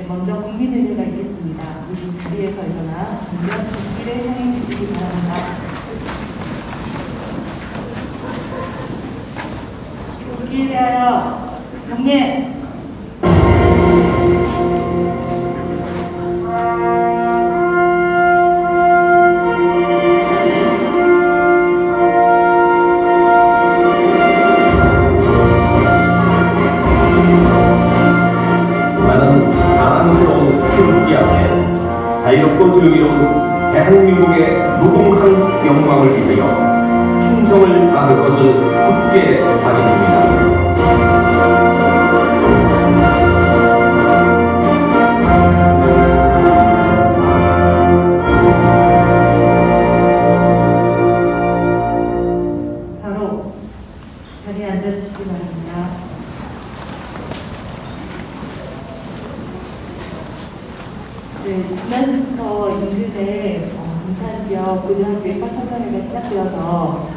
먼저 국민의례가 있겠습니다. 모두 자리에서 일어나 국민 국기를 향해 주시기 바랍니다. 국기를 위하여 경례! 자유롭고 조용히로운 대한민국의 무궁한 영광을 위하여 충성을 다할 것을 굳게 다짐합니다. 바로 자리에 앉아주시기 바랍니다. 네, 지난주부터 인근에 동탄지역 고등학교 입학선정회가 시작되어서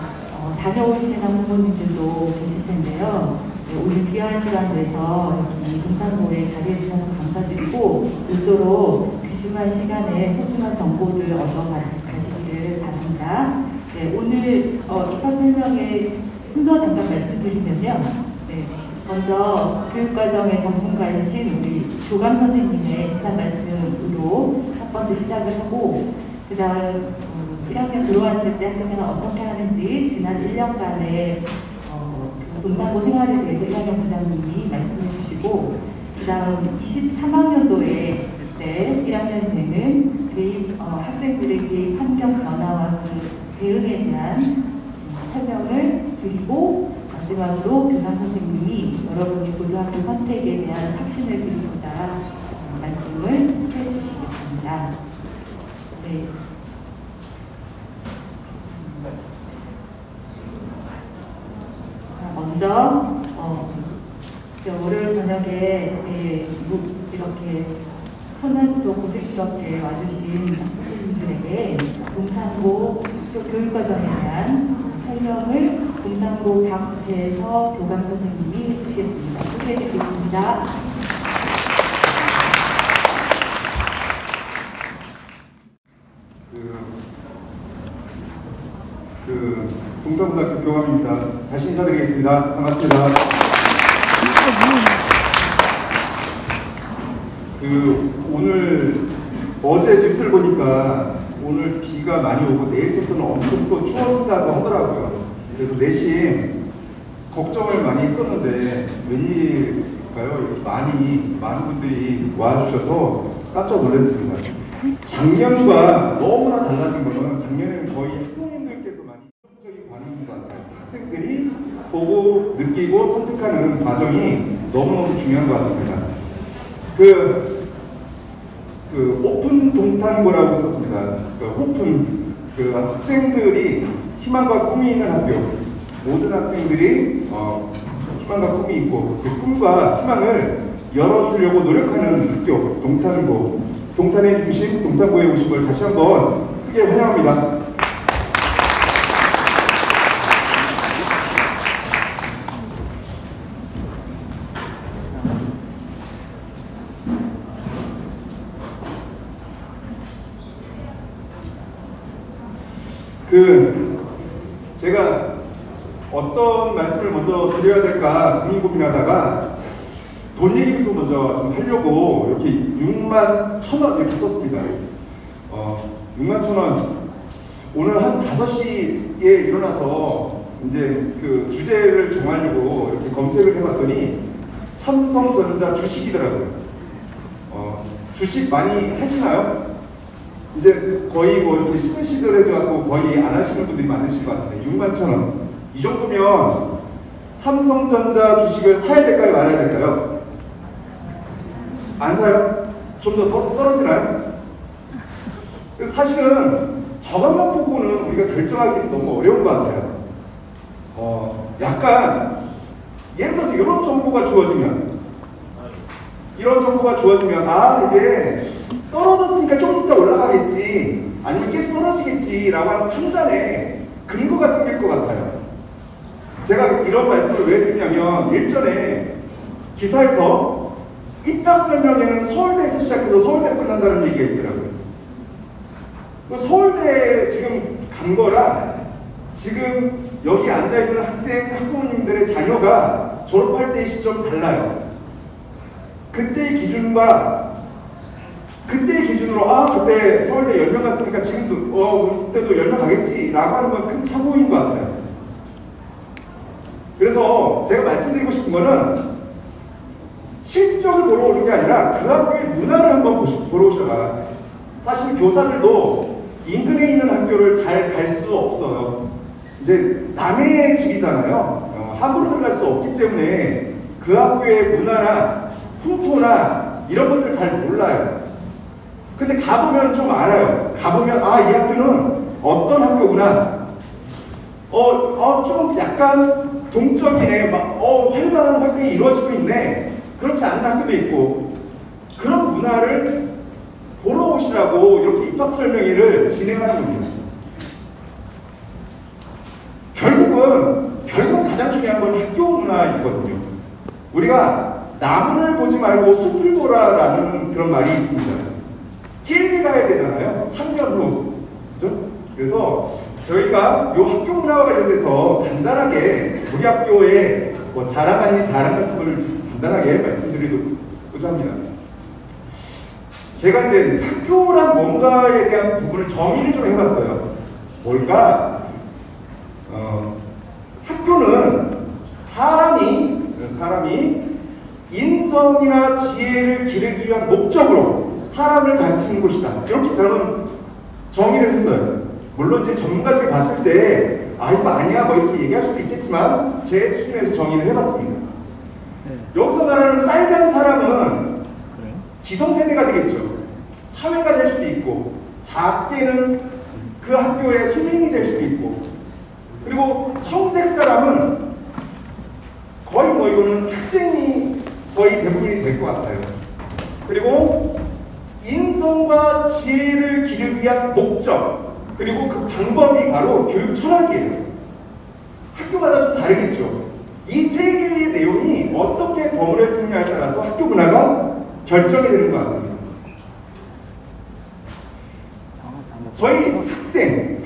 다녀오시는 부모님들도 계실 텐데요. 네, 오늘 귀한 시간 내서 여기 동탄고에 자리해 주셔서 감사드리고 모쪼록 귀중한 시간에 소중한 정보를 얻어 가시기를 바랍니다. 네, 오늘 입학 설명의 순서 잠깐 말씀드리면요. 네, 먼저 교육과정의 전문가이신 우리 조감 선생님의 인사 말씀으로 첫 번째 시작을 하고, 그 다음 1학년 들어왔을 때 학교생활 어떻게 하는지 지난 1년간의 동탄고 생활에 대해서 1학년 부장님이 말씀해 주시고, 그 다음 23학년도에 그때 1학년 되는 학생들의 개입 환경 변화와 그 대응에 대한 설명을 드리고, 마지막으로 교장 선생님이 여러분이 고등학교 선택에 대한 확신을 드리고자 말씀을 해주시겠습니다. 네. 먼저 월요일 저녁에 이렇게 손을 고생스럽게 와주신 선생님들에게 동탄고 교육과정에 대한 설명을 동탄고 박재서 교감 선생님이 해주시겠습니다. 소개해드리겠습니다. 동탄고등학교 교감입니다. 다시 인사드리겠습니다. 반갑습니다. 오늘 어제 뉴스를 보니까 오늘 비가 많이 오고 내일부터는 엄청 또 추워진다고 하더라고요. 그래서 내심 걱정을 많이 했었는데 웬일일까요? 많은 분들이 와주셔서 깜짝 놀랐습니다. 작년과 너무나 달라진 거는 작년에는 거의 학부모님들께서 많이 긍정적인 반응인 것 같아요. 학생들이 보고 느끼고 선택하는 과정이 너무너무 중요한 것 같습니다. 오픈 동탄고라고 썼습니다. 오픈 학생들이 희망과 꿈이 있는 학교. 모든 학생들이 희망과 꿈이 있고 그 꿈과 희망을 열어주려고 노력하는 학교 동탄고. 동탄의 중심 동탄고에 오신 걸 다시 한번 크게 환영합니다. 제가 어떤 말씀을 먼저 드려야 될까 고민하다가 돈 얘기부터 먼저 좀 하려고 이렇게 6만 1,000원 이렇게 썼습니다. 6만 1,000원. 오늘 한 5시에 일어나서 이제 그 주제를 정하려고 이렇게 검색을 해봤더니 삼성전자 주식이더라고요. 주식 많이 하시나요? 이제 거의 이렇게 시들시들해져갖고 거의 안 하시는 분들이 많으실 것 같은데 6만 1,000원. 이 정도면 삼성전자 주식을 사야 될까요? 말아야 될까요? 안 사요? 좀 더 떨어지나요? 사실은 저것만 보고는 우리가 결정하기는 너무 어려운 것 같아요. 약간 예를 들어서 이런 정보가 주어지면 이게 떨어졌으니까 좀 이따 올라가겠지 아니면 계속 떨어지겠지 라고 하는 판단에 근거가 생길 것 같아요. 제가 이런 말씀을 왜 드리냐면 일전에 기사에서 입학 설명회는 서울대에서 시작해서 서울대 끝난다는 얘기가 있더라고요. 그 서울대 지금 간 거랑 지금 여기 앉아있는 학생, 학부모님들의 자녀가 졸업할 때의 시점 달라요. 그때의 기준으로 그때 서울대 10명 갔으니까 지금도 그때도 10명 가겠지라고 하는 건 큰 착오인 것 같아요. 그래서 제가 말씀드리고 싶은 거는 실적을 보러 오는 게 아니라 그 학교의 문화를 한번 보러 오셔라. 사실 교사들도 인근에 있는 학교를 잘 갈 수 없어요. 이제 남의 집이잖아요. 함부로 들어갈 수 없기 때문에 그 학교의 문화나 풍토나 이런 것들 잘 몰라요. 근데 가보면 좀 알아요. 가보면 이 학교는 어떤 학교구나. 좀 약간 동적이네. 활발한 활동이 이루어지고 있네. 그렇지 않은 학교도 있고. 그런 문화를 보러 오시라고 이렇게 입학 설명회를 진행하는 겁니다. 결국은 가장 중요한 건 학교 문화이거든요. 우리가 나무를 보지 말고 숲을 보라라는 그런 말이 있습니다. 길게 가야 되잖아요. 3년 후. 그죠? 그래서 저희가 이 학교 문화와 관련돼서 간단하게 우리 학교의 자랑 아닌 자랑 같은 걸 간단하게 말씀드리고자 합니다. 제가 이제 학교란 뭔가에 대한 부분을 정의를 좀 해봤어요. 뭘까? 학교는 사람이 인성이나 지혜를 기르기 위한 목적으로 사람을 가르치는 곳이다. 이렇게 저는 정의를 했어요. 물론 이제 전문가들이 봤을 때 이거 아니야 이렇게 얘기할 수도 있겠지만 제 수준에서 정의를 해봤습니다. 여기서 말하는 빨간 사람은 기성세대가 되겠죠. 사회가 될 수도 있고, 작게는 그 학교의 선생님이 될 수도 있고, 그리고 청색 사람은 거의 이거는 학생이 거의 대부분이 될 것 같아요. 그리고 인성과 지혜를 기르기 위한 목적, 그리고 그 방법이 바로 교육 철학이에요. 학교마다 좀 다르겠죠. 이 세 개의 내용이 어떻게 버무려 두느냐에 따라서 학교 문화가 결정이 되는 것 같습니다. 저희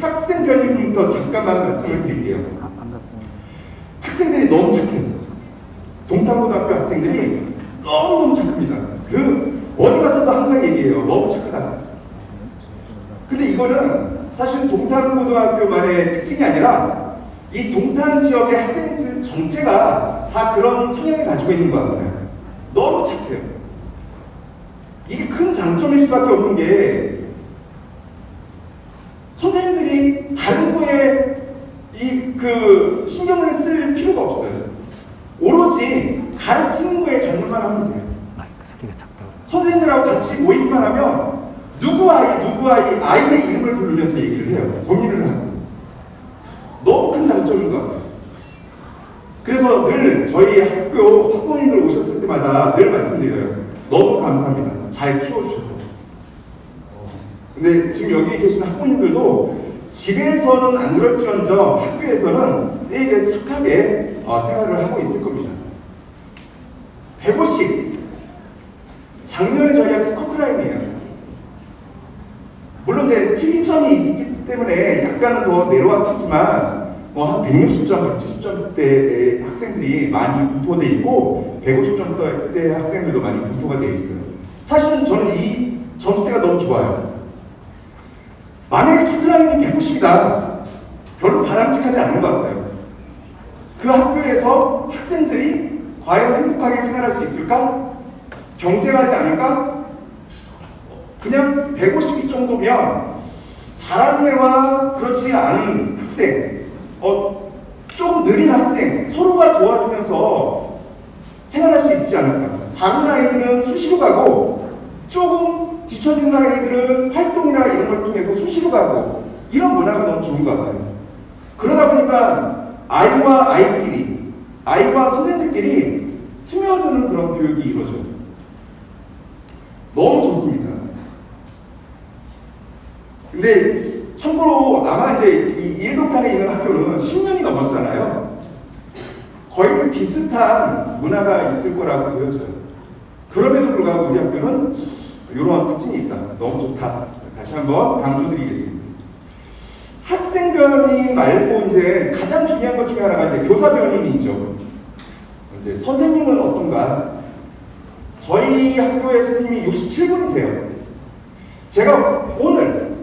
학생 편입부터 잠깐만 말씀을 드릴게요. 학생들이 너무 착해요. 동탄고등학교 학생들이 너무 착합니다. 어디 가서도 항상 얘기해요. 너무 착하다. 근데 이거는 사실 동탄고등학교만의 특징이 아니라 이 동탄 지역의 학생들 전체가 다 그런 성향을 가지고 있는 것 같아요. 너무 착해요. 이게 큰 장점일 수밖에 없는 게 선생님들이 다른 거에 신경을 쓸 필요가 없어요. 오로지 가르치는 거에 전문만 하면 돼요. 선생님들하고 같이 모임만 하면 누구 아이의 이름을 부르면서 얘기를 해요. 고민을 하고. 너무 큰 장점인 것 같아요. 그래서 늘 저희 학교 학부모님들 오셨을 때마다 늘 말씀드려요. 너무 감사합니다. 잘 키워주셔서. 근데 지금 여기 계신 학부모님들도 집에서는 안 그럴지언정 학교에서는 되게 착하게 생활을 하고 있을 겁니다. 150. 작년에 저희가 커트라인이에요. 물론 이제 TV점이 있기 때문에 약간은 더 내려왔겠지만 한 160점, 170점대의 학생들이 많이 분포되어 있고 150점대 학생들도 많이 분포가 되어 있어요. 사실은 저는 이 점수대가 너무 좋아요. 만약에 커트라인이 190이다. 별로 바람직하지 않은 것 같아요. 그 학교에서 학생들이 과연 행복하게 생활할 수 있을까? 경쟁하지 않을까? 그냥 150이 정도면 잘하는 애와 그렇지 않은 학생, 조금 느린 학생, 서로가 도와주면서 생활할 수 있지 않을까? 작은 아이들은 수시로 가고 조금 뒤처진 아이들은 활동이나 이런 걸 통해서 수시로 가고 이런 문화가 너무 좋은 것 같아요. 그러다 보니까 아이와 선생님들끼리 스며드는 그런 교육이 이루어져요. 너무 좋습니다. 근데 참고로 아마 이제 이 일동탄에 있는 학교는 10년이 넘었잖아요. 거의 비슷한 문화가 있을 거라고 보여져요. 그럼에도 불구하고 우리 학교는 이러한 특징이 있다. 너무 좋다. 다시 한번 강조드리겠습니다. 학생 변인 말고 이제 가장 중요한 것 중에 하나가 이제 교사 변인이죠. 이제 선생님은 어떤가? 저희 학교의 선생님이 67분이세요. 제가 오늘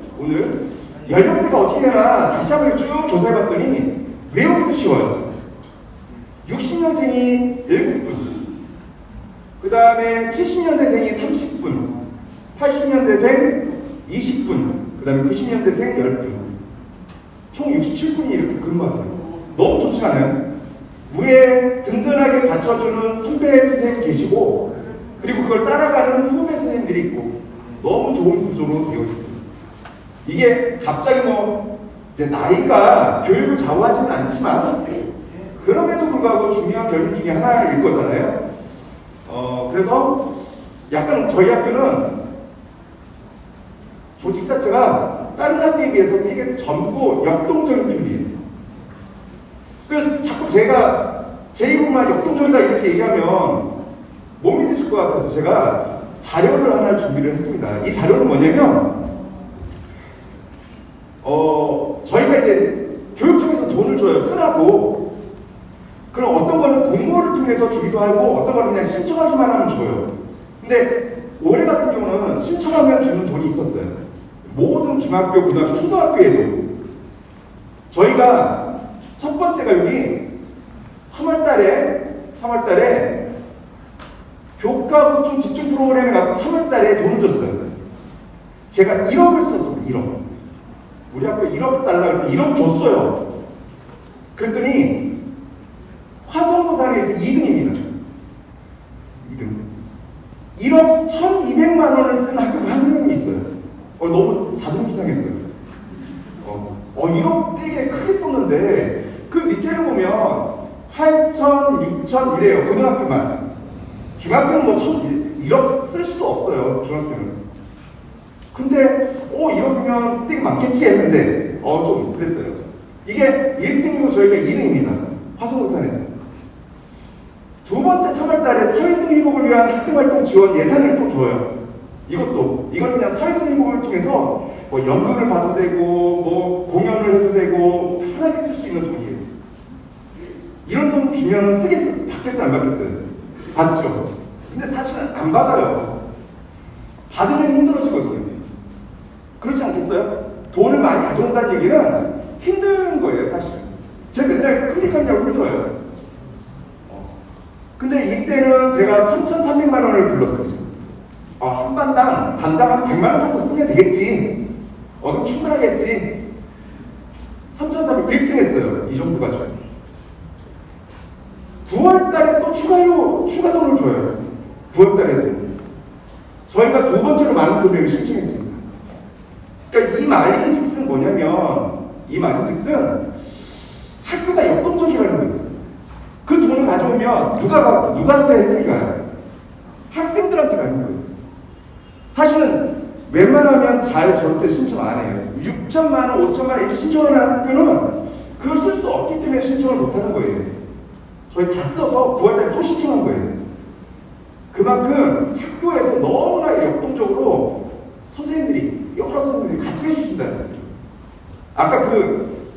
연령대가 어떻게 되나 다시 한번 쭉 조사해봤더니 외우기도 쉬워요. 60년생이 7분, 그 다음에 70년대생이 30분, 80년대생 20분, 그 다음에 90년대생 10분, 총 67분이 이렇게 근무하세요. 너무 좋지 않아요? 위에 든든하게 받쳐주는 선배 선생님 계시고, 그리고 그걸 따라가는 후배 선생님들이 있고, 너무 좋은 구조로 되어 있습니다. 이게 갑자기 이제 나이가 교육을 좌우하지는 않지만, 그럼에도 불구하고 중요한 변인 중에 하나일 거잖아요. 그래서 약간 저희 학교는 조직 자체가 다른 학교에 비해서 이게 전부 역동적인 편이에요. 그래서 자꾸 제가 제 입으로만 역동적이다 이렇게 얘기하면 못 믿으실 것 같아서 제가 자료를 하나 준비를 했습니다. 이 자료는 뭐냐면 저희가 이제 교육청에서 돈을 줘요. 쓰라고. 그럼 어떤 거는 공모를 통해서 주기도 하고 어떤 거는 그냥 신청하기만 하면 줘요. 근데 올해 같은 경우는 신청하면 주는 돈이 있었어요. 모든 중학교, 고등학교, 초등학교에도. 저희가 첫 번째가 여기 3월달에 교과 보충 집중 프로그램에 갖고 3월달에 돈을 줬어요. 제가 1억을 썼어요. 1억. 우리 학교에 1억 달라고 했더니 1억 줬어요. 그랬더니 화성고사에서 2등입니다. 2등. 1억 1,200만 원을 쓴 학교가 한 명이 있어요. 너무 자존심 상했어요. 1억 되게 크게 썼는데 그 밑에를 보면 8천, 6천 이래요. 고등학교만. 중학교는 1억 쓸 수도 없어요. 중학교는. 근데 1억이면 되게 많겠지 했는데 좀 그랬어요. 이게 1등이고 저희가 2등입니다. 화성고사에서. 두 번째 3월달에 사회성 회복을 위한 학생활동 지원 예산을 또 줘요. 이건 그냥 사회성 회복을 통해서 연극을 봐도 되고 공연을 해도 되고 편하게 쓸 수 있는 돈이에요. 이런 돈 주면 쓰겠어요? 받겠어요? 안 받겠어요? 받죠. 근데 사실은 안 받아요. 받으면 힘들어지거든요. 그렇지 않겠어요? 돈을 많이 가져온다는 얘기는 힘든 거예요, 사실은. 제가 맨날 클릭하냐고 힘들어요. 근데 이때는 제가 3,300만 원을 불렀습니다. 반당 한 100만 원 정도 쓰면 되겠지. 그럼 충분하겠지. 3,300 1등 했어요. 이 정도 가지고. 9월달에 또 추가 돈을 줘요. 9월달에도. 저희가 두 번째로 많은 금액을 신청했습니다. 그러니까 이 말인즉슨 뭐냐면, 이 말인즉슨 학교가 역동적이라는 거예요. 그 돈을 가져오면 누구한테 혜택이 가요? 학생들한테 가는 거예요. 사실은 웬만하면 잘 저렇게 신청 안 해요. 6천만 원, 5천만 원 이렇게 신청하는 학교는 그걸 쓸 수 없기 때문에 신청을 못 하는 거예요. 저희 다 써서 9월달에 또 신청한 거예요. 그만큼 학교에서 너무나 역동적으로 여러 선생님들이 같이 해주신다는 거죠. 아까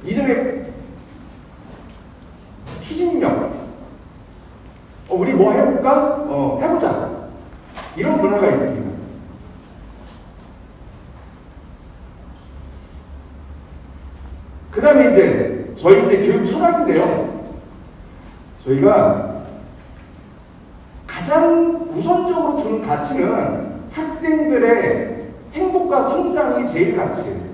이전에 추진력, 우리 뭐 해볼까? 해보자. 이런 문화가 있습니다. 그 다음에 이제 저희 교육 철학인데요. 저희가 가장 우선적으로 두는 가치는 학생들의 행복과 성장이 제일 가치예요.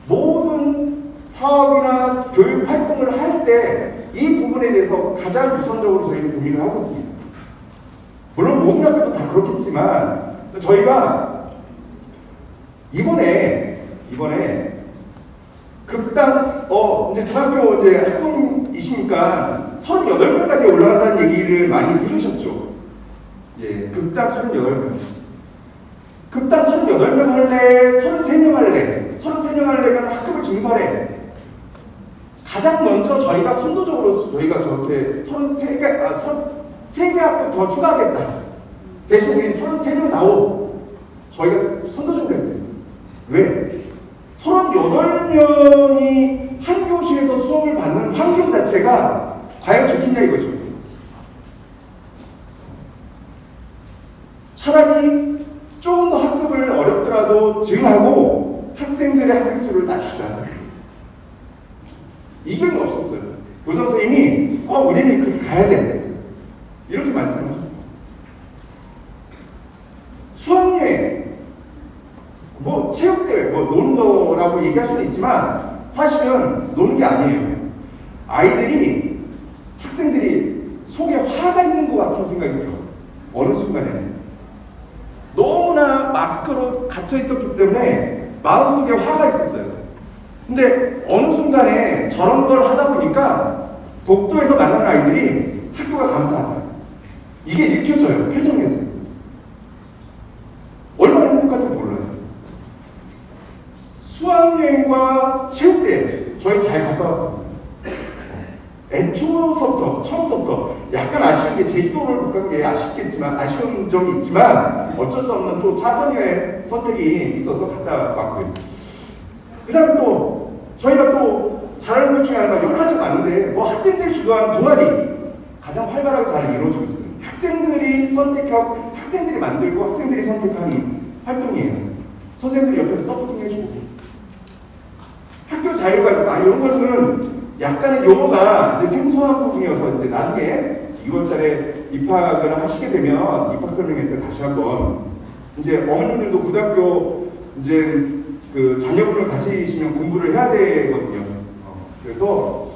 모든 사업이나 교육 활동을 할 때 이 부분에 대해서 가장 우선적으로 저희는 고민을 하고 있습니다. 물론 모든 학교도 다 그렇겠지만 저희가 이번에 급당 이제 중학교 이제 학부모이시니까 38명까지 올라간다는 얘기를 많이 들으셨죠. 예, 급당 38명. 급당 38명 할래, 33명 할래. 33명 할래면 학급을 증설해. 가장 먼저 저희가 선도적으로 저희가 저렇게 3개 학급 더 추가하겠다. 대신 우리 33명 나오 저희가 선도적으로 했어요. 왜? 38명이 한 교실에서 수업을 받는 환경 자체가 과연 좋겠냐 이거죠. 차라리 조금 더 학급을 어렵더라도 증하고 학생들의 학생 수를 낮추자. 이견이 없었어요. 교장 선생님이 우리는 그렇게 가야 돼. 이렇게 말씀하셨어요. 수학여행, 뭐 체육대회, 뭐 노는 거라고 얘기할 수는 있지만 사실은 노는 게 아니에요. 아이들이, 학생들이 속에 화가 있는 것 같은 생각이 들어요. 어느 순간에. 너무나 마스크로 갇혀 있었기 때문에 마음속에 화가 있었어요. 근데 어느 순간에 저런 걸 하다 보니까 독도에서 만나는 아이들이 학교가 감사하다. 이게 느껴져요. 표정에서. 얼마나 행복한지 몰라요. 수학여행과 체육대회 저희 잘 갔다 왔습니다. 애초부터 처음부터 약간 아쉬운 게 제주도를 못 간 게 아쉬운 점이 있지만 어쩔 수 없는 또 차선의 선택이 있어서 갔다 왔고요. 그 다음에 또 저희가 또 잘하는 것 중에 하나가 여러 가지가 많은데 뭐 학생들이 주도하는 동아리 가장 활발하게 잘 이루어지고 있습니다. 학생들이 선택하고 학생들이 만들고 학생들이 선택하는 활동이에요. 선생님들이 옆에서 서포팅 해주고 학교 자율과정 이런 것들은 약간의 용어가 이제 생소한 부분이어서 이제 나중에 2월달에 입학을 하시게 되면 입학 설명회 때 다시 한번 이제 어머님들도 고등학교 이제 그 자녀분을 가지시면 공부를 해야 되거든요. 그래서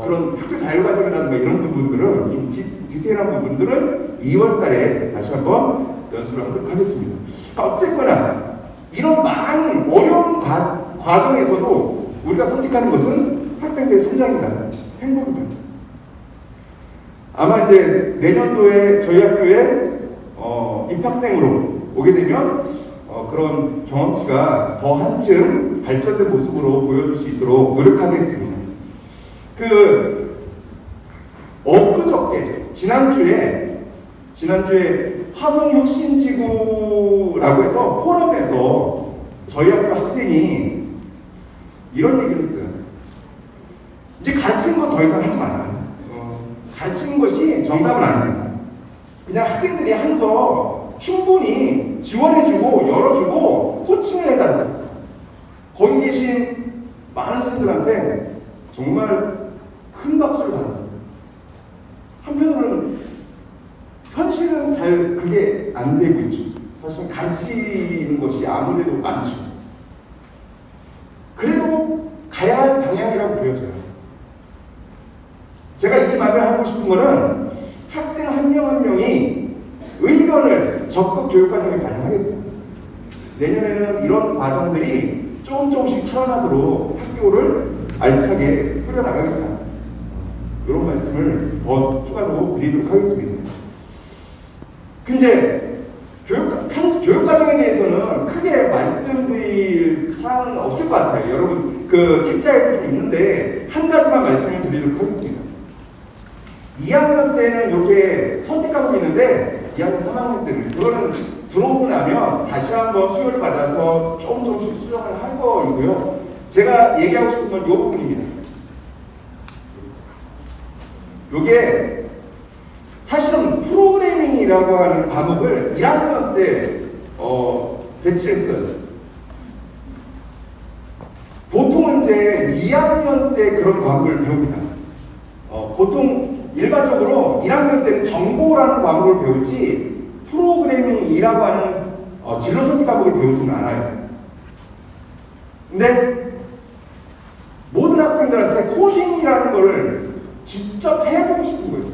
그런 학교 자율과정이라든가 이런 부분들은 좀 디테일한 부분들은 2월달에 다시 한번 연수를 하도록 하겠습니다. 어쨌거나 이런 많은 어려운 과정에서도 우리가 선택하는 것은 학생들의 성장이다, 행복이다. 아마 이제 내년도에 저희 학교에 입학생으로 오게 되면 그런 경험치가 더 한층 발전된 모습으로 보여줄 수 있도록 노력하겠습니다. 엊그저께 지난주에 화성혁신지구라고 해서 포럼에서 저희 학교 학생이 이런 얘기를 했어요. 이제 가르치는 건 더 이상 하지 말아요. 가르치는 것이 정답은 아니에요. 그냥 학생들이 하는 거 충분히 지원해주고 열어주고 코칭을 해달라. 거기 계신 많은 선생님들한테 정말 큰 박수를 받았어요. 한편으로는 현실은 잘 그게 안 되고 있죠. 사실 가르치는 것이 아무래도 많죠. 그래도 가야 할 방향이라고 보여져요. 제가 이 말을 하고 싶은 거는 학생 한 명 한 명이 의견을 적극 교육과정에 반영하겠다. 내년에는 이런 과정들이 조금씩 살아나도록 학교를 알차게 꾸려나가겠다. 이런 말씀을 더 추가로 드리도록 하겠습니다. 근데 교육과정에 대해서는 크게 말씀드릴 사항은 없을 것 같아요. 여러분 그 책자에 좀 있는데 한 가지만 말씀을 드리도록 하겠습니다. 2학년 때는 이렇게 선택하고 있는데 2학년, 3학년 때는 그거는 들어오고 나면 다시 한번 수요를 받아서 조금씩 수정을 할 거이고요. 제가 얘기하고 싶은 건 이 부분입니다. 이게 사실은 프로그래밍이라고 하는 과목을 1학년 때 배치했어요. 보통은 이제 2학년 때 그런 과목을 배웁니다. 보통 일반적으로 1학년 때는 정보라는 과목을 배우지 프로그래밍이라고 하는 진로 선택 과목을 배우지는 않아요. 근데 모든 학생들한테 코딩이라는 거를 직접 해보고 싶은 거예요.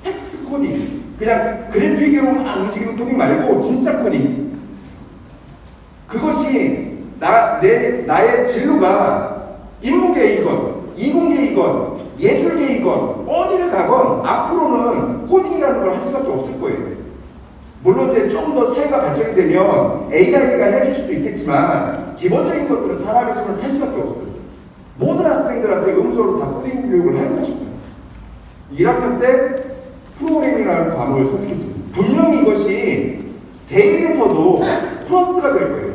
텍스트 코딩. 그냥 그래픽으로 막 움직이는 코딩 말고 진짜 코딩. 그것이 나의 진로가 인문계이건 이공계이건 예술계이건 어디를 가건 앞으로는 코딩이라는 걸 할 수밖에 없을 거예요. 물론 이제 좀 더 사회가 발전이 되면 AI가 해줄 수도 있겠지만 기본적인 것들은 사람의 손을 탈 수밖에 없어요. 모든 학생들한테 음소로 다 코딩 교육을 해주고 싶어요. 1학년 때 프로그래밍이라는 과목을 선택했습니다. 분명히 이것이 대에서도 플러스가 될 거예요.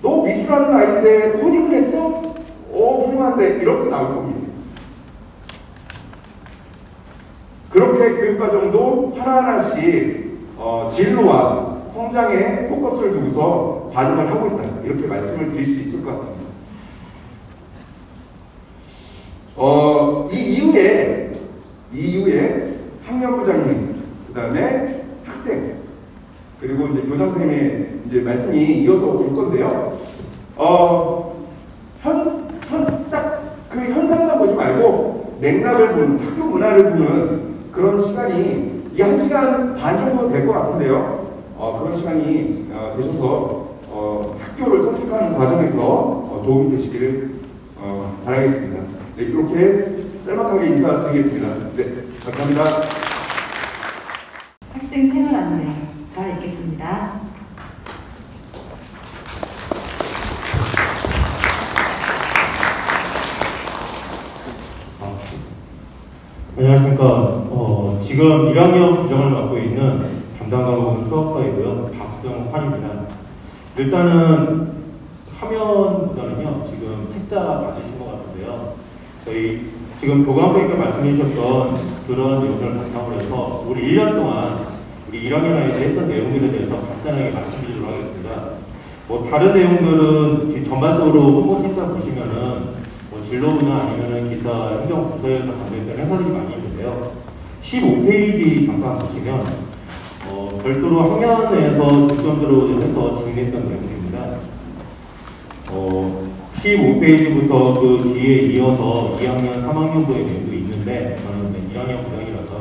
너 미술하는 아이인데 코딩을 했어? 훌륭한데 이렇게 나올 겁니다. 그렇게 교육과정도 하나하나씩 진로와 성장에 포커스를 두고서 과정을 하고 있다. 이렇게 말씀을 드릴 수 있을 것 같습니다. 이 이후에 학년부장님, 그 다음에 학생, 그리고 이제 교장 선생님의 이제 말씀이 이어서 올 건데요. 그 현상만 보지 말고 맥락을 보는, 학교 문화를 보는 그런 시간이 이 1시간 반 정도 될 것 같은데요. 그런 시간이 되셔서 학교를 선택하는 과정에서 도움이 되시기를 바라겠습니다. 네, 이렇게 짤막하게 인사드리겠습니다. 네, 감사합니다. 학생 생활 안내가 있겠습니다. 안녕하십니까. 지금 1학년 부정을 맡고 있는 담당 과목은 수학과이고요. 박승환입니다. 일단은 화면보다는요, 지금 책자 맞으신 것 같은데요. 저희 지금 교감선생님께 말씀해 주셨던 그런 내용을 바탕으로 해서 우리 1년 동안 우리 1학년 아이들이 했던 내용들에 대해서 간단하게 말씀드리도록 하겠습니다. 다른 내용들은 전반적으로 홍보 책자 보시면은 진로부나 아니면은 기타 행정부서에서 관계된 회사들이 많이 있는데요. 15페이지 잠깐 보시면 별도로 학년 내에서 중점으로 해서 정리했던 내용입니다. 15페이지부터 그 뒤에 이어서 2학년, 3학년부의 내용도 있는데 저는 1학년 부장이라서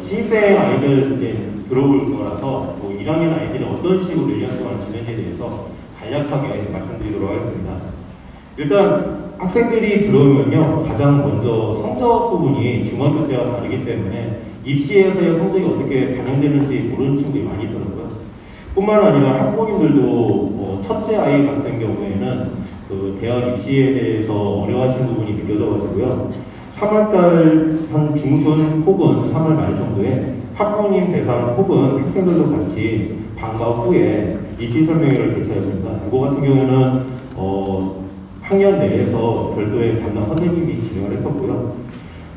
신입생 아이들 이제 들어올 거라서 1학년 아이들이 어떤 식으로 1년 동안 지내는지에 대해서 간략하게 말씀드리도록 하겠습니다. 일단 학생들이 들어오면요, 가장 먼저 성적 부분이 중학교 때와 다르기 때문에 입시에서의 성적이 어떻게 반영되는지 모르는 친구들이 많이 있더라고요. 뿐만 아니라 학부모님들도 첫째 아이 같은 경우에는 그 대학 입시에 대해서 어려워하시는 부분이 느껴져가지고요. 3월달 한 중순 혹은 3월 말 정도에 학부모님 대상 혹은 학생들도 같이 방과 후에 입시 설명회를 개최했습니다. 이거 같은 경우에는 학년 내에서 별도의 담당 선생님이 진행을 했었고요.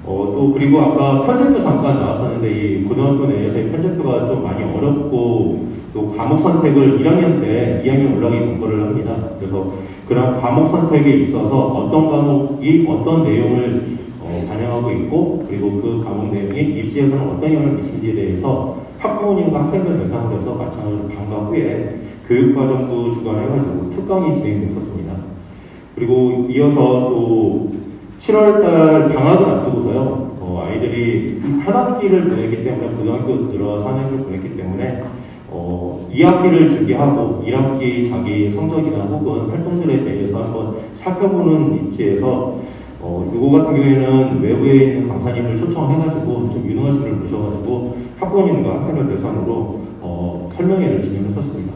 또 그리고 아까 편집도 잠깐 나왔었는데 이 고등학교 내에서의 편집도가 좀 많이 어렵고 또 과목 선택을 1학년 때 2학년 올라가기 전거를 합니다. 그래서 그런 과목 선택에 있어서 어떤 과목이 어떤 내용을 반영하고 있고 그리고 그 과목 내용이 입시에서는 어떤 영향을 미치는지에 대해서 학부모님과 학생들 대상으로 해서 마찬가지로 방과 후에 교육과정부 주관해가지고 특강이 진행됐었습니다. 그리고 이어서 또 7월달 방학을 앞두고서요, 아이들이 한 학기를 보냈기 때문에 고등학교 들어와서 한 학기를 보냈기 때문에 2학기를 준비하고 1학기 자기 성적이나 혹은 활동들에 대해서 한번 살펴보는 위치에서 이거 같은 경우에는 외부에 있는 강사님을 초청해가지고 좀 유능하신 분을 모셔가지고 학부모님과 학생들 대상으로 설명회를 진행했었습니다.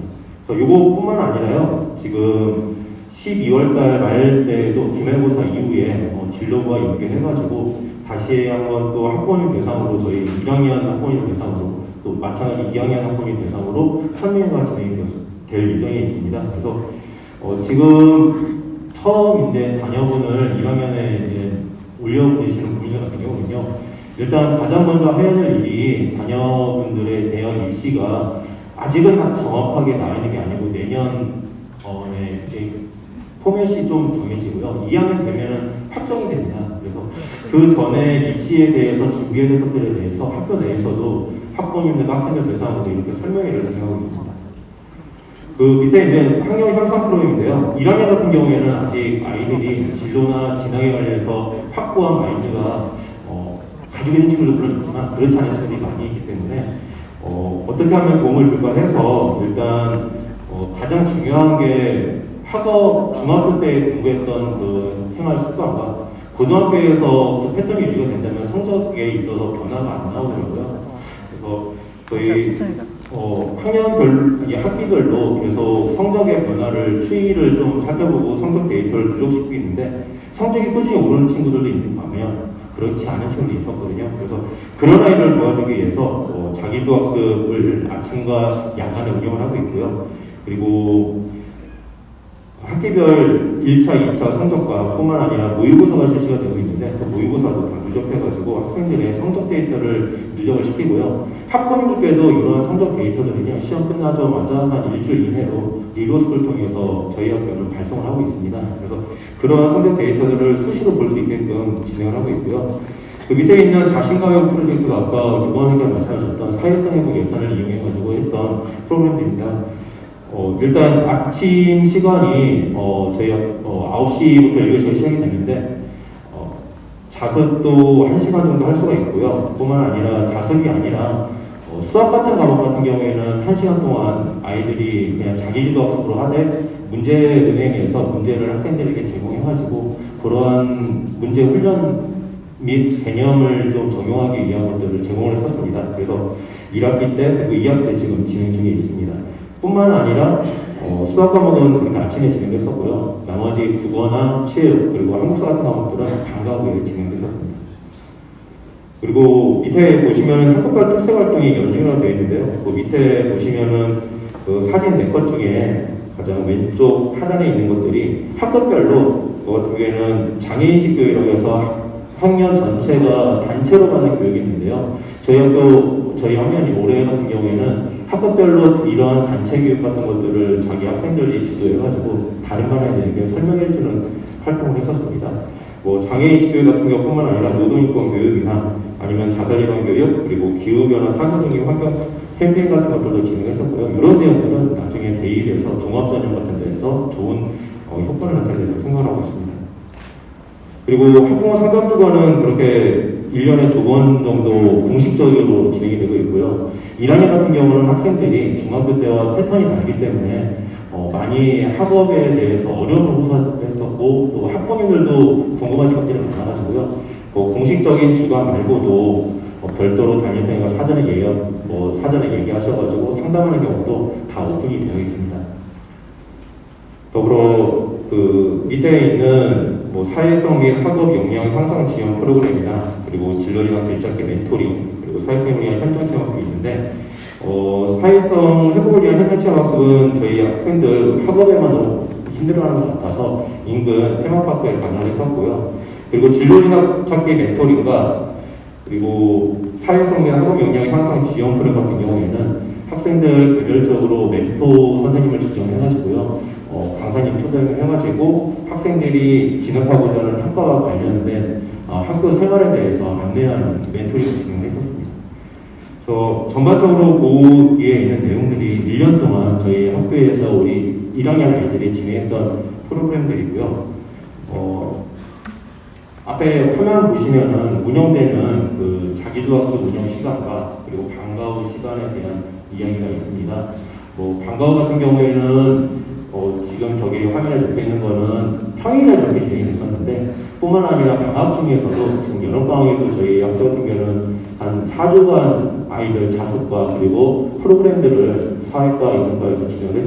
그래서 이거뿐만 아니라요, 지금 12월달 말 때에도 기말고사 이후에 진로부와 연계해가지고 다시 한번 또 학부모님 대상으로 저희 1학년 학부모님 대상으로 또 마찬가지 2학년 학부모님 대상으로 설명회가 진행될 예정에 있습니다. 그래서 지금 처음 이제 자녀분을 1학년에 이제 올려보내시는 분들 같은 경우는요, 일단 가장 먼저 해야 될 일이 자녀분들의 대학 입시가 아직은 정확하게 나와 있는 게 아니고 내년에 이제 포맷이 좀 정해지고요. 2학년 되면은 확정이 됩니다. 그래서 그 전에 입시에 대해서 준비해야 될 것들에 대해서 학교 내에서도 학부모님들과 학생들 대상으로 이렇게 설명회를 진행하고 있습니다. 그 밑에 이제 학년 향상 프로그램인데요. 1학년 같은 경우에는 아직 아이들이 진로나 진학에 관련해서 확고한 마인드가 가지고 있는 친구들은 있지만 그렇지 않은 친구들이 많이 있기 때문에 어떻게 하면 도움을 줄까 해서 일단 가장 중요한 게 학업 중학교 때 공부했던 그 생활 습관과 고등학교에서 그 패턴이 유지가 된다면 성적에 있어서 변화가 안 나오더라고요. 그래서 저희 학년별, 학기별로 계속 성적의 변화를 추이를 좀 살펴보고 성적 데이터를 누적시키고 있는데 성적이 꾸준히 오르는 친구들도 있는 반면 그렇지 않은 친구도 있었거든요. 그래서 그런 아이들을 도와주기 위해서 자기도학습을 아침과 야간에 운영을 하고 있고요. 그리고 학기별 1차, 2차 성적과 뿐만 아니라 모의고사가 실시가 되고 있는데 그 모의고사도 다 누적해가지고 학생들의 성적 데이터를 누적을 시키고요. 학부모님께도 이러한 성적 데이터들은요, 시험 끝나자마자 한 일주일 이내로 리로스를 통해서 저희 학교는 발송을 하고 있습니다. 그래서 그러한 성적 데이터들을 수시로 볼 수 있게끔 진행을 하고 있고요. 그 밑에 있는 자신감의 프로젝트가 아까 유관님께 말씀하셨던 사회성 회복 예산을 이용해가지고 했던 프로그램입니다. 일단 아침 시간이 저희 9시부터 7시에 시작이 되는데 자습도 1시간 정도 할 수가 있고요. 뿐만 아니라 자습이 아니라 수학 같은 과목 같은 경우에는 1시간 동안 아이들이 그냥 자기주도 학습으로 하되 문제은행에서 문제를 학생들에게 제공해가지고 그러한 문제 훈련 및 개념을 좀 적용하기 위한 것들을 제공을 했었습니다. 그래서 1학기 때 그리고 2학기 때 지금 진행 중에 있습니다. 뿐만 아니라 수학 과목은 그렇게 아침에 진행됐었고요. 나머지 국어나 체육 그리고 한국사 같은 과목들은 방과 후에 진행됐었습니다. 그리고 밑에 보시면 학급별 특색 활동이 연중이라고 되어 있는데요. 그 밑에 보시면은 그 사진 4컷 중에 가장 왼쪽 하단에 있는 것들이 학급별로 그 같은 경우에는 장애인식 교육이라고 해서 학년 전체가 단체로 받는 교육이 있는데요. 저희 학년이 올해 같은 경우에는 학급별로 이러한 단체 교육 같은 것들을 자기 학생들이 주도해가지고 다른 반 애들에게 설명해주는 활동을 했었습니다. 장애인식 교육 같은 경우뿐만 아니라 노동인권 교육이나 아니면 자살예방 교육 그리고 기후변화 탄소 중립 환경 캠페인 같은 것들도 진행했었고요. 이런 내용들은 나중에 대입에서 종합전형 같은 데에서 좋은 효과를 나타낸다고 생각하고 있습니다. 그리고 학부모 상담주간은 그렇게 1년에 2번 정도 공식적으로 진행이 되고 있고요. 1학년 같은 경우는 학생들이 중학교 때와 패턴이 다르기 때문에 많이 학업에 대해서 어려움을 호소했었고 또 학부모님들도 궁금하신 것들이 많아가지고요. 공식적인 주간 말고도 별도로 담임선생님과 사전에 얘기하셔가지고 상담하는 경우도 다 오픈이 되어 있습니다. 더불어 그 밑에 있는 사회성 및 학업 역량 향상 지원 프로그램이나 그리고 진로리나 길잡기 멘토링 그리고 사회성을 위한 현장 체험학습이 있는데 사회성 회복을 위한 현장 체험학습은 저희 학생들 학업에만 너무 힘들어하는 것 같아서 인근 테마파크에 방문했었고요. 그리고 진로리나 찾기 멘토링과 그리고 사회성 및 학업 역량 향상 지원 프로그램 같은 경우에는 학생들 개별적으로 멘토 선생님을 지정해가지고요. 강사님 초대를 해가지고 학생들이 진학하고자 하는 학과와 관련된 학교 생활에 대해서 안내하는 멘토링을 진행했었습니다. 그래서 전반적으로 그 위에 있는 내용들이 1년 동안 저희 학교에서 우리 1학년 아이들이 진행했던 프로그램들이고요. 앞에 화면 보시면은 운영되는 그 자기주학습 운영 시간과 그리고 방과 후 시간에 대한 이야기가 있습니다. 방과 후 같은 경우에는 지금 저기 화면에 적혀 있는 거는 평일에 저렇게 진행됐었는데 뿐만 아니라 방학 중에서도 지금 여름방학에도 저희 학교 같은 경우는 한 4주간 아이들 자습과 그리고 프로그램들을 사회과 이론과에서 진행을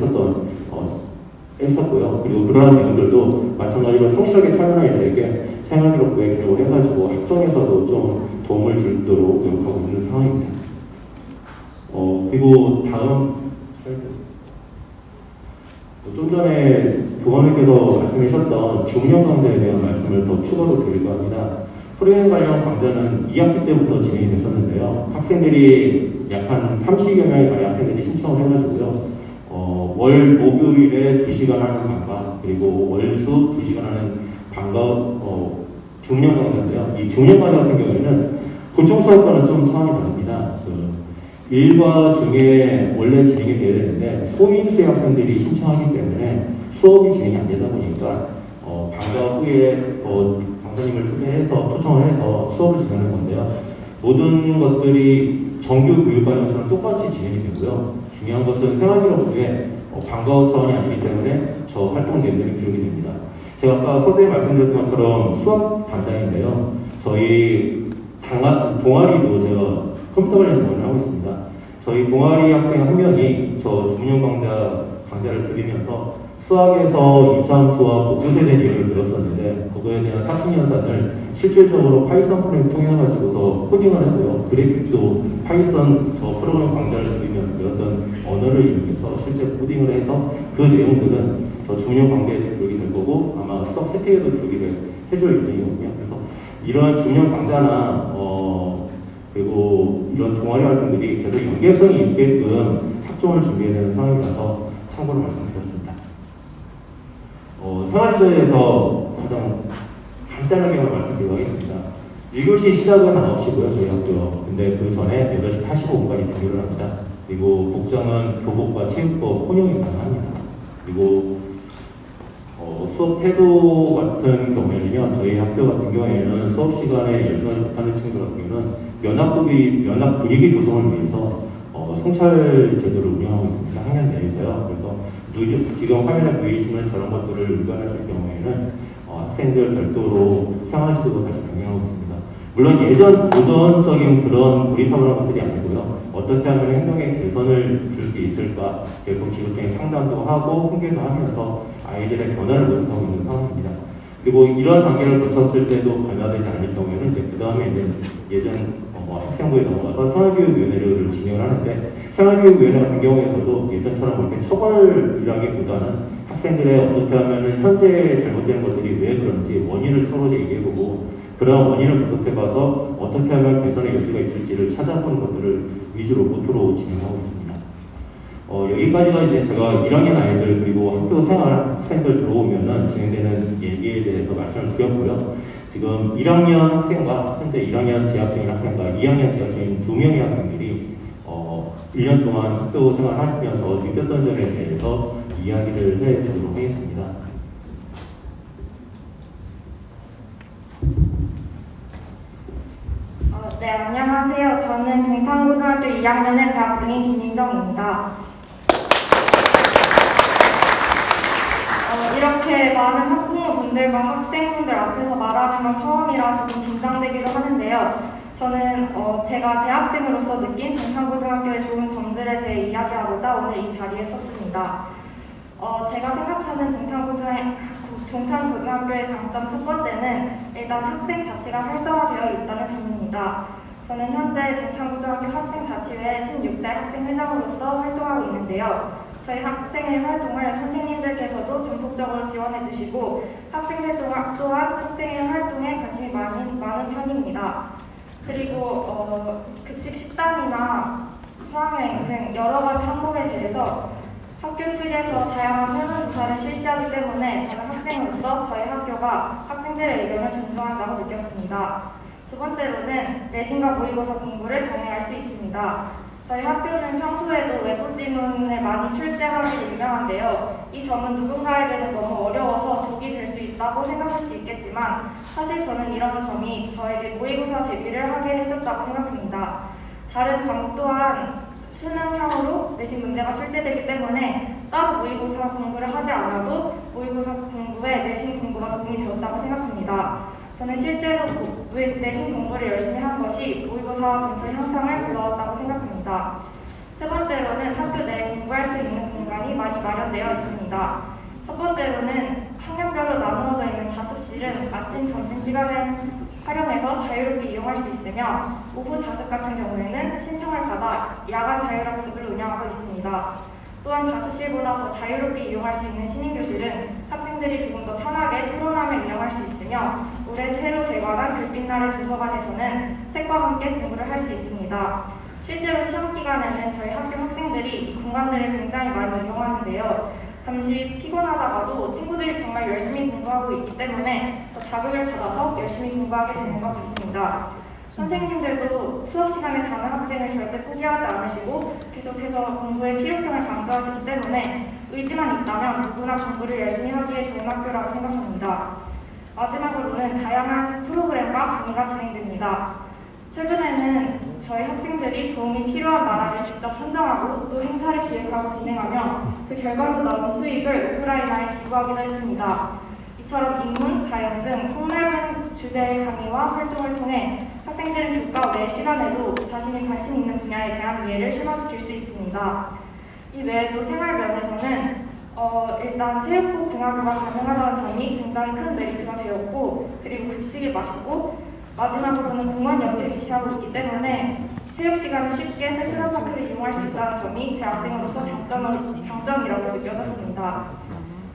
했었고요. 그리고 그러한 내용들도 마찬가지로 성실하게 참여한 아이들에게 생활기록부에 기록을 해가지고 학종에서도 좀 도움을 주도록 노력하고 있는 상황입니다. 그리고 다음 좀 전에 교관님께서 말씀하셨던 중년 강좌에 대한 말씀을 더 추가로 드리고 합니다. 프로그램 관련 강좌는 2학기 때부터 진행이 됐었는데요. 학생들이 약 한 30여 명의 가량 학생들이 신청을 해가지고요. 월 목요일에 2시간 하는 방과 그리고 월수 2시간 하는 방과 중년 강좌인데요. 이 중년 강좌 같은 경우에는 보충 수업과는 좀 차원이 다릅니다. 일과 중에 원래 진행이 되어야 되는데 소인수의 학생들이 신청하기 때문에 수업이 진행이 안 되다 보니까 방과 후에 강사님을 초대해서 초청을 해서 수업을 진행하는 건데요. 모든 것들이 정규 교육과정처럼 똑같이 진행이 되고요. 중요한 것은 생활기록부에 방과 후 차원이 아니기 때문에 저 활동 내용들이 기록이 됩니다. 제가 아까 서두에 말씀드렸던 것처럼 수학 담당인데요. 저희 동아리도 제가 컴퓨터 관련 동아리를 하고 있습니다. 저희 동아리 학생 한 명이 저 중년 강좌를 들으면서 수학에서 이차함수와 복수세대 얘기를 들었었는데 그거에 대한 사칭연산을 실질적으로 파이썬 프로그램 통해가지고서 코딩을 하고요. 그래픽도 파이썬 저 프로그램 강좌를 들으면 배웠던 언어를 이용해서 실제 코딩을 해서 그 내용들은 저 중요 강좌에 들어오게 될 거고 아마 수업 세팅에도 들어오게 해줄 예정이거든요. 그래서 이런 중요 강좌나 그리고 이런 동아리 활동들이 계속 연계성이 있게끔 학종을 준비해야 되는 상황이라서 참고로 말씀드렸습니다. 생활지에서 가장 간단하게만 말씀드리도록 하겠습니다. 1교시 시작은 9시고요, 저희 학교. 근데 그 전에 8시 85분까지 등교를 합니다. 그리고 복장은 교복과 체육복 혼용이 가능합니다. 그리고 수업 태도 같은 경우에는요, 저희 학교 같은 경우에는 수업 시간에 열중하지 못하는 친구들 같은 경우는 면학 분위기 조성을 위해서 성찰 제도를 운영하고 있습니다. 학년 내에서요. 그래서 지금 화면에 보이시는 저런 것들을 의견하실 경우에는 학생들 별도로 생활지도가 다시 병행하고 있습니다. 물론 예전 도전적인 그런 고리타분한 것들이 아니고요. 어떻게 하면 행동의 개선을 줄 수 있을까 계속 지속적인 상담도 하고 훈계도 하면서 아이들의 변화를 모색하고 있는 상황입니다. 그리고 이런 단계를 거쳤을 때도 변화되지 않을 경우에는 이제 그 다음에 이제 예전 학생부에 넘어가서 생활교육위원회를 진행을 하는데 생활교육위원회 같은 경우에서도 예전처럼 그렇게 처벌이라기보다는 학생들의 어떻게 하면 현재 잘못된 것들이 왜 그런지 원인을 서로 얘기해보고 그런 원인을 분석해봐서 어떻게 하면 개선의 여지가 있을지를 찾아보는 것들을 위주로 모토로 진행하고 있습니다. 여기까지가 이제 제가 1학년 아이들 그리고 학교 생활 학생들 들어오면은 진행되는 얘기에 대해서 말씀을 드렸고요. 지금 1학년 학생과 현재 1학년 재학 중인 학생과 2학년 재학 중인 2명의 학생들이 1년 동안 학교 생활 하시면서 느꼈던 점에 대해서 이야기를 해주도록 하겠습니다. 네, 안녕하세요. 저는 동탄고등학교 2학년에 재학 중인 김민정입니다. 이렇게 많은 학부모분들과 학생분들 앞에서 말하는 건 처음이라 조금 긴장되기도 하는데요. 저는 제가 재학생으로서 느낀 동탄고등학교의 좋은 점들에 대해 이야기하고자 오늘 이 자리에 섰습니다. 제가 생각하는 동탄고등학교의 장점 첫 번째는 일단 학생 자치가 활성화되어 있다는 점입니다. 저는 현재 동탄고등학교 학생자치회 16대 학생회장으로서 활동하고 있는데요. 저희 학생의 활동을 선생님들께서도 전폭적으로 지원해 주시고 학생들 또한 학생의 활동에 관심이 많은 편입니다. 그리고 급식 식단이나 수학여행 등 여러 가지 항목에 대해서 학교 측에서 다양한 설문조사를 실시하기 때문에 저는 학생으로서 저희 학교가 학생들의 의견을 존중한다고 느꼈습니다. 두 번째로는 내신과 모의고사 공부를 병행할 수 있습니다. 저희 학교는 평소에도 외부 지문에 많이 출제하기로 유명한데요. 이 점은 누군가에게는 너무 어려워서 독이 될 수 있다고 생각할 수 있겠지만 사실 저는 이런 점이 저에게 모의고사 대비를 하게 해줬다고 생각합니다. 다른 과목 또한 수능형으로 내신 문제가 출제되기 때문에 따로 모의고사 공부를 하지 않아도 모의고사 공부에 내신 공부가 도움이 되었다고 생각합니다. 저는 실제로 내신 공부를 열심히 한 것이 모의고사 점수 향상을 불러왔다고 생각합니다. 세 번째로는 학교 내에 공부할 수 있는 공간이 많이 마련되어 있습니다. 첫 번째로는 학년별로 나누어져 있는 자습실은 아침, 점심시간을 활용해서 자유롭게 이용할 수 있으며 오후 자습 같은 경우에는 신청을 받아 야간 자율학습을 운영하고 있습니다. 또한 자습실보다 더 자유롭게 이용할 수 있는 시민교실은 학생들이 조금 더 편하게 토론하며 이용할 수 있으며 올해 새로 개관한 별빛나루 도서관에서는 책과 함께 공부를 할 수 있습니다. 실제로 시험 기간에는 저희 학교 학생들이 이 공간들을 굉장히 많이 이용하는데요. 잠시 피곤하다가도 친구들이 정말 열심히 공부하고 있기 때문에 더 자극을 받아서 열심히 공부하게 되는 것 같습니다. 선생님들도 수업 시간에 자는 학생을 절대 포기하지 않으시고 계속해서 공부의 필요성을 강조하시기 때문에 의지만 있다면 누구나 공부를 열심히 하기에 좋은 학교라고 생각합니다. 마지막으로는 다양한 프로그램과 강의가 진행됩니다. 최근에는 저희 학생들이 도움이 필요한 나라를 직접 선정하고 또 행사를 기획하고 진행하며 그 결과로 나온 수익을 우크라이나에 기부하기도 했습니다. 이처럼 인문, 자연 등 폭넓은 주제의 강의와 활동을 통해 학생들은 교과 외 시간에도 자신이 관심 있는 분야에 대한 이해를 심화시킬 수 있습니다. 이 외에도 생활 면에서는 일단 체육복 등하교가 가능하다는 점이 굉장히 큰 메리트가 되었고, 그리고 급식이 맛있고, 마지막으로는 공원 연계를 기시하고 있기 때문에 체육 시간을 쉽게 테크노파크를 이용할 수 있다는 점이 제 학생으로서 장점이라고 느껴졌습니다.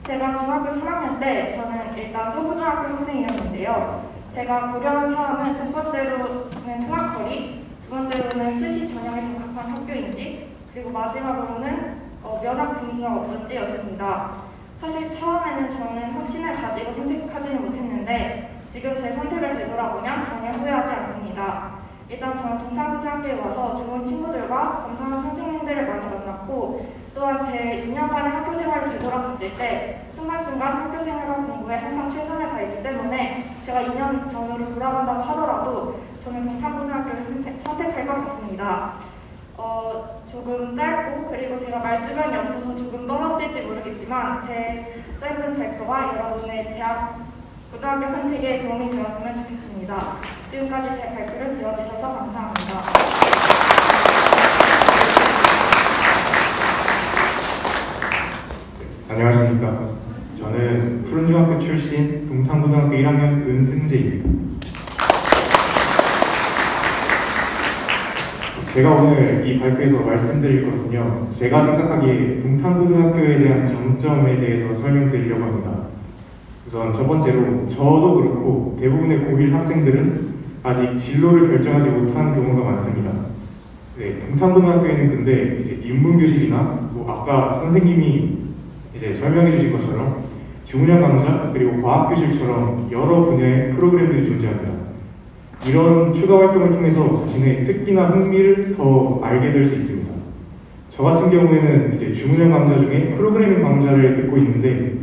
제가 중학교 3학년 때 저는 일단 서부중학교 학생이었는데요. 제가 고려한 사항은 첫 번째로는 통학거리, 두 번째로는 수시 전형에 적합한 학교인지, 그리고 마지막으로는 면학 분위기가 어떤지였습니다. 사실 처음에는 저는 확신을 가지고 선택하지는 못했는데 지금 제 선택을 되돌아보면 전혀 후회하지 않습니다. 일단 저는 동탄고등학교에 와서 좋은 친구들과 감사한 선생님들을 많이 만났고, 또한 제 2년간의 학교 생활을 되돌아봤을 때 순간순간 학교 생활과 공부에 항상 최선을 다했기 때문에 제가 2년 전으로 돌아간다고 하더라도 저는 동탄고등학교를 선택할 것 같습니다. 조금 짧고, 그리고 제가 말 주변이 없어서 조금 떨어질지 모르겠지만 제 짧은 발표가 여러분의 대학 고등학교 선택에 도움이 되었으면 좋겠습니다. 지금까지 제 발표를 들어주셔서 감사합니다. 안녕하십니까. 저는 푸른중학교 출신 동탄고등학교 1학년 은승재입니다. 제가 오늘 이 발표에서 말씀드릴 것은요, 제가 생각하기에 동탄고등학교에 대한 장점에 대해서 설명드리려고 합니다. 우선 첫 번째로 저도 그렇고 대부분의 고1 학생들은 아직 진로를 결정하지 못한 경우가 많습니다. 네, 동탄고등학교에는 근데 이제 인문교실이나 아까 선생님이 이제 설명해 주신 것처럼 중운영 강좌 그리고 과학교실처럼 여러 분야의 프로그램들이 존재합니다. 이런 추가 활동을 통해서 자신의 특기나 흥미를 더 알게 될 수 있습니다. 저 같은 경우에는 이제 중운영 강좌 중에 프로그래밍 강좌를 듣고 있는데,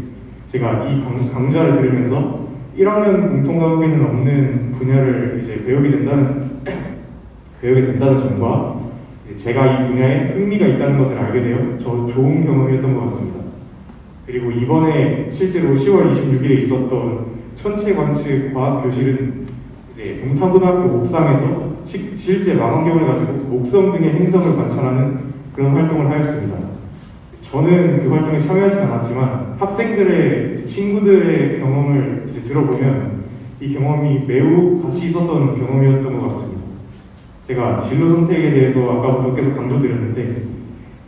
제가 이 강좌를 들으면서 1학년 공통과목에는 없는 분야를 이제 배우게 된다는 점과 제가 이 분야에 흥미가 있다는 것을 알게 되어 저 좋은 경험이었던 것 같습니다. 그리고 이번에 실제로 10월 26일에 있었던 천체 관측 과학 교실은 이제 동탄고등학교 옥상에서 실제 망원경을 가지고 목성 등의 행성을 관찰하는 그런 활동을 하였습니다. 저는 그 활동에 참여하지 않았지만 학생들의 친구들의 경험을 이제 들어보면 이 경험이 매우 가치 있었던 경험이었던 것 같습니다. 제가 진로 선택에 대해서 아까부터 계속 강조드렸는데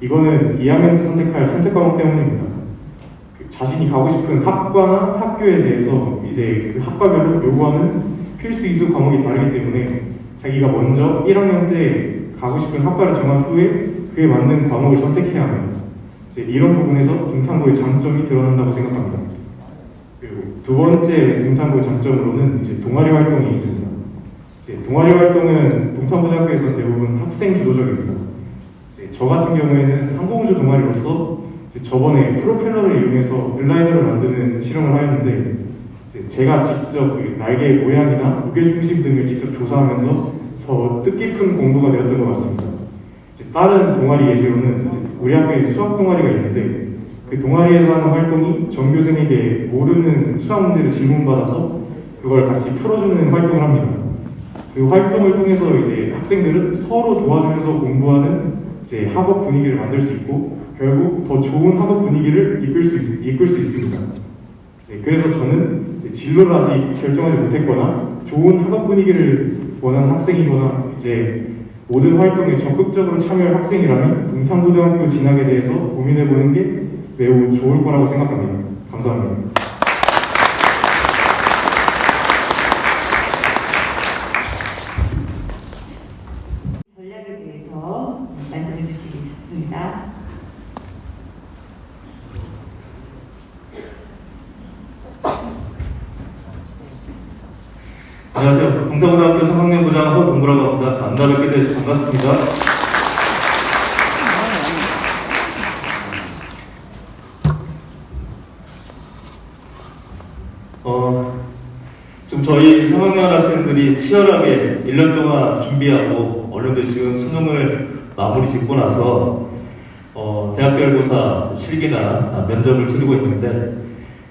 이거는 2학년 때 선택할 선택 과목 때문입니다. 자신이 가고 싶은 학과나 학교에 대해서 이제 그 학과별로 요구하는 필수 이수 과목이 다르기 때문에 자기가 먼저 1학년 때 가고 싶은 학과를 정한 후에 그에 맞는 과목을 선택해야 합니다. 이제 이런 부분에서 동탄고의 장점이 드러난다고 생각합니다. 그리고 두 번째 동탄고의 장점으로는 이제 동아리 활동이 있습니다. 동아리 활동은 동탄고등학교에서 대부분 학생 주도적입니다. 저 같은 경우에는 항공우주 동아리로서 저번에 프로펠러를 이용해서 글라이더를 만드는 실험을 하였는데, 제가 직접 날개의 모양이나 무게중심 등을 직접 조사하면서 더 뜻깊은 공부가 되었던 것 같습니다. 다른 동아리 예시로는 우리 학교에 수학 동아리가 있는데, 그 동아리에서 하는 활동이 전교생에게 모르는 수학 문제를 질문받아서 그걸 같이 풀어주는 활동을 합니다. 그 활동을 통해서 이제 학생들은 서로 도와주면서 공부하는 이제 학업 분위기를 만들 수 있고 결국 더 좋은 학업 분위기를 이끌 수 있습니다. 그래서 저는 진로를 아직 결정하지 못했거나 좋은 학업 분위기를 원하는 학생이거나 이제 모든 활동에 적극적으로 참여할 학생이라면 동탄고등학교 진학에 대해서 고민해보는 게 매우 좋을 거라고 생각합니다. 감사합니다. 전략에 대해서 말씀해 주시겠습니다. 안녕하세요. 동탄고등학교 3학년 부장 허동구라고 합니다. 만나 뵙게 돼서 반갑습니다. 지금 저희 3학년 학생들이 치열하게 1년 동안 준비하고 어느덧 지금 수능을 마무리 짓고 나서 대학별고사 실기나 면접을 치르고 있는데,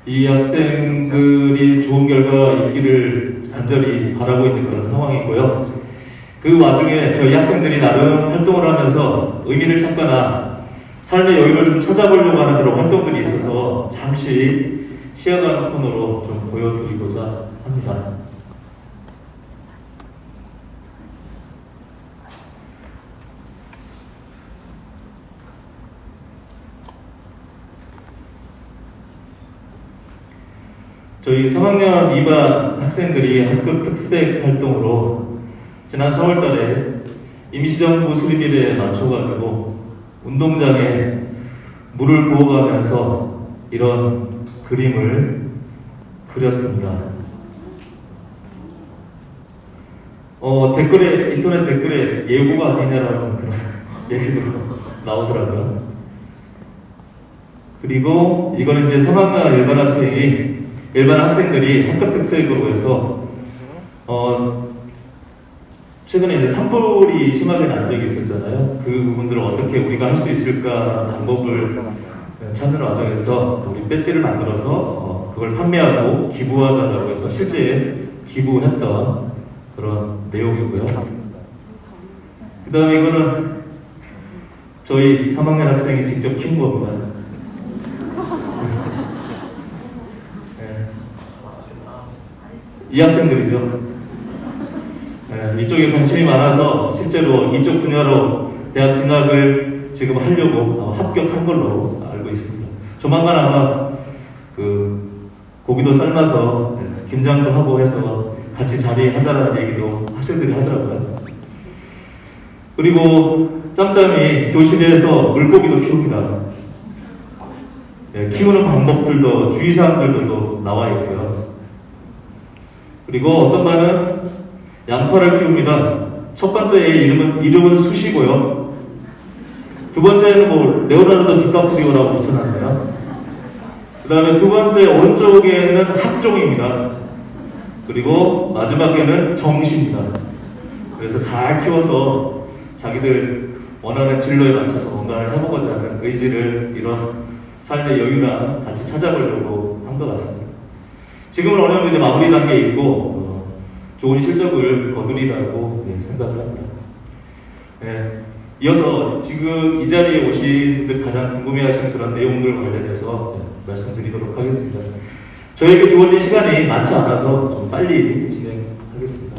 이 학생들이 좋은 결과가 있기를 간절히 바라고 있는 그런 상황이고요. 그 와중에 저희 학생들이 나름 활동을 하면서 의미를 찾거나 삶의 여유를 좀 찾아보려고 하는 그런 활동들이 있어서 있어서 잠시 시야가는 코너로 좀 보여드리고자 합니다. 저희 3학년 2반 학생들이 학급 특색 활동으로 지난 4월달에 임시정부 수립일에 맞춰가지고 운동장에 물을 부어가면서 이런 그림을 그렸습니다. 댓글에, 인터넷 댓글에 예고가 아니냐라는 그런 얘기도 나오더라고요. 그리고 이거는 이제 3학년 일반 학생들이 학급 특색으로 해서 최근에 이제 산불이 심하게 난 적이 있었잖아요. 그 부분들을 어떻게 우리가 할 수 있을까 방법을 찾는 과정에서 우리 배지를 만들어서 그걸 판매하고 기부하자고 해서 실제 기부했던 그런 내용이고요. 그 다음에 이거는 저희 3학년 학생이 직접 키운 겁니다. 이 학생들이죠. 이쪽에 관심이 많아서 실제로 이쪽 분야로 대학 진학을 지금 하려고 합격한 걸로 알고 있습니다. 조만간 아마 그 고기도 삶아서 김장도 하고 해서 같이 자리하자라는 얘기도 학생들이 하더라고요. 그리고 짬짬이 교실에서 물고기도 키웁니다. 키우는 방법들도 주의사항들도 나와 있고요. 그리고 어떤 반은 양파를 키웁니다. 첫 번째 이름은 숯이고요. 두 번째는 뭐 레오나르도 디카프리오라고 붙여놨네요. 그 다음에 두 번째 오른쪽에는 학종입니다. 그리고 마지막에는 정시입니다. 그래서 잘 키워서 자기들 원하는 진로에 맞춰서 뭔가를 해보고자 하는 의지를 이런 삶의 여유랑 같이 찾아보려고 한 것 같습니다. 지금은 어느 정도 이제 마무리 단계에 있고 좋은 실적을 거두리라고 생각을 합니다. 이어서 지금 이 자리에 오신 분들 가장 궁금해하시는 그런 내용들 관련해서 말씀드리도록 하겠습니다. 저에게 주어진 시간이 많지 않아서 좀 빨리 진행하겠습니다.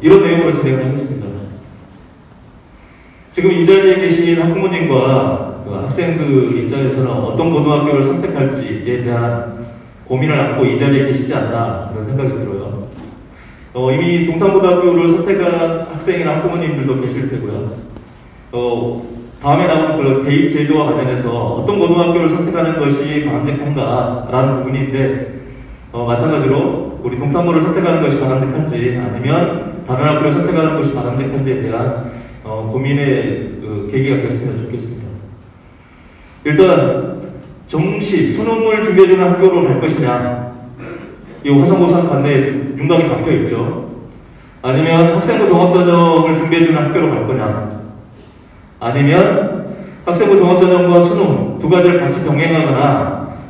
이런 내용으로 진행하겠습니다. 지금 이 자리에 계신 학부모님과 학생들 입장에서는 어떤 고등학교를 선택할지에 대한 고민을 안고 이 자리에 계시지 않나 그런 생각이 들어요. 이미 동탄고등학교를 선택한 학생이나 학부모님들도 계실 테고요. 다음에 나오는 그 대입 제도와 관련해서 어떤 고등학교를 선택하는 것이 바람직한가라는 부분인데 마찬가지로 우리 동탄고를 선택하는 것이 바람직한지 아니면 다른 학교를 선택하는 것이 바람직한지에 대한 고민의 계기가 됐으면 좋겠습니다. 일단 정시, 수능을 준비해주는 학교로 갈 것이냐, 이 화성고사 관내에 윤곽이 잡혀있죠. 아니면 학생부 종합전형을 준비해주는 학교로 갈 거냐, 아니면 학생부 종합전형과 수능 두 가지를 같이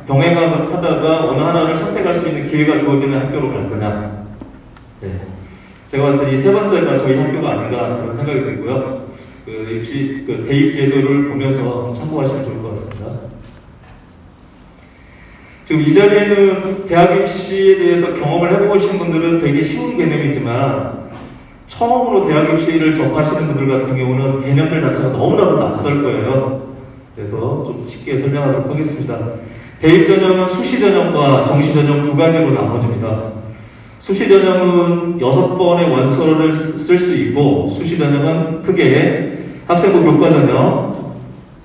병행하다가 어느 하나를 선택할 수 있는 기회가 주어지는 학교로 갈 거냐. 제가 봤을 때 이 세 번째가 저희 학교가 아닌가 그런 생각이 들고요. 대입 제도를 보면서 참고하시면 좋을 것 같습니다. 지금 이 자리에는 대학 입시에 대해서 경험을 해보신 분들은 되게 쉬운 개념이지만 처음으로 대학 입시를 접하시는 분들 같은 경우는 개념들 자체가 너무나도 낯설 거예요. 그래서 좀 쉽게 설명하도록 하겠습니다. 대입 전형은 수시 전형과 정시 전형 두 가지로 나눠집니다. 수시 전형은 6번의 원서를 쓸 수 있고, 수시 전형은 크게 학생부 교과 전형,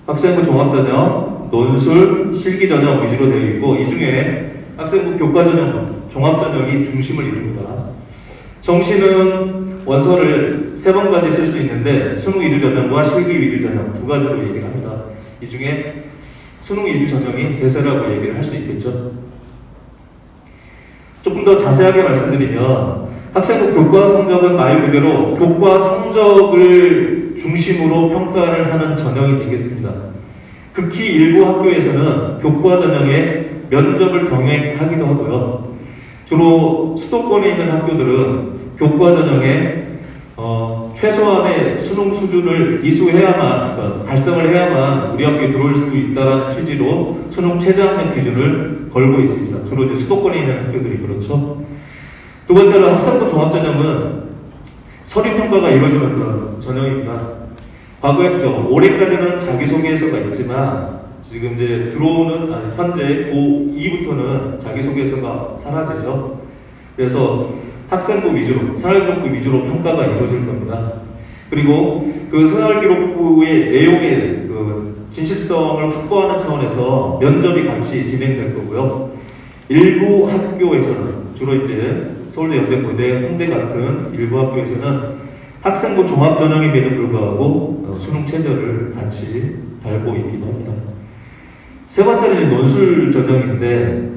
학생부 종합 전형, 논술, 실기 전형 위주로 되어 있고, 이 중에 학생부 교과 전형, 종합 전형이 중심을 이룹니다. 정시는 원서를 3번까지 쓸 수 있는데 수능 위주 전형과 실기 위주 전형 두 가지로 얘기를 합니다. 이 중에 수능 위주 전형이 대세라고 얘기를 할 수 있겠죠. 조금 더 자세하게 말씀드리면 학생부 교과 성적은 말 그대로 교과 성적을 중심으로 평가를 하는 전형이 되겠습니다. 극히 일부 학교에서는 교과 전형에 면접을 병행하기도 하고요. 주로 수도권에 있는 학교들은 교과 전형에 최소한의 수능 수준을 이수해야만, 그러니까 달성을 해야만 우리 학교에 들어올 수 있다는 취지로 수능 최저학년 기준을 걸고 있습니다. 주로 이제 수도권에 있는 학교들이 그렇죠. 두 번째로 학생부 종합전형은 서류평가가 이루어지는 그런 전형입니다. 과거에 올해까지는 자기소개서가 있지만 지금 이제 들어오는 현재 고2부터는 자기소개서가 사라지죠. 그래서 학생부 위주로, 생활기록부 위주로 평가가 이루어질 겁니다. 그리고 그 생활기록부의 내용의 그 진실성을 확보하는 차원에서 면접이 같이 진행될 거고요. 일부 학교에서는 주로 이제 서울대, 연대고대, 홍대 같은 일부 학교에서는 학생부 종합전형임에도 불구하고 수능 최저를 같이 달고 있기도 합니다. 세 번째는 논술 전형인데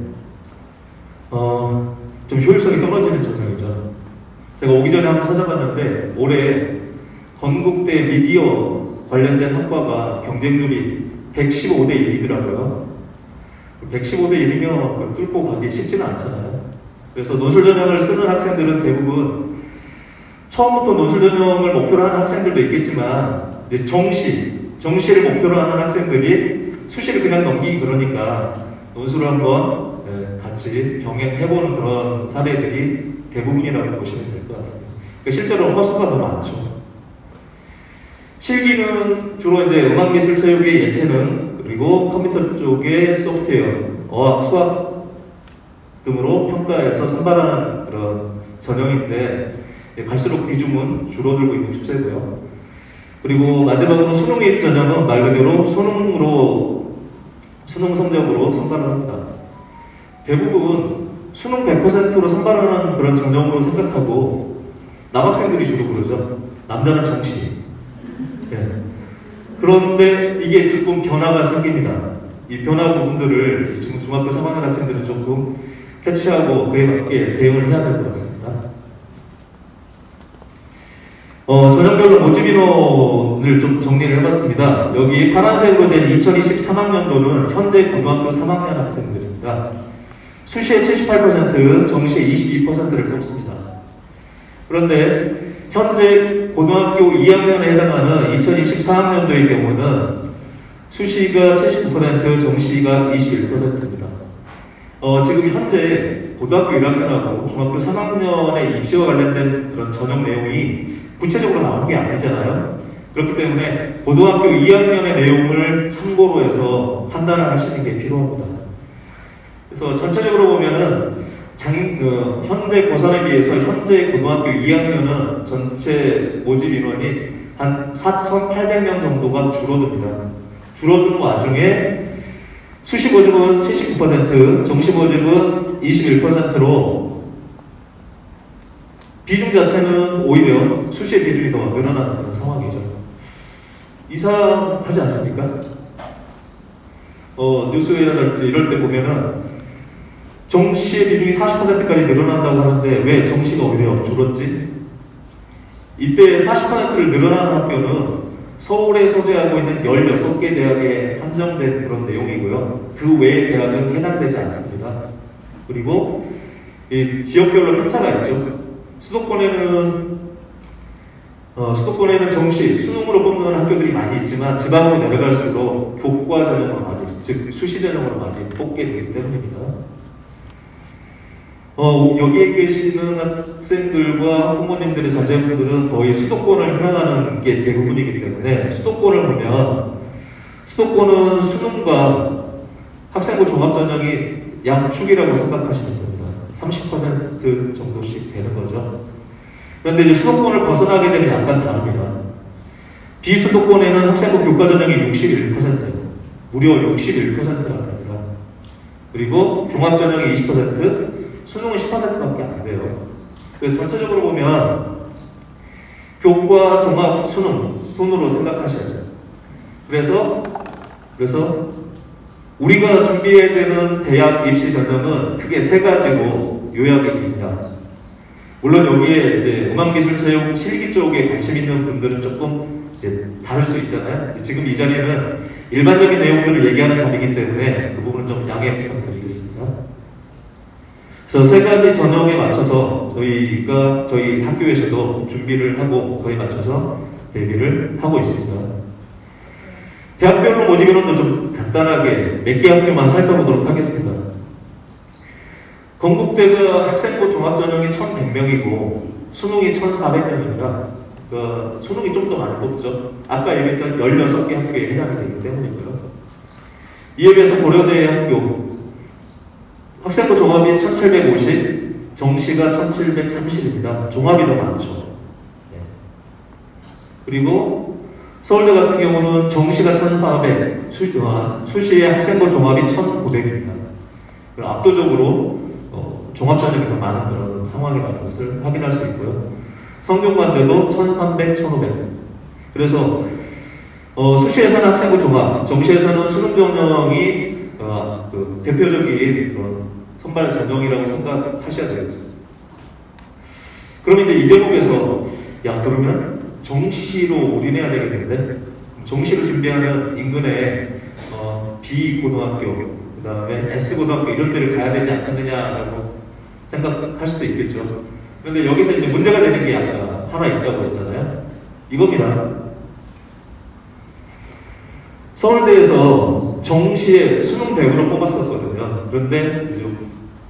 좀 효율성이 떨어지는 전형이죠. 제가 오기 전에 한번 찾아봤는데 올해 건국대 미디어 관련된 학과가 경쟁률이 115대 1이더라고요. 115대 1이면 뚫고 가기 쉽지는 않잖아요. 그래서 논술 전형을 쓰는 학생들은 대부분 처음부터 논술 전형을 목표로 하는 학생들도 있겠지만 이제 정시를 목표로 하는 학생들이 수시를 그냥 넘기기 그러니까 논술을 한번 같이 병행해보는 그런 사례들이 대부분이라고 보시면 될 것 같습니다. 그러니까 실제로 허수가 더 많죠. 실기는 주로 이제 음악기술체육의 예체능 그리고 컴퓨터 쪽의 소프트웨어, 어학, 수학 등으로 평가해서 선발하는 그런 전형인데 갈수록 비중은 줄어들고 있는 추세고요. 그리고 마지막으로 수능 위주 전형은 말 그대로 수능 성적으로 선발을 합니다. 대부분 수능 100%로 선발하는 그런 전형으로 생각하고 남학생들이 주로 그러죠. 남자는 정시. 네. 그런데 이게 조금 변화가 생깁니다. 이 변화 부분들을 지금 중학교 3학년 학생들은 조금 캐치하고 그에 맞게 대응을 해야 될 것 같습니다. 전형별로 모집 인원을 좀 정리를 해봤습니다. 여기 파란색으로 된 2023학년도는 현재 고등학교 3학년 학생들입니다. 수시에 78%, 정시에 22%를 뽑습니다. 그런데 현재 고등학교 2학년에 해당하는 2024학년도의 경우는 수시가 79%, 정시가 21%입니다. 지금 현재 고등학교 1학년하고 중학교 3학년의 입시와 관련된 그런 전형 내용이 구체적으로 나오는 게 아니잖아요. 그렇기 때문에 고등학교 2학년의 내용을 참고로 해서 판단을 하시는 게 필요합니다. 그래서 전체적으로 보면은 현재 고3에 비해서 현재 고등학교 2학년은 전체 모집 인원이 한 4,800명 정도가 줄어듭니다. 줄어든 와중에 수시 모집은 79%, 정시 모집은 21%로 비중 자체는 오히려 수시의 비중이 더 늘어나는 그런 상황이죠. 이상하지 않습니까? 뉴스에라든지 이럴 때 보면은 정시의 비중이 40%까지 늘어난다고 하는데 왜 정시가 오히려 줄었지? 이때 40%를 늘어나는 학교는 서울에 소재하고 있는 16개 대학에 한정된 그런 내용이고요. 그 외의 대학은 해당되지 않습니다. 그리고 이 지역별로 편차가 있죠. 수도권에는 정시, 수능으로 뽑는 학교들이 많이 있지만 지방으로 내려갈수록 교과 전형으로 많이, 즉 수시 전형으로 많이 뽑게 되기 때문입니다. 여기에 계시는 학생들과 부모님들의 자제분들은 거의 수도권을 희망하는 게 대부분이기 때문에 수도권을 보면 수도권은 수능과 학생부 종합전형이 양축이라고 생각하시면 됩니다. 30% 정도씩 되는 거죠. 그런데 이제 수도권을 벗어나게 되면 약간 다릅니다. 비수도권에는 학생부 교과전형이 61%예요. 무려 61%가 됩니다. 그리고 종합전형이 20%, 수능은 10%밖에 안 돼요. 그래서 전체적으로 보면 교과, 종합, 수능 순으로 생각하셔야죠. 그래서 우리가 준비해야 되는 대학 입시 전형은 크게 세 가지로 요약이 됩니다. 물론 여기에 이제 음악기술체육 실기 쪽에 관심 있는 분들은 조금 다를 수 있잖아요. 지금 이 자리는 일반적인 내용들을 얘기하는 자리이기 때문에 그 부분은 좀 양해 부탁드리겠습니다. 그래서 세 가지 전형에 맞춰서 저희 학교에서도 준비를 하고 그에 맞춰서 대비를 하고 있습니다. 대학별로 모집인원도 좀 간단하게 몇 개 학교만 살펴보도록 하겠습니다. 건국대가 학생부 종합전형이 1,100명이고 수능이 1,400명입니다. 수능이 좀 더 많이 뽑죠. 아까 얘기했던 16개 학교에 해당이 되기 때문이고요. 이에 비해서 고려대 학교 학생부 종합이 1,750, 정시가 1,730입니다. 종합이 더 많죠. 그리고 서울대 같은 경우는 정시가 1,400, 수시의 학생부 종합이 1,900입니다. 압도적으로 종합전형이 더 많은 그런 상황이라는 것을 확인할 수 있고요. 성균관대도 1,300, 1,500. 그래서 수시에서는 학생부 종합, 정시에서는 수능 전형이 대표적인 그런 선발 전형이라고 생각하셔야 되겠죠. 그럼 이제 이 대목에서 그러면 정시로 올인해야 되겠는데 정시를 준비하면 인근에 B고등학교, 그 다음에 S고등학교 이런 데를 가야 되지 않겠느냐라고 생각할 수도 있겠죠. 그런데 여기서 이제 문제가 되는 게 아까 하나 있다고 했잖아요. 이겁니다. 서울대에서 정시에 수능 100으로 뽑았었거든요. 그런데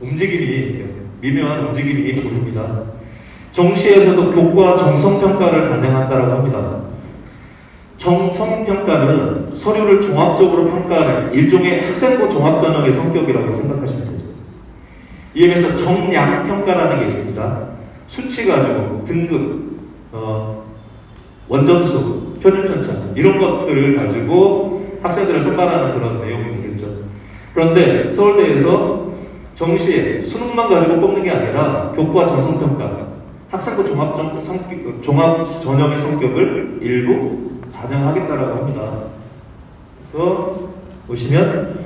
움직임이 미묘한 움직임이 보입니다. 정시에서도 교과 정성평가를 반영한다고 합니다. 정성평가는 서류를 종합적으로 평가하는 일종의 학생부 종합전형의 성격이라고 생각하시면 되죠. 이에 비해서 정량평가라는 게 있습니다. 수치 가지고 등급, 원점수, 표준편차 이런 것들을 가지고 학생들을 선발하는 그런 내용이겠죠. 그런데 서울대에서 정시에 수능만 가지고 뽑는 게 아니라 교과 정성평가, 학생부 종합 전형의 성격을 일부 반영하겠다라고 합니다. 그래서 보시면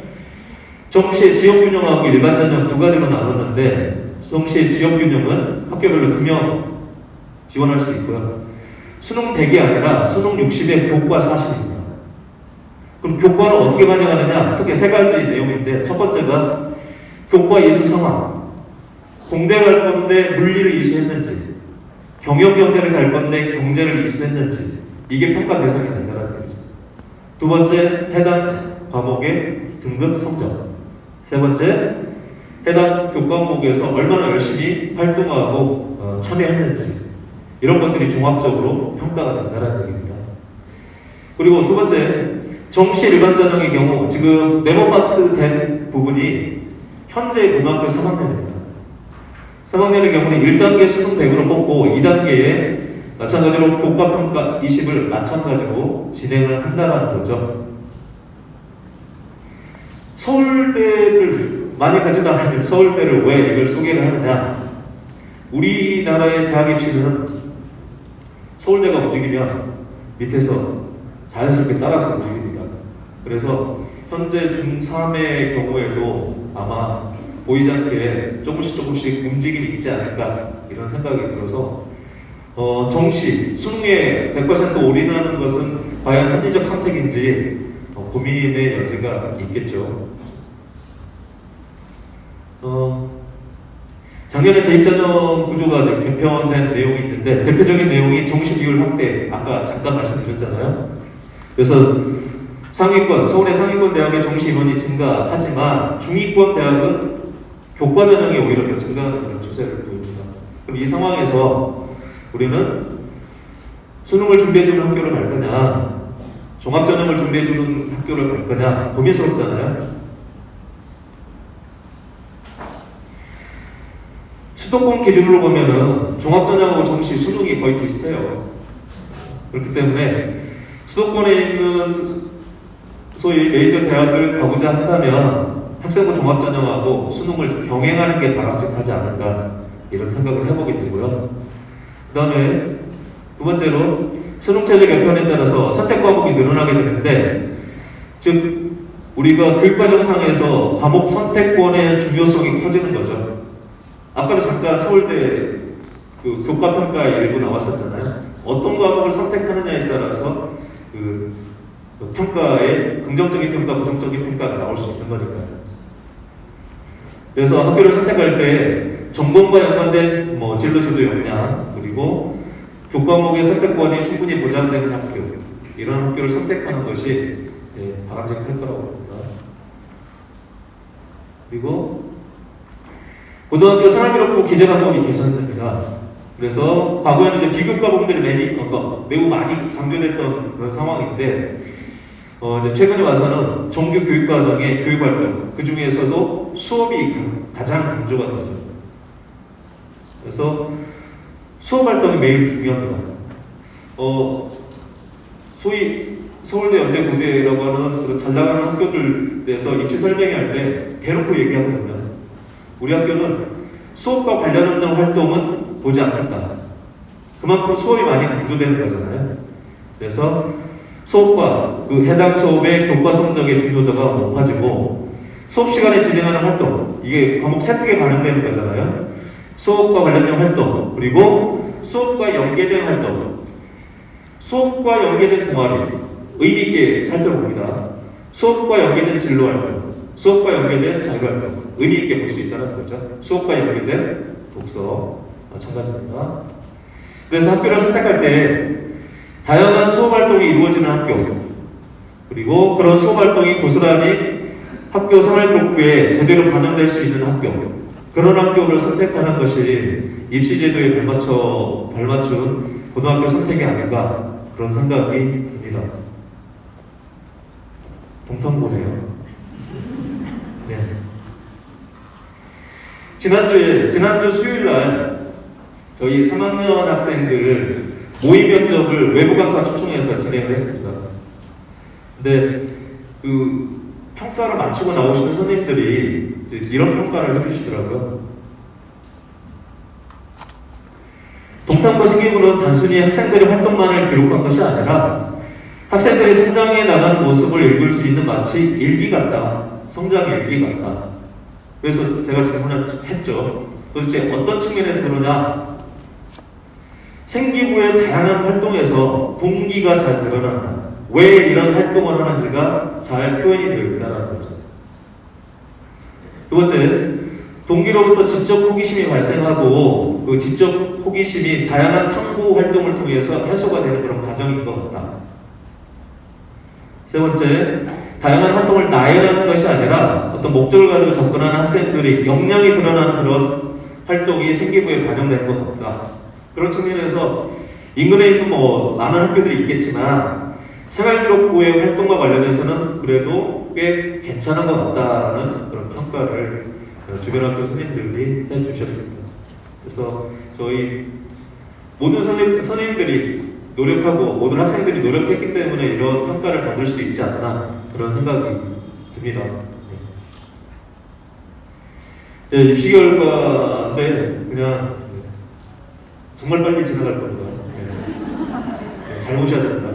정시의 지역균형하고 일반 전형 두 가지로 나누는데 정시의 지역균형은 학교별로 금형 지원할 수 있고요. 수능 100이 아니라 수능 60에 교과 40입니다. 그럼 교과를 어떻게 반영하느냐? 크게 세 가지 내용인데 첫 번째가 교과 이수 상황. 공대 갈 건데 물리를 이수했는지, 경영경제를 갈 건데 경제를 이수했는지 이게 평가 대상이 된다는 거죠. 두 번째, 해당 과목의 등급 성적. 세 번째, 해당 교과목에서 얼마나 열심히 활동하고 참여했는지 이런 것들이 종합적으로 평가가 된다는 얘기입니다. 그리고 두 번째, 정시 일반 전형의 경우 지금 네모박스 된 부분이 현재 고등학교 3학년입니다. 3학년의 경우는 1단계 수능 100으로 뽑고 2단계에 마찬가지로 교과평가 20을 마찬가지로 진행을 한다는 거죠. 서울대를 많이 가지도 않으면 서울대를 왜 이걸 소개를 하느냐? 우리나라의 대학 입시는 서울대가 움직이면 밑에서 자연스럽게 따라서 움직입니다. 그래서 현재 중3의 경우에도 아마 보이지 않게 조금씩 움직임이 있지 않을까 이런 생각이 들어서 정시, 수능에 100% 올인하는 것은 과연 합리적 선택인지 고민의 여지가 있겠죠. 작년에 대입전형 구조가 개편된 내용이 있는데 대표적인 내용이 정시 비율 확대, 아까 잠깐 말씀드렸잖아요. 그래서 상위권, 서울의 상위권 대학의 정시 인원이 증가하지만 중위권 대학은 교과 전형이 오히려 더 증가하는 추세를 보입니다. 그럼 이 상황에서 우리는 수능을 준비해주는 학교를 갈 거냐, 종합전형을 준비해주는 학교를 갈 거냐 고민스럽잖아요. 수도권 기준으로 보면은 종합전형하고 정시 수능이 거의 비슷해요. 그렇기 때문에 수도권에 있는 소위 메이저 대학을 가고자 한다면 학생부 종합전형하고 수능을 병행하는 게 바람직하지 않을까 이런 생각을 해보게 되고요. 그 다음에 두 번째로 수능체제 개편에 따라서 선택 과목이 늘어나게 되는데, 즉 우리가 교육과정상에서 과목 선택권의 중요성이 커지는 거죠. 아까도 잠깐 서울대 그 교과평가에 일부 나왔었잖아요. 어떤 과목을 선택하느냐에 따라서 그 평가에 긍정적인 평가, 부정적인 평가가 나올 수 있는 거니까요. 그래서 학교를 선택할 때 전공과 연관된 뭐 진로지도 역량, 그리고 교과목의 선택권이 충분히 보장되는 학교, 이런 학교를 선택하는 것이 바람직할 거라고 봅니다. 그리고 고등학교 생활기록부 기재 방법이 개선됩니다. 그래서 과거에는 이제 비교과 부분들이 매우 많이 강조됐던 그런 상황인데, 이제 최근에 와서는 정규 교육과정의 교육활동, 그 중에서도 수업이 가장 강조가 되죠. 그래서 수업활동이 매우 중요합니다. 소위 서울대, 연대, 고대라고 하는 그런 잘 나가는 학교들에서 입시 설명회할 때 대놓고 얘기하거든요. 우리 학교는 수업과 관련된 활동은 보지 않는다. 그만큼 수업이 많이 강조되는 거잖아요. 그래서 수업과 그 해당 수업의 교과 성적의 중요도가 높아지고, 수업 시간에 진행하는 활동, 이게 과목 세특에 반영되는 거잖아요. 수업과 관련된 활동, 그리고 수업과 연계된 활동, 수업과 연계된 동아리, 의미 있게 살펴봅니다. 수업과 연계된 진로 활동, 수업과 연계된 자율활동, 의미 있게 볼 수 있다는 거죠. 수업과 연계된 독서, 마찬가지입니다. 그래서 학교를 선택할 때 다양한 수업 활동이 이루어지는 학교, 그리고 그런 수업 활동이 고스란히 학교 생활기록부에 제대로 반영될 수 있는 학교, 그런 학교를 선택하는 것이 입시제도에 발맞춘 고등학교 선택이 아닌가, 그런 생각이 듭니다. 동탄고네요. 네. 지난주 수요일날 저희 3학년 학생들 모의 면접을 외부 강사 초청해서 진행을 했습니다. 근데 그 평가를 마치고 나오시는 선생님들이 이런 평가를 해주시더라고요. 동탄고 생기부는 단순히 학생들의 활동만을 기록한 것이 아니라 학생들이 성장해 나가는 모습을 읽을 수 있는 마치 일기 같다. 성장의 일기 같다. 그래서 제가 질문을 했죠. 도대체 어떤 측면에서 그러냐? 생기부의 다양한 활동에서 동기가 잘 드러난다. 왜 이런 활동을 하는지가 잘 표현이 되어 있다는 거죠. 두 번째, 동기로부터 지적 호기심이 발생하고 그 지적 호기심이 다양한 탐구 활동을 통해서 해소가 되는 그런 과정인 것 같다. 세 번째, 다양한 활동을 나열하는 것이 아니라 어떤 목적을 가지고 접근하는 학생들이 역량이 드러나는 그런 활동이 생기부에 반영되는 것 같다. 그런 측면에서 인근에 있는 많은 학교들이 있겠지만 생활기록부의 활동과 관련해서는 그래도 꽤 괜찮은 것 같다는 그런 평가를 주변 학교 선생님들이 해주셨습니다. 그래서 저희 모든 선생님들이 노력하고 모든 학생들이 노력했기 때문에 이런 평가를 받을 수 있지 않나, 그런 생각이 듭니다. 네, 입시 결과인데 그냥 정말 빨리 지나갈 겁니다. 잘 보셔야 됩니다.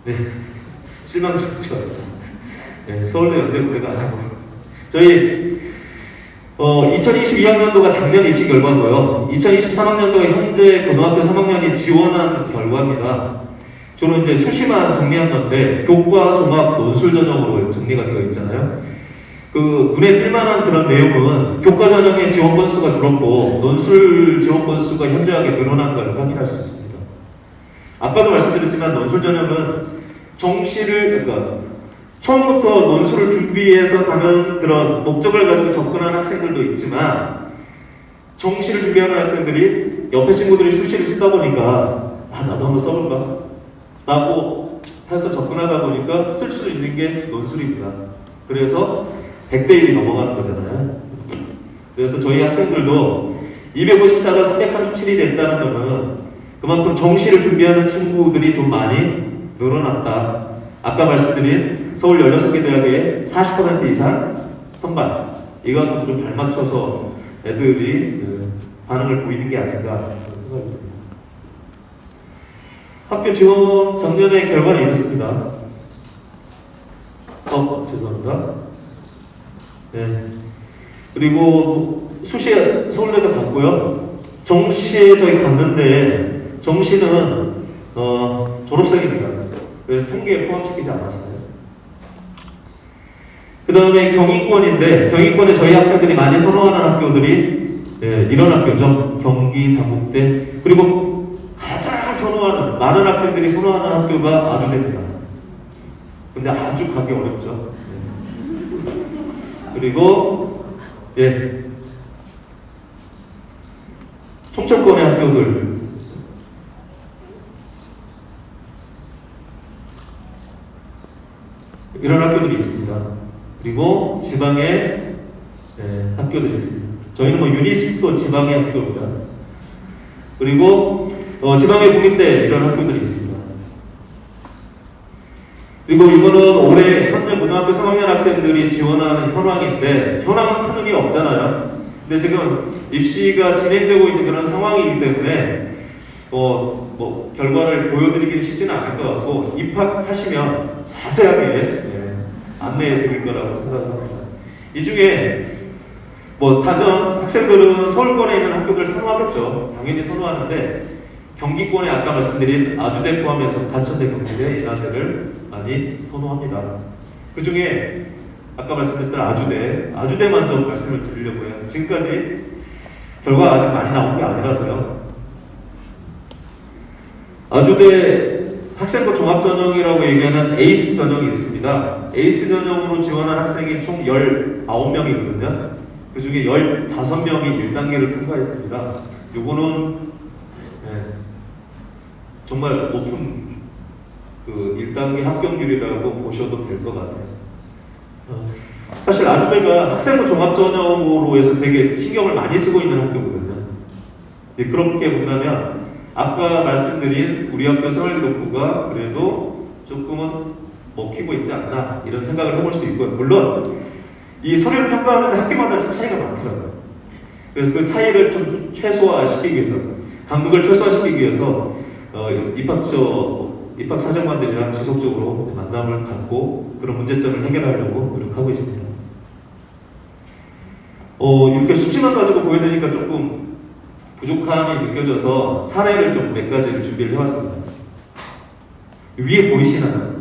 네, 실망스럽죠. 네, 서울대 연대고대가 아니고 저희 2022학년도가 작년 입시 결과고요. 2023학년도에 현재 고등학교 3학년이 지원한 결과입니다. 주로 이제 수시만 정리한 건데 교과, 종합, 논술 전형으로 정리가 되어 있잖아요. 그 눈에 띌만한 그런 내용은 교과 전형의 지원 건수가 줄었고 논술 지원 건수가 현저하게 늘어난 걸 확인할 수 있습니다. 아까도 말씀드렸지만 논술 전형은 그러니까 처음부터 논술을 준비해서 가는 그런 목적을 가지고 접근하는 학생들도 있지만 정시를 준비하는 학생들이 옆에 친구들이 수시를 쓰다 보니까 나도 한번 써볼까? 라고 해서 접근하다 보니까 쓸 수 있는 게 논술입니다. 그래서 100대 1이 넘어가는 거잖아요. 그래서 저희 학생들도 254가 337이 됐다는 것은 그만큼 정시를 준비하는 친구들이 좀 많이 늘어났다. 아까 말씀드린 서울 16개 대학의 40% 이상 선발, 이거하고 좀 발맞춰서 애들이 반응을 보이는 게 아닌가 그런 생각이 듭니다. 학교 지원 작년의 결과는 이렇습니다. 죄송합니다. 네. 그리고 수시에 서울대도 갔고요. 정시에 저희 갔는데 정시는 졸업생입니다. 그래서 통계에 포함시키지 않았어요. 그 다음에 경희권인데, 경희권에 저희 학생들이 많이 선호하는 학교들이 이런 학교죠. 경기, 당국대. 그리고 가장 선호하는, 많은 학생들이 선호하는 학교가 아주대입니다. 근데 아주 가기 어렵죠. 그리고 총천권의 학교들, 이런 학교들이 있습니다. 그리고 지방의 학교들이 있습니다. 저희는 뭐 유니스토 지방의 학교입니다. 그리고 지방의 국립대 이런 학교들이 있습니다. 그리고 이거는 올해 현재 고등학교 3학년 학생들이 지원하는 현황인데, 현황은 큰 의미 없잖아요. 근데 지금 입시가 진행되고 있는 그런 상황이기 때문에 뭐 결과를 보여드리기는 쉽지는 않을 것 같고, 입학하시면 자세하게 안내해 드릴 거라고 생각합니다. 이 중에 뭐 다른 학생들은 서울권에 있는 학교들 선호하겠죠. 당연히 선호하는데, 경기권에 아까 말씀드린 아주대 포함해서 단천대, 경기대 이런 데를 많이 선호합니다. 그 중에 아까 말씀드렸던 아주대만 좀 말씀을 드리려고 해요. 지금까지 결과가 아직 많이 나온 게 아니라서요. 아주대 학생부 종합전형이라고 얘기하는 에이스 전형이 있습니다. 에이스 전형으로 지원한 학생이 총 19명이거든요. 그 중에 15명이 1단계를 통과했습니다. 요거는 정말 높은 그 1단계 합격률이라고 보셔도 될 것 같아요. 사실 아주대가 학생부 종합전형으로 해서 되게 신경을 많이 쓰고 있는 학교거든요. 그렇게 본다면 아까 말씀드린 우리 학교 생활기록부가 그래도 조금은 먹히고 있지 않나 이런 생각을 해볼 수 있고요. 물론 이 서류를 평가하는 학교마다 좀 차이가 많더라고요. 그래서 그 차이를 좀 최소화시키기 위해서, 간극을 최소화시키기 위해서 입학사정관들이랑 지속적으로 만남을 갖고 그런 문제점을 해결하려고 노력하고 있습니다. 이렇게 수치만 가지고 보여드리니까 조금 부족함이 느껴져서 사례를 좀 몇 가지를 준비를 해왔습니다. 위에 보이시나요?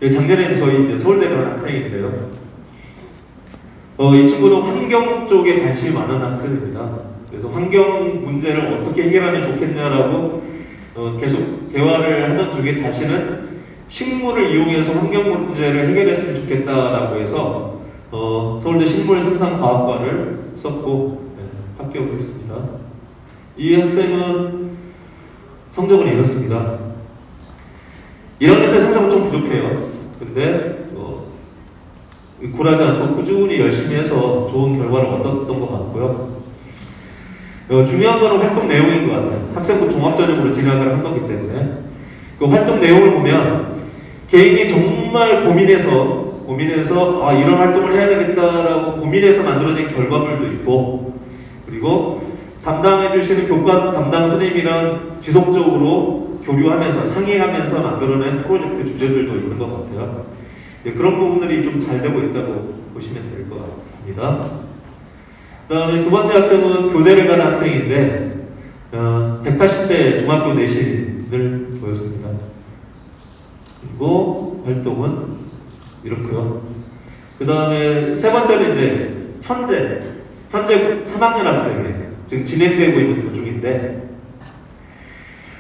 작년에 저희 이제 서울대 간 학생인데요. 이 친구는 환경 쪽에 관심이 많은 학생입니다. 그래서 환경 문제를 어떻게 해결하면 좋겠냐라고 계속 대화를 하던 중에 자신은 식물을 이용해서 환경 문제를 해결했으면 좋겠다라고 해서 서울대 식물생산과학과를 썼고 합격을 했습니다. 이 학생은 성적을 이뤘습니다. 1학년 때 성적은 좀 부족해요. 근데 굴하지 않고 꾸준히 열심히 해서 좋은 결과를 얻었던 것 같고요. 중요한 거는 활동 내용인 것 같아요. 학생부 종합전형으로 진학을 한 거기 때문에 그 활동 내용을 보면 개인이 정말 고민해서 이런 활동을 해야 되겠다라고 고민해서 만들어진 결과물도 있고, 그리고 담당해 주시는 교과 담당 선생님이랑 지속적으로 교류하면서 상의하면서 만들어낸 프로젝트 주제들도 있는 것 같아요. 그런 부분들이 좀 잘 되고 있다고 보시면 될 것 같습니다. 그 다음에 두 번째 학생은 교대를 가는 학생인데 180대 중학교 내신을 보였습니다. 그리고 활동은 이렇고요. 그 다음에 세 번째는 이제 현재 3학년 학생이에요. 지금 진행되고 있는 도중인데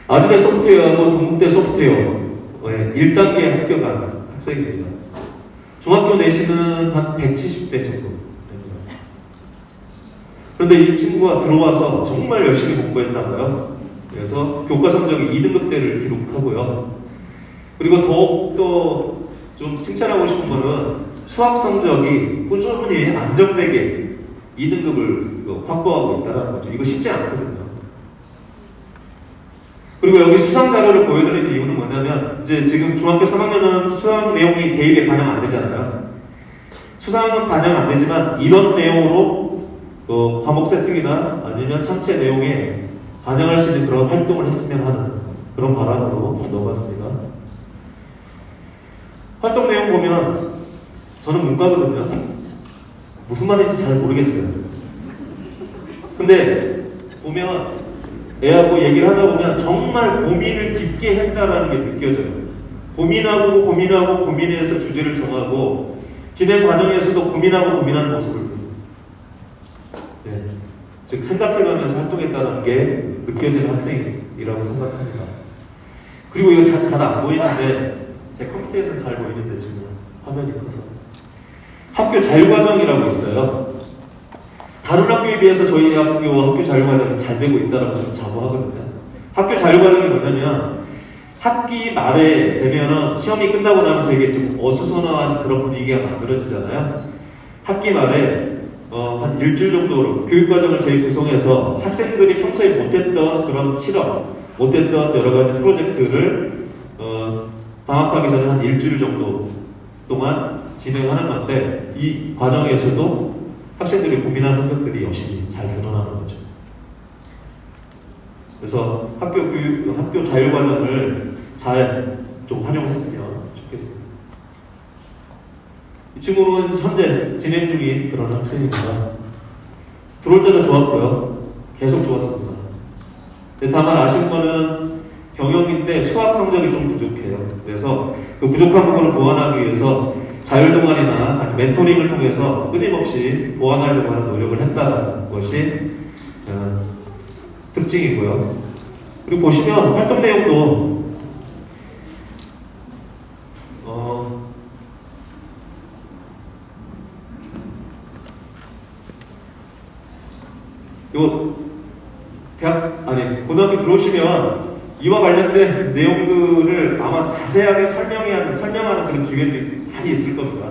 아주대 소프트웨어하고 동국대 소프트웨어 1단계에 합격한 학생입니다. 중학교 내신은 한 170대 정도 됩니다. 그런데 이 친구가 들어와서 정말 열심히 공부했다고요. 그래서 교과 성적이 2등급대를 기록하고요. 그리고 더욱더 좀 칭찬하고 싶은 거는 수학 성적이 꾸준히 안정되게 2등급을 확보하고 있다는 거죠. 이거 쉽지 않거든요. 그리고 여기 수상 자료를 보여드리는 이유는 뭐냐면, 이제 지금 중학교 3학년은 수상 내용이 대입에 반영 안 되잖아요. 수상은 반영 안 되지만 이런 내용으로 과목 세팅이나 아니면 참체 내용에 반영할 수 있는 그런 활동을 했으면 하는 그런 바람으로 넣어봤습니다. 활동 내용 보면 저는 문과거든요. 무슨 말인지 잘 모르겠어요. 근데 보면 애하고 얘기를 하다 보면 정말 고민을 깊게 했다라는 게 느껴져요. 고민해서 주제를 정하고 진행 과정에서도 고민하는 모습을 보여요. 네. 즉 생각해가면서 활동했다는 게 느껴지는 학생이라고 생각합니다. 그리고 이거 잘 안 보이는데 제 컴퓨터에서는 잘 보이는데 지금 화면이 커서 학교 자율과정이라고 있어요. 다른 학교에 비해서 저희 학교 자율과정이 잘 되고 있다고 좀 자부하거든요. 학교 자율과정이 뭐냐면 학기 말에 되면은 시험이 끝나고 나면 되게 좀 어수선한 그런 분위기가 만들어지잖아요. 학기 말에 한 일주일 정도로 교육과정을 저희 구성해서 학생들이 평소에 못했던 그런 실험, 못했던 여러 가지 프로젝트를 방학하기 전에 한 일주일 정도 동안 진행하는 건데 이 과정에서도 학생들이 고민하는 것들이 역시 잘 드러나는 거죠. 그래서 학교 자율과정을 잘 좀 활용했으면 좋겠습니다. 이 친구는 현재 진행 중인 그런 학생입니다. 들어올 때도 좋았고요. 계속 좋았습니다. 근데 다만 아쉬운 거는 경영인데 수학 성적이 좀 부족해요. 그래서 그 부족한 부분을 보완하기 위해서 자율동아리나 아니 멘토링을 통해서 끊임없이 보완하려고 하는 노력을 했다는 것이 특징이고요. 그리고 보시면 활동 내용도 고등학교 들어오시면 이와 관련된 내용들을 아마 자세하게 설명하는 그런 기회들이 많이 있을 겁니다.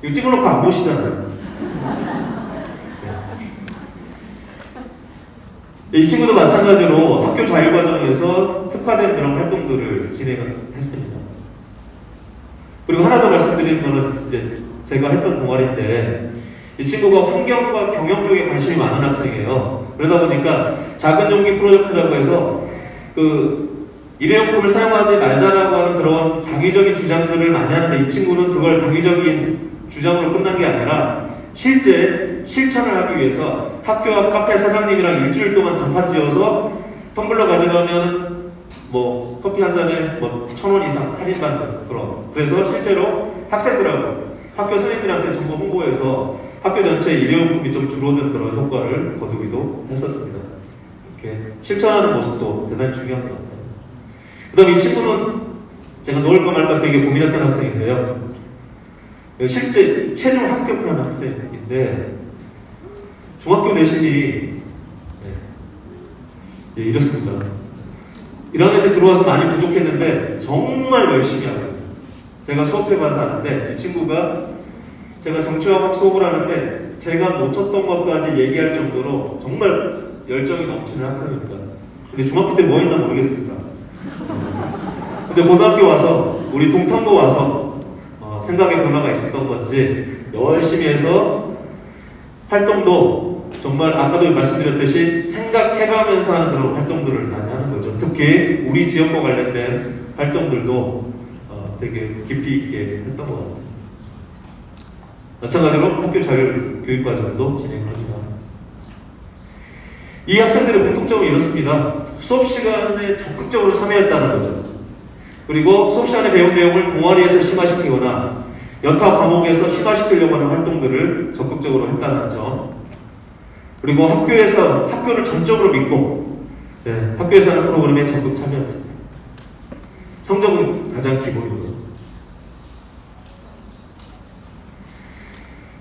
이거 찍어놓고 안 보시잖아요. 이 친구도 마찬가지로 학교 자율과정에서 특화된 그런 활동들을 진행했습니다. 그리고 하나 더 말씀드리는 거는 이제 제가 했던 동아리인데 이 친구가 환경과 경영 쪽에 관심이 많은 학생이에요. 그러다 보니까 작은 용기 프로젝트라고 해서 그 일회용품을 사용하지 말자라고 하는 그런 당위적인 주장들을 많이 하는데 이 친구는 그걸 당위적인 주장으로 끝난 게 아니라 실제 실천을 하기 위해서 학교 앞 카페 사장님이랑 일주일 동안 단판 지어서 텀블러 가져가면 뭐 커피 한 잔에 뭐 1,000원 이상 할인받는 그런. 그래서 실제로 학생들하고 학교 선생님들한테 정보 홍보해서 학교 전체 일회용품이 좀 줄어든 그런 효과를 거두기도 했었습니다. 이렇게 실천하는 모습도 대단히 중요한 것 같아요. 그 다음에 이 친구는 제가 넣을까 말까 되게 고민했던 학생인데요. 실제 최종 합격한 학생인데 중학교 내신이 이렇습니다. 1학년 때 들어와서 많이 부족했는데 정말 열심히 하고 제가 수업해봐서 아는데 이 친구가 제가 정치화학 수업을 하는데 제가 놓쳤던 것까지 얘기할 정도로 정말 열정이 넘치는 학생입니다. 근데 중학교 때 뭐 했나 모르겠습니다. 근데 고등학교 와서 우리 동탄도 와서 생각의 변화가 있었던 건지 열심히 해서 활동도 정말 아까도 말씀드렸듯이 생각해가면서 하는 그런 활동들을 많이 하는 거죠. 특히 우리 지역과 관련된 활동들도 되게 깊이 있게 했던 것 같아요. 마찬가지로 학교 자율교육과정도 진행을 합니다. 이 학생들의 공통점은 이렇습니다. 수업 시간에 적극적으로 참여했다는 거죠. 그리고 수업 시간에 배운 내용을 동아리에서 심화시키거나 연타 과목에서 심화시키려고 하는 활동들을 적극적으로 했다는 점. 그리고 학교를 전적으로 믿고 학교에서 하는 프로그램에 적극 참여했습니다. 성적은 가장 기본이고요.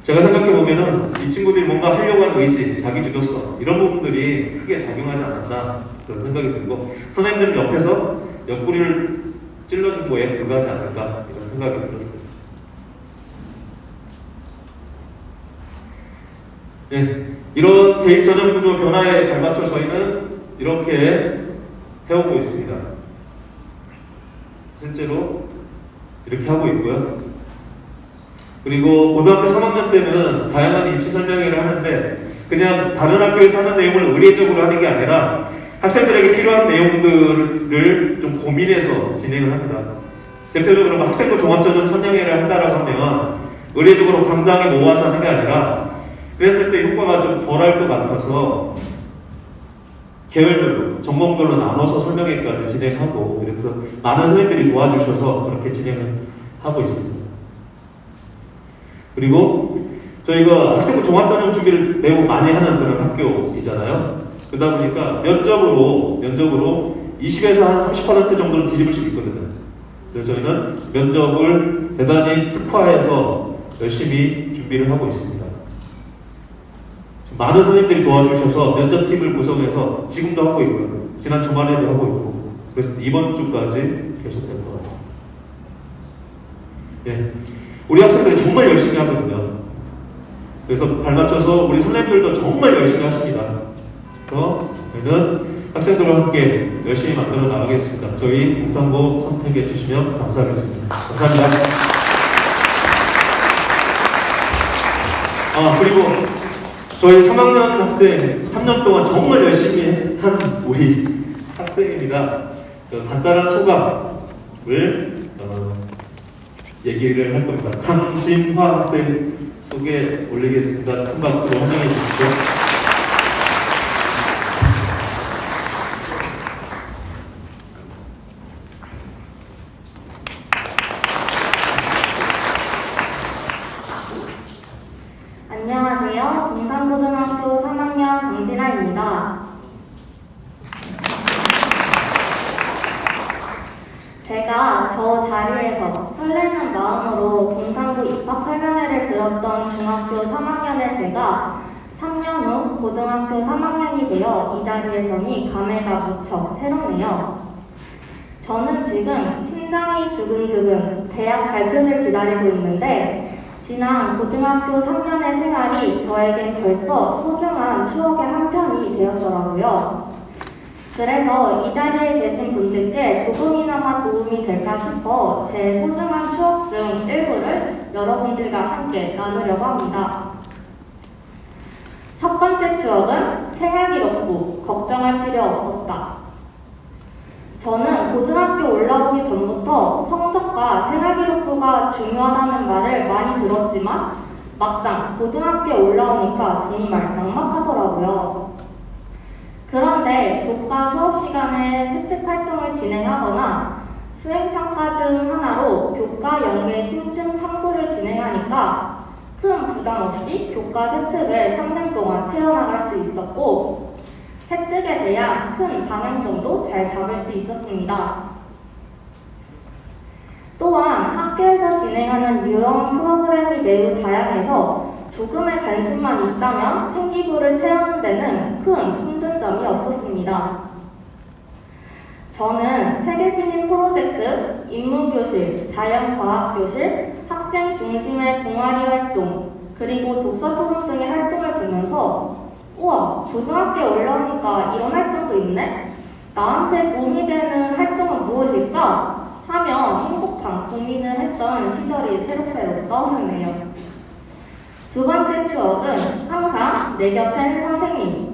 제가 생각해보면은 이 친구들이 뭔가 하려고 하는 의지, 자기주도성 이런 부분들이 크게 작용하지 않았나 그런 생각이 들고 선생님들은 옆에서 옆구리를 찔러준 거에 불과하지 않을까 이런 생각이 들었어요. 네, 이런 대입 전형 구조 변화에 발맞춰 저희는 이렇게 해오고 있습니다. 실제로 이렇게 하고 있고요. 그리고 고등학교 3학년 때는 다양한 입시 설명회를 하는데 그냥 다른 학교에서 하는 내용을 의례적으로 하는 게 아니라 학생들에게 필요한 내용들을 좀 고민해서 진행을 합니다. 대표적으로 학생부 종합전형 설명회를 한다라고 하면 의례적으로 강당에 모아서 하는 게 아니라 그랬을 때 효과가 좀 덜할 것 같아서 계열별로, 전공별로 나눠서 설명회까지 진행하고, 그래서 많은 선생님들이 도와주셔서 그렇게 진행을 하고 있습니다. 그리고 저희가 학생부 종합전형 준비를 매우 많이 하는 그런 학교이잖아요. 그러다 보니까 면접으로 20에서 한 30% 정도는 뒤집을 수 있거든요. 그래서 저희는 면접을 대단히 특화해서 열심히 준비를 하고 있습니다. 많은 선생님들이 도와주셔서 면접팀을 구성해서 지금도 하고 있고요. 지난 주말에도 하고 있고, 그래서 이번 주까지 계속될 것 같습니다. 예, 우리 학생들이 정말 열심히 하거든요. 그래서 발맞춰서 우리 선생님들도 정말 열심히 하십니다. 그래서 저희는 학생들과 함께 열심히 만들어 나가겠습니다. 저희 공탄고 선택해 주시면 감사하겠습니다. 감사합니다. 그리고 저희 3학년 학생 3년 동안 정말 열심히 한 우리 학생입니다. 간단한 소감을 얘기를 할 겁니다. 강신화 학생 소개 올리겠습니다. 큰 박수로 환영해 주십시오. 안녕하세요. 공산고등학교 3학년 강진아입니다. 제가 저 자리에서 설레는 마음으로 공산고 입학 설명회를 들었던 중학교 3학년의 제가 3년 후 고등학교 3학년이 되어 이 자리에 서니 감회가 무척 새롭네요. 저는 지금 심장이 두근두근 대학 발표를 기다리고 있는데 지난 고등학교 3년의 생활이 저에겐 벌써 소중한 추억의 한 편이 되었더라고요. 그래서 이 자리에 계신 분들께 조금이나마 도움이 될까 싶어 제 소중한 추억 중 일부를 여러분들과 함께 나누려고 합니다. 첫 번째 추억은 생활기록부, 걱정할 필요 없었다. 저는 고등학교 올라오기 전부터 성적과 생활기록부가 중요하다는 말을 많이 들었지만 막상 고등학교에 올라오니까 정말 막막하더라고요. 그런데 교과 수업 시간에 세특 활동을 진행하거나 수행평가 중 하나로 교과 연계 심층 탐구를 진행하니까 큰 부담 없이 교과 세특을 3년 동안 채워나갈 수 있었고 세특에 대한 큰 방향성도 잘 잡을 수 있었습니다. 또한 학교에서 진행하는 유형 프로그램이 매우 다양해서 조금의 관심만 있다면 생기부를 채우는 데는 큰 힘든 점이 없었습니다. 저는 세계시민 프로젝트, 인문교실, 자연과학교실, 학생 중심의 동아리 활동, 그리고 독서토론 등의 활동을 보면서 우와, 고등학교에 올라오니까 이런 활동도 있네? 나한테 도움이 되는 활동은 무엇일까? 하며 행복한 고민을 했던 시절이 새록새록 떠오르네요. 두 번째 추억은 항상 내 곁엔 선생님.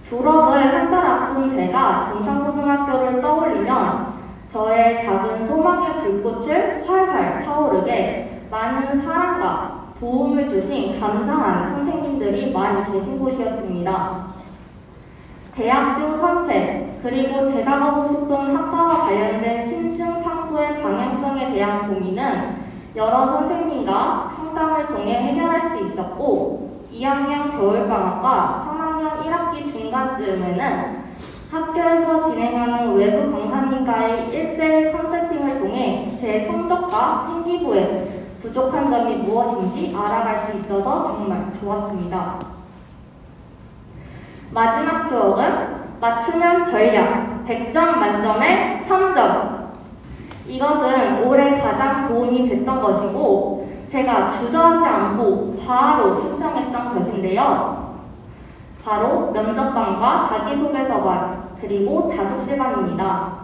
졸업을 한 달 앞둔 제가 경상고등학교를 떠올리면 저의 작은 소망의 불꽃을 활활 타오르게 많은 사랑과 도움을 주신 감사한 선생님들이 많이 계신 곳이었습니다. 대학교 선택, 그리고 제가 가고 싶은 학과와 관련된 심층 탐구의 방향성에 대한 고민은 여러 선생님과 상담을 통해 해결할 수 있었고 2학년 겨울방학과 3학년 1학기 중간쯤에는 학교에서 진행하는 외부 강사님과의 1대1 컨설팅을 통해 제 성적과 생기부에 부족한 점이 무엇인지 알아갈 수 있어서 정말 좋았습니다. 마지막 추억은 맞춤형 전략 100점 만점에 1000점. 이것은 올해 가장 도움이 됐던 것이고 제가 주저하지 않고 바로 신청했던 것인데요. 바로 면접반과 자기소개서반 그리고 자습실반입니다.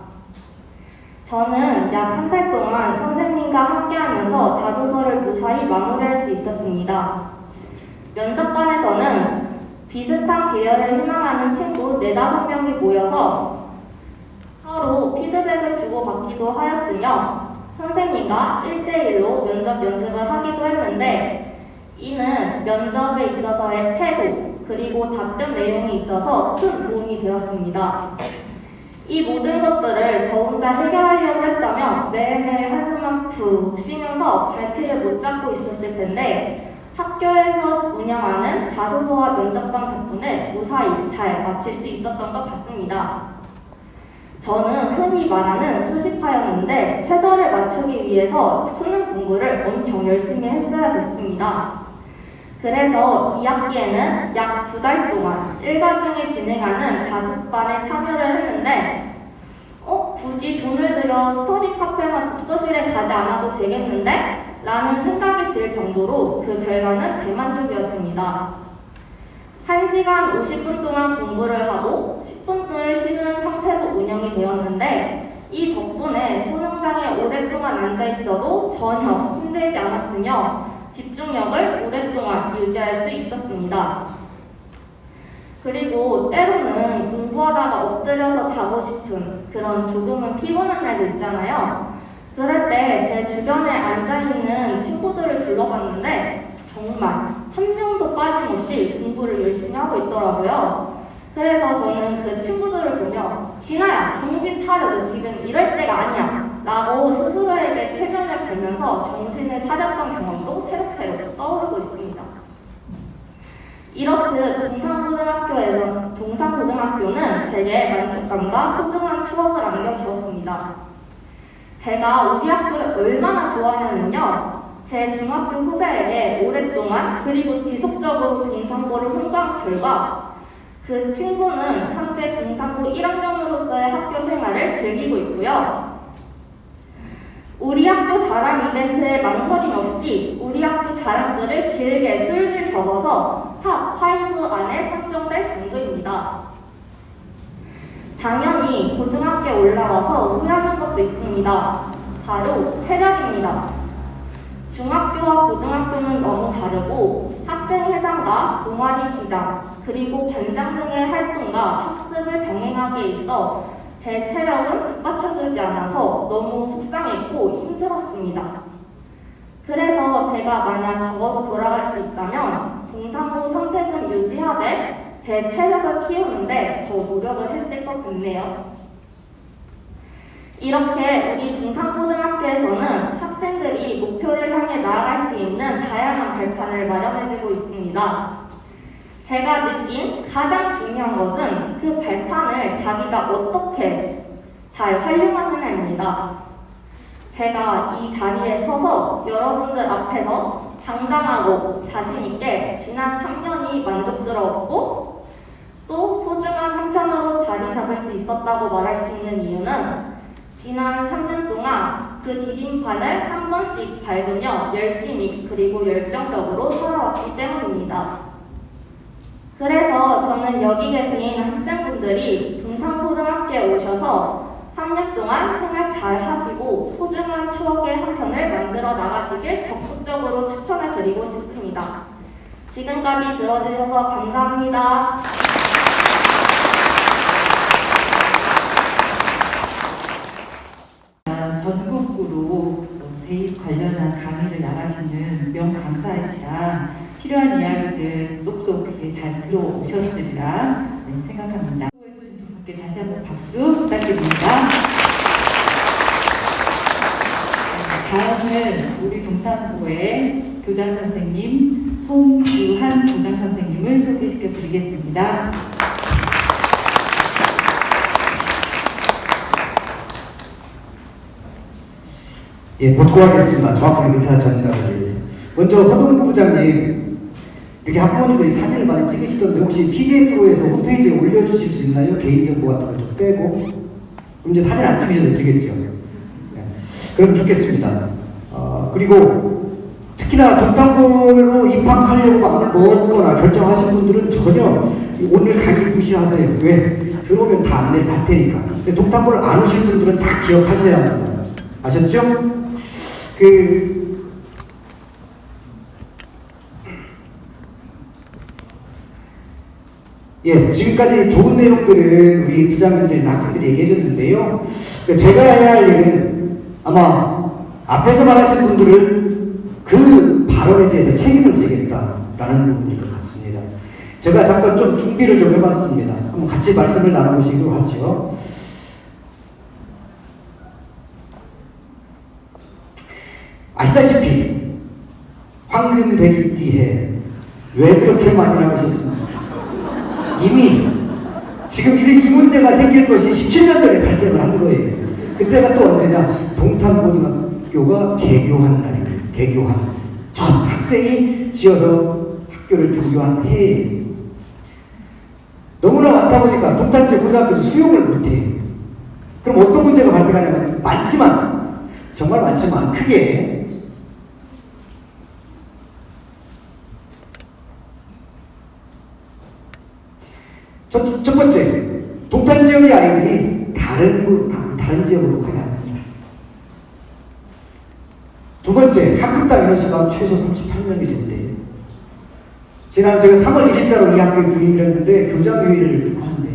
저는 약 한 달 동안 선생님과 함께하면서 자소서를 무사히 마무리할 수 있었습니다. 면접반에서는 비슷한 계열을 희망하는 친구 4-5명이 모여서 서로 피드백을 주고받기도 하였으며 선생님과 1대1로 면접 연습을 하기도 했는데 이는 면접에 있어서의 태도 그리고 답변 내용이 있어서 큰 도움이 되었습니다. 이 모든 것들을 저 혼자 해결하려고 했다면 매일매일 한숨만 푹 쉬면서 갈피를 못 잡고 있었을 텐데 학교에서 운영하는 자소서와 면접관 덕분에 무사히 잘 마칠 수 있었던 것 같습니다. 저는 흔히 말하는 수시파였는데 최저를 맞추기 위해서 수능 공부를 엄청 열심히 했어야 됐습니다. 그래서 2학기에는 약 2달 동안 일과 중에 진행하는 자습반에 참여를 했는데 굳이 돈을 들여 스터디 카페나 독서실에 가지 않아도 되겠는데? 라는 생각이 들 정도로 그 결과는 대만족이었습니다. 1시간 50분 동안 공부를 하고 10분을 쉬는 상태로 운영이 되었는데 이 덕분에 수능장에 오랫동안 앉아있어도 전혀 힘들지 않았으며 집중력을 오랫동안 유지할 수 있었습니다. 그리고 때로는 공부하다가 엎드려서 자고 싶은 그런 조금은 피곤한 날도 있잖아요. 그럴 때 제 주변에 앉아있는 친구들을 둘러봤는데 정말 한 명도 빠짐없이 공부를 열심히 하고 있더라고요. 그래서 저는 그 친구들을 보며 진아야 정신 차려, 지금 이럴 때가 아니야 라고 스스로에게 체면을 걸면서 정신을 차렸던 경험도 새록새록 떠오르고 있습니다. 이렇듯 동산고등학교는 제게 만족감과 소중한 추억을 안겨주었습니다. 제가 우리 학교를 얼마나 좋아하냐면요. 제 중학교 후배에게 오랫동안 그리고 지속적으로 동산고를 홍보한 결과 그 친구는 현재 동산고 1학년으로서의 학교 생활을 즐기고 있고요. 우리 학교 자랑 이벤트에 망설임 없이 우리 학교 자랑들을 길게 술술 적어서 탑5 안에 선정될 정도입니다. 당연히 고등학교에 올라와서 후회하는 것도 있습니다. 바로 체력입니다. 중학교와 고등학교는 너무 다르고 학생회장과 동아리 기장, 그리고 반장 등의 활동과 학습을 병행하기에 있어 제 체력은 뒷받쳐주지 않아서 너무 속상했고 힘들었습니다. 그래서 제가 만약 과거로 돌아갈 수 있다면 동산고 선택은 유지하되 제 체력을 키우는데 더 노력을 했을 것 같네요. 이렇게 우리 동산고등학교에서는 학생들이 목표를 향해 나아갈 수 있는 다양한 발판을 마련해주고 있습니다. 제가 느낀 가장 중요한 것은 그 발판을 자기가 어떻게 잘 활용하느냐입니다. 제가 이 자리에 서서 여러분들 앞에서 당당하고 자신있게 지난 3년이 만족스러웠고 또 소중한 한편으로 자리 잡을 수 있었다고 말할 수 있는 이유는 지난 3년 동안 그 디딤판을 한 번씩 밟으며 열심히 그리고 열정적으로 살아왔기 때문입니다. 그래서 저는 여기 계신 학생분들이 동산고등학교에 오셔서 3년 동안 생활 잘 하시고 소중한 추억의 한 편을 만들어 나가시길 적극적으로 추천해 드리고 싶습니다. 지금까지 들어주셔서 감사합니다. 전국구로 대입 관련한 강의를 나가시는 명강사이시라 필요한 이야기들 똑똑하게 잘 들어오셨으리라 생각합니다. 해주신 두 분께 다시 한번 박수 부탁드립니다. 다음은 우리 동산고의 교장 선생님 송규한 교장 선생님을 소개시켜 드리겠습니다. 예, 복구하겠습니다. 정확하게 의사 전달을 위해서. 먼저 허동부 부장님, 이렇게 학부모님들이 사진을 많이 찍으시던데 혹시 PDF로 해서 홈페이지에 올려주실 수 있나요? 개인정보 같은 걸 좀 빼고. 그럼 이제 사진 안 찍으셔도 되겠죠. 네. 그럼 좋겠습니다. 그리고 특히나 동탄고로 입학하려고 마음을 먹거나 결정하신 분들은 전혀 오늘 강의 무시하세요. 왜? 들어오면 다 안내 할 테니까. 근데 동탄고를 안 오신 분들은 다 기억하셔야 합니다. 아셨죠? 예, 지금까지 좋은 내용들은 우리 부장님들이나 학생들이 얘기해줬는데요. 제가 해야 할 일은 아마 앞에서 말하신 분들은 그 발언에 대해서 책임을 지겠다라는 부분일 것 같습니다. 제가 잠깐 좀 준비를 좀 해봤습니다. 한번 같이 말씀을 나눠보시기로 하죠. 아시다시피 황금대기 뒤에 왜 그렇게 많이 나오셨습니까? 이미 지금 이 문제가 생길 것이 17년 전에 발생을 한 거예요. 그때가 또 언제냐? 동탄고등학교가 개교한 날입니다. 개교한. 전 학생이 지어서 학교를 등교한 해에 너무나 많다 보니까 동탄지 고등학교도 수용을 못해요. 그럼 어떤 문제가 발생하냐면 많지만 정말 많지만 크게 첫 번째, 동탄 지역의 아이들이 다른 지역으로 가야 합니다. 두 번째, 학급당 인원수가 최소 38명이 된대요. 지난 제가 3월 1일자로 이 학교에 부임을 했는데 교장회의를 하는데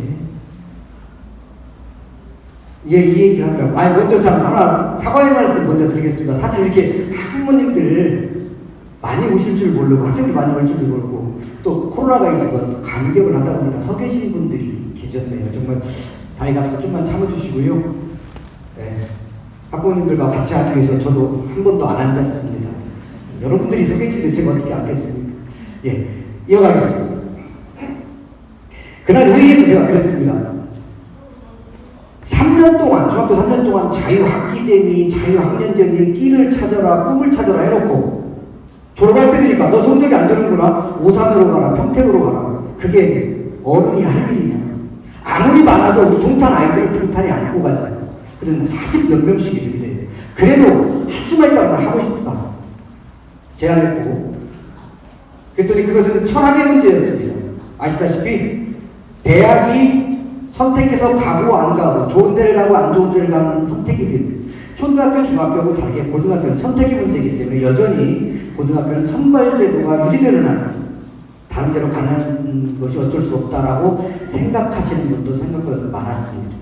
이 얘기를 하더라고요. 아니 먼저 참 하나 사과의 말씀 먼저 드리겠습니다. 사실 이렇게 학부모님들 많이 오실 줄 모르고 학생들 많이 올 줄 모르고 또 코로나가 있어서 간격을 하다 보니까 서 계신 분들이 계셨네요. 정말 다행히 좀만 참아주시고요. 네. 학부모님들과 같이 하기 위해서 저도 한 번도 안 앉았습니다. 여러분들이 서 계신데 제가 어떻게 앉겠습니까? 예, 이어가겠습니다. 그날 회의에서 제가 그랬습니다. 3년 동안, 중학교 3년 동안 자유학기쟁이, 자유학년쟁이, 끼를 찾아라, 꿈을 찾아라 해놓고 졸업할 때 되니까 너 성적이 안 되는구나. 오산으로 가라. 평택으로 가라. 그게 어른이 할 일이냐. 아무리 많아도 우리 동탄 아이들은 동탄에 안고 가잖아요. 그래서 40몇 명씩 이렇게 돼요. 그래도 할 수만 있다면 하고 싶다. 제안했고. 그랬더니 그것은 철학의 문제였습니다. 아시다시피 대학이 선택해서 가고 안 가고 좋은 데를 가고 안 좋은 데를 가는 선택이 됩니다. 초등학교, 중학교하고 다르게 고등학교는 선택의 문제이기 때문에 여전히 고등학교는 선발제도가 유지되는 한 다른 데로 가는 것이 어쩔 수 없다라고 생각하시는 분도 생각보다 많았습니다.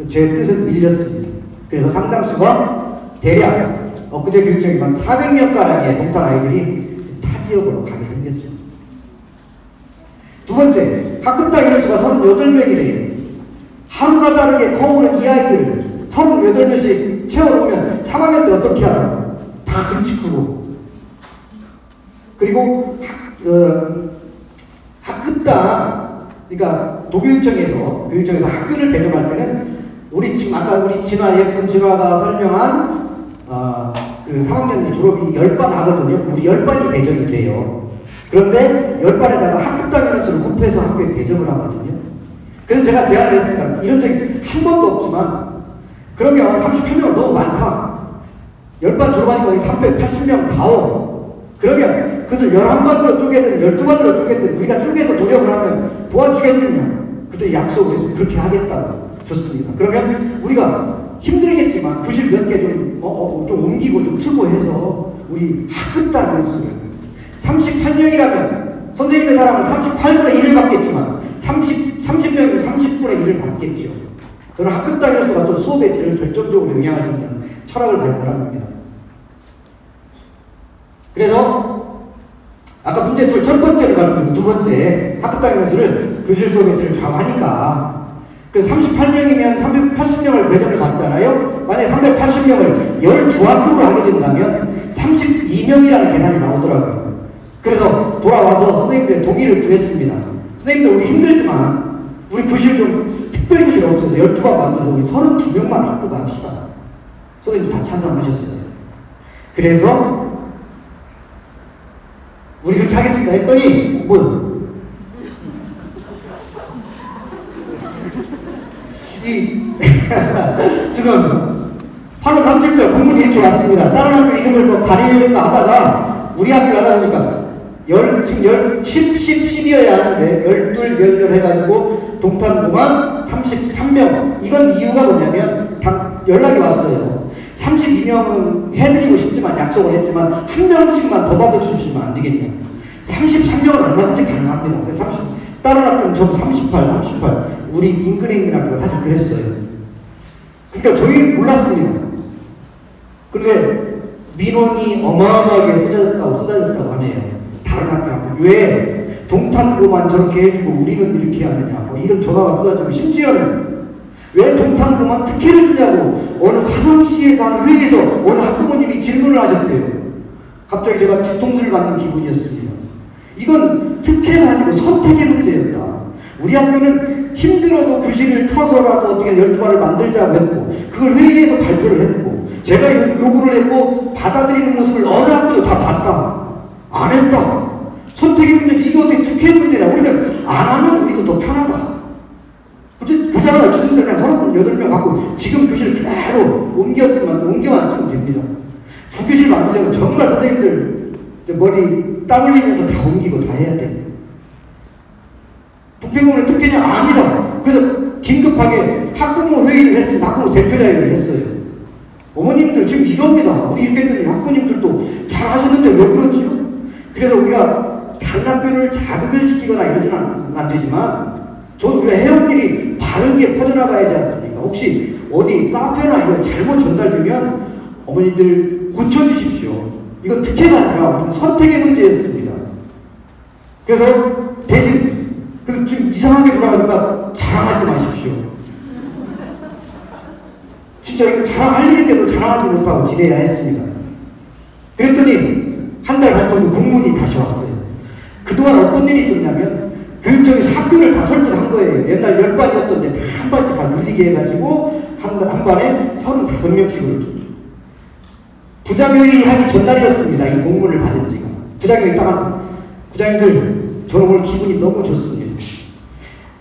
제 뜻은 밀렸습니다. 그래서 상당수가 대략 엊그제 교육청이만 400명가량의 동탄 아이들이 타 지역으로 가게 생겼습니다. 두 번째, 학급당 인원수가 38명이래요. 하루가 다르게 커오는 이 아이들을 38명씩 채워놓으면 3학년 때 어떻게 하라고? 다 등치 크고. 그리고 학급당, 그러니까 도교육청에서 학교를 배정할 때는 우리 지금 아까 우리 예쁜 진화가 설명한 그 3학년 졸업이 10반 하거든요. 우리 10반이 배정이 돼요. 그런데 10반에다가 학급당 인원수를 곱해서 학교에 배정을 하거든요. 그래서 제가 제안을 했습니다. 이런 적이 한 번도 없지만 그러면 38명은 너무 많다. 10반 졸업하니까 거의 380명 다오. 그러면 그들 11반으로 쪼개든 12반으로 쪼개든 우리가 쪼개서 노력을 하면 도와주겠느냐. 그때 약속을 해서 그렇게 하겠다고 좋습니다. 그러면 우리가 힘들겠지만 구실 몇 개 좀 옮기고 좀 틀고 해서 우리 학급당 인원수를 38명이라면 선생님의 사람은 38분의 1을 받겠지만 30명이면 30분의 1을 받겠죠. 저는 학급당 인원수가 또 수업에 제일 결정적으로 영향을 주는 철학을 가진 사람입니다. 그래서 아까 문제 첫 번째를 말씀드리고 두 번째 학급당 인원수를 교실 수업에 제일 좌우하니까 그래서 38명이면 380명을 배정을 받잖아요. 만약에 380명을 12학급으로 하게 된다면 32명이라는 계산이 나오더라고요. 그래서 돌아와서 선생님들의 동의를 구했습니다. 선생님들 우리 힘들지만 우리 교실 좀 특별 교실 없어서 12반 만들어서 우리 32명만 학급합시다. 선생님 다 찬성하셨어요. 그래서 우리 그렇게 하겠습니다 했더니 죄송합니다. 8월 30일 공문이 이렇게 왔습니다. 다른 학교 이름을 가리려고 하다가 우리 학교 하다 보니까 지금 12여야 하는데 12, 14 해가지고 동탄고만 33명. 이건 이유가 뭐냐면 연락이 왔어요. 32명은 해드리고 싶지만 약속을 했지만 한 명씩만 더 받아주시면 안 되겠냐. 33명은 얼마든지 가능합니다. 다른 학교는 전부 38. 우리 인근에 학교가 사실 그랬어요. 그러니까 저희는 몰랐습니다. 그런데 민원이 어마어마하게 쏟아졌다고 하네요. 다른 학교. 왜? 동탄고만 저렇게 해주고 우리는 이렇게 하느냐 뭐 이런 전화가 떠가지고 심지어는 왜 동탄고만 특혜를 주냐고 어느 화성시에서 하는 회의에서 어느 학부모님이 질문을 하셨대요. 갑자기 제가 뒤통수를 맞는 기분이었습니다. 이건 특혜가 아니고 선택의 문제였다. 우리 학교는 힘들어도 교실을 터서라도 어떻게 12발을 만들자고 했고 그걸 회의에서 발표를 했고 제가 요구를 했고 받아들이는 모습을 어느 학교도 다 봤다. 안 했다. 선택의 문제 이게 어떻게 특혜의 문제냐. 우리는 안 하면 우리도 더 편하다. 부장을 주는데 그냥 38명 갖고 지금 교실을 그대로 옮겨만 쓰면 됩니다. 두 교실 만들려면 정말 선생님들 머리 땀 흘리면서 다 옮기고 다 해야 돼. 동대문은 특혜냐? 아니다. 그래서 긴급하게 학부모 회의를 했습니다. 학부모 대표자회의를 했어요. 어머님들 지금 이럽니다. 우리 이렇게 학부모님들도 잘하셨는데 왜 그러지요? 그래서 우리가 다른 학교를 자극을 시키거나 이러지는 안 되지만 저도 우리가 해온 일이 바르게 퍼져나가야지 않습니까? 혹시 어디 카페나 이거 잘못 전달되면 어머니들 고쳐주십시오. 이건 특혜가 아니라 선택의 문제였습니다. 그래서 대신 좀 이상하게 돌아가니까 자랑하지 마십시오. 진짜 이거 자랑할 일인데도 자랑하지 못하고 지내야 했습니다. 그랬더니 한 달 반 동안 공문이 다시 왔어요. 그동안 어떤 일이 있었냐면 교육청에서 학교를 다 설득한 거예요. 옛날 10반이었던데 한 반씩 다 늘리게 해가지고 한 반에 35명씩으로 부장회의 하기 전날이었습니다. 이 공문을 받은 지가. 부장회의 딱 부장님들 저는 오늘 기분이 너무 좋습니다.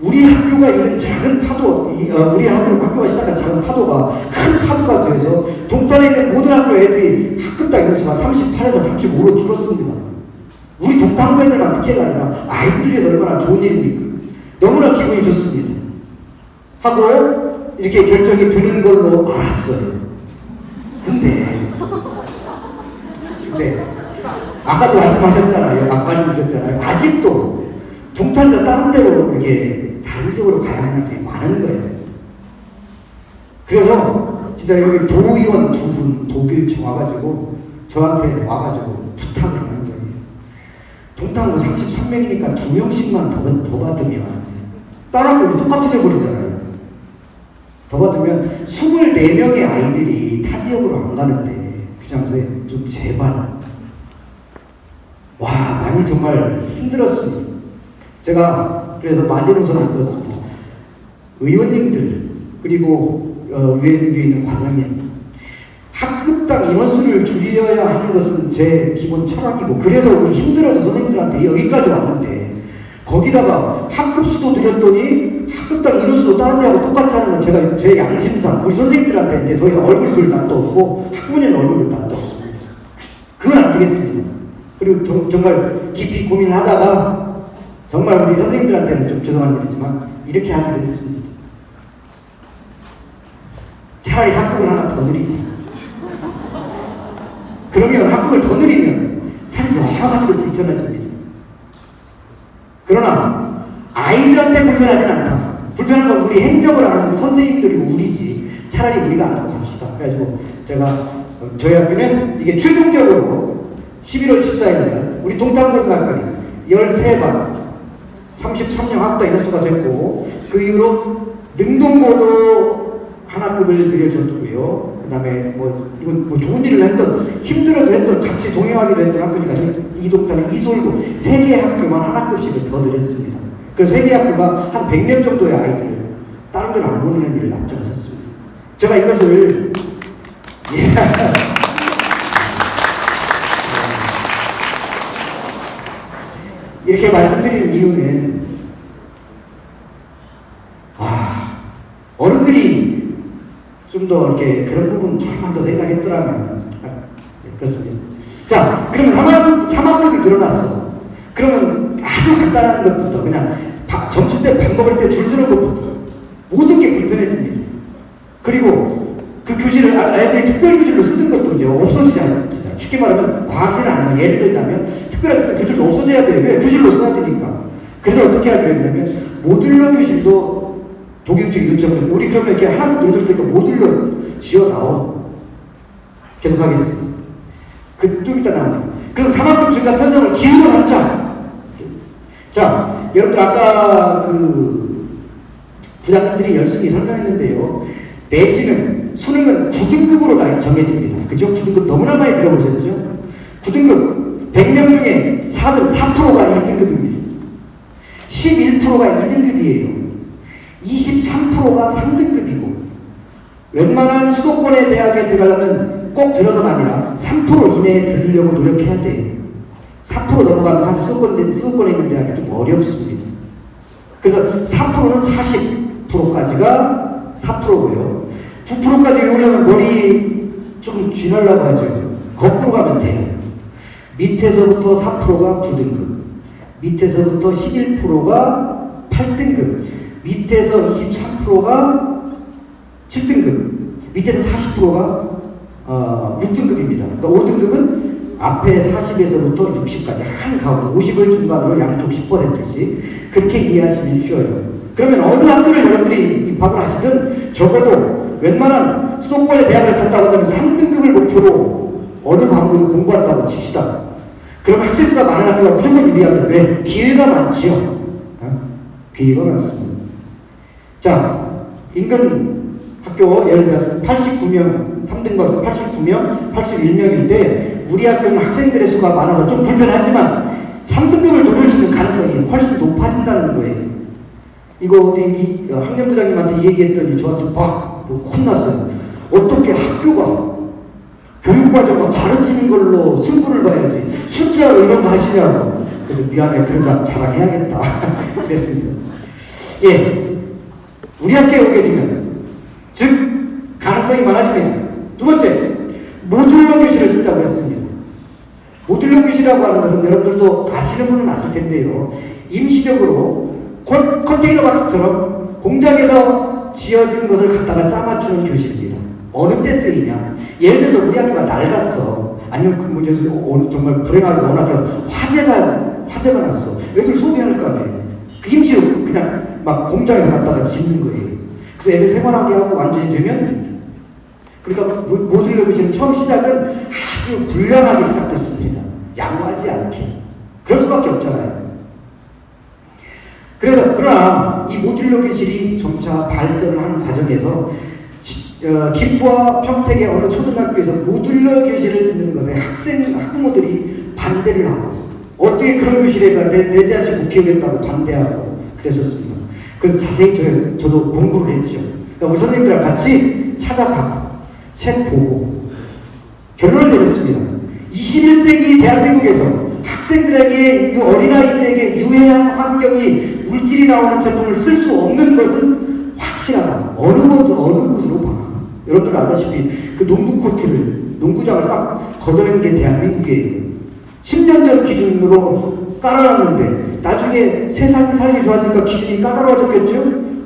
우리 학교가 이런 작은 파도, 우리 학교가 시작한 작은 파도가 큰 파도가 돼서 동탄에 있는 모든 학교 애들이 학급당 인수가 38에서 35로 줄었습니다. 우리 동탄고 애들만 특혜가 아니라 아이들 위해서 얼마나 좋은 일입니까? 너무나 기분이 좋습니다. 하고 이렇게 결정이 되는 걸로 알았어요. 근데 아까도 말씀하셨잖아요. 아까 말씀드렸잖아요. 아직도 동탄에서 다른 데로 이렇게 다른 쪽으로 가야 하는 게 많은 거예요. 그래서 진짜 여기 도의원 2분 도교육청 와가지고 저한테 와가지고 부탁을 하는 거예요. 동탄고 33명이니까 2명씩만 더 받으면 다른 학교 똑같아져 버리잖아요. 더 받으면 24명의 아이들이 타 지역으로 안 가는데 교장선생님 좀 제발. 와, 많이 정말 힘들었습니다. 제가 그래서 마지노선을 들었습니다. 의원님들 그리고 위에 있는 과장님 학급당 인원수를 줄여야 하는 것은 제 기본 철학이고 그래서 우리 힘들어서 선생님들한테 여기까지 왔는데 거기다가 학급수도 드렸더니 학급당 인원수도 다른 데하고 똑같이 하는 건 제가 제 양심상 우리 선생님들한테 이제 더 이상 얼굴 낯도 없고 학부모님 얼굴 낯도 없습니다. 그건 안 되겠습니다. 그리고 정말 깊이 고민하다가 정말 우리 선생님들한테는 좀 죄송한 일이지만 이렇게 하기로 했습니다. 차라리 학급을 하나 더 늘리자. 그러면 학급을 더 늘리면 사실 여러 가지로 불편해집니다. 그러나 아이들한테 불편하진 않다. 불편한 건 우리 행정을 하는 선생님들이 우리지. 차라리 우리가 안 하고 갑시다. 그래가지고 제가 저희 학교는 이게 최종적으로 11월 14일 우리 동탄고등학교는 13반 33명 학다 인원수가 됐고 그 이후로 능동고도 한 학급을 늘려줬고요. 그 다음에 이건 좋은 일을 했던 힘들어도 했던 같이 동행하기로 했던 학교니까 이 동탄은 이솔고 3개의 학교만 한 학급씩을 더 늘렸습니다. 그 3개의 학교가 한 100명 정도의 아이들 다른 데는 안 보내는 일을 낙점하셨습니다. 제가 이것을 이렇게 말씀드리는 이유는 어른들이 좀 더 이렇게 그런 부분 조금만 더 생각했더라면 그렇습니다. 자, 그러면 3학년이 늘어났어. 그러면 아주 간단한 것부터 그냥 점심 때 밥 먹을 때 줄 서는 것부터 모든 게 불편해집니다. 그리고 그 교실을 애들이 특별 교실로 쓰는 것도 이제 없어지지 않습니다. 쉽게 말하면 과학실은 아니면 예를 들자면 특별한 교실도 없어져야 돼요. 왜? 교실로 써야 되니까. 그래서 어떻게 하기로 했냐면 모듈러 교실도 독일적 요청을 우리 그러면 이렇게 하나도 늘어질 테니까 모듈러 지어나오. 계속하겠습니다. 좀 이따 나옵니다. 그럼 3학급 중간 편성을 기울여 놨자 자, 여러분들 아까 그 부장님들이 열심히 설명했는데요. 내신은 수능은 9등급으로 다 정해집니다. 그죠? 9등급 너무나 많이 들어보셨죠? 9등급 100명 중에 4%가 1등급입니다. 11%가 2등급이에요. 23%가 3등급이고 웬만한 수도권의 대학에 들어가려면 꼭 들어서가 아니라 3% 이내에 들으려고 노력해야 돼요. 4% 넘어가면 사실 수도권에 있는 대학이 좀 어렵습니다. 그래서 4%는 40%까지가 4%고요. 9%까지 오려면 머리 좀 쥐날라고 하죠. 거꾸로 가면 돼요. 밑에서부터 4%가 9등급, 밑에서부터 11%가 8등급, 밑에서 23%가 7등급, 밑에서 40%가 6등급입니다. 그러니까 5등급은 앞에 40에서부터 60까지 한 가운데 50을 중간으로 양쪽 10%씩 그렇게 이해하시면 쉬워요. 그러면 어느 학교를 여러분들이 입학을 하시든 적어도 웬만한 수도권의 대학을 간다고 하면 3등급을 목표로 어느 과목을 공부한다고 칩시다. 그럼 학생 수가 많은 학교가 무조건 유리합니다. 왜? 기회가 많지요. 기회가 많습니다. 자, 인근 학교 예를 들어서 89명, 3등급에서 89명, 81명인데 우리 학교는 학생들의 수가 많아서 좀 불편하지만 3등급을 노릴 수 있는 가능성이 훨씬 높아진다는 거예요. 이거 어디 학년부장님한테 얘기했더니 저한테 막 혼났어요. 어떻게 학교가 교육과정과 가르치는 걸로 승부를 봐야지 숫자로 이런 거 하시냐고. 그래서 미안해, 그러다 자랑해야겠다 그랬습니다. 예, 우리 학교에 오게 되면 즉 가능성이 많아지면 두 번째 모듈러 교실을 쓰자고 했습니다. 모듈러 교실이라고 하는 것은 여러분들도 아시는 분은 아실 텐데요. 임시적으로 컨테이너 박스처럼 공장에서 지어진 것을 갖다가 짜맞추는 교실입니다. 어느 때 쓰이냐? 예를 들어서 우리 학교가 낡았어. 아니면 그 문제에서 정말 불행하게 워낙 화재가 났어. 애들 수업이 할 거 아니에요. 그 임시로 그냥 막 공장에서 갖다가 짓는 거예요. 그래서 애들 생활하게 하고 완전히 되면 그러니까 모듈러 교실은 처음 시작은 아주 불량하게 시작됐습니다. 양호하지 않게. 그럴 수밖에 없잖아요. 그러나 이 모듈러 교실이 점차 발전을 하는 과정에서 김포와 평택의 어느 초등학교에서 모듈러 교실을 짓는 것에 학부모들이 반대를 하고 어떻게 그런 교실에 내 자식 못 키우겠다고 반대하고 그랬었습니다. 그래서 자세히 저도 공부를 했죠. 그러니까 우리 선생님들랑 같이 찾아가고 책 보고 결론을 내렸습니다. 21세기 대한민국에서 학생들에게 이 어린아이들에게 유해한 환경이 물질이 나오는 제품을 쓸 수 없는 것은 확실하다. 어느 곳으로 봐. 여러분들 알다시피 그 농구 코트를 농구장을 싹 걷어낸 게 대한민국이에요. 10년 전 기준으로 깔아놨는데 나중에 세상이 살기 좋아지니까 기준이 까다로워졌겠죠?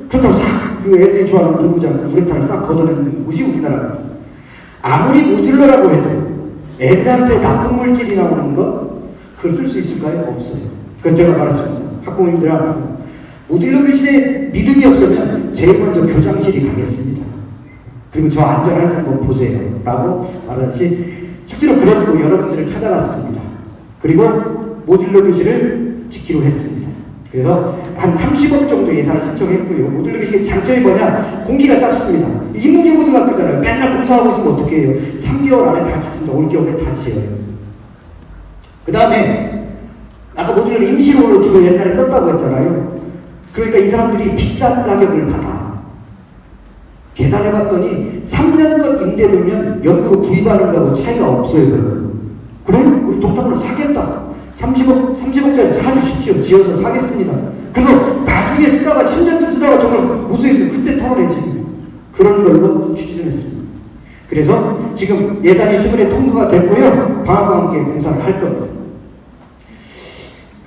그렇다고 싹 그 애들이 좋아하는 농구장 그 우레탄을 싹 걷어내는 곳이 우리나라입니다. 아무리 모듈러라고 해도 애들한테 나쁜 물질이 나오는 것 그걸 쓸 수 있을까요? 없어요. 그래서 제가 말했습니다. 학부모님들한테 모듈러 교실에 믿음이 없으면 제일 먼저 교장실이 가겠습니다. 그리고 저 안전한 거 보세요 라고 말하듯이 실제로 그래도 여러분들을 찾아갔습니다. 그리고 모듈러 교실을 짓기로 했습니다. 그래서 한 30억 정도 예산을 신청했고요. 모듈러 교실의 장점이 뭐냐? 공기가 짧습니다. 인문계고등학교잖아요. 맨날 공사하고 있으면 어떻게 해요? 3개월 안에 다 짓습니다. 올겨울에 다 지어요. 그 다음에 아까 모듈러를 임시로로 주로 옛날에 썼다고 했잖아요. 그러니까 이 사람들이 비싼 가격을 받아. 계산해봤더니 3년껏 임대 들면 연구로 구입하는 거하고 차이가 없어요. 그럼 우리 동탄으로 사겠다. 30억짜리 사주십시오. 지어서 사겠습니다. 그래서 나중에 쓰다가 10년쯤 쓰다가 정말 못 쓰겠으면 그때 털어내지. 그런 걸로 추진을 했습니다. 그래서 지금 예산이 최근에 통과가 됐고요. 방학과 함께 공사를 할 겁니다.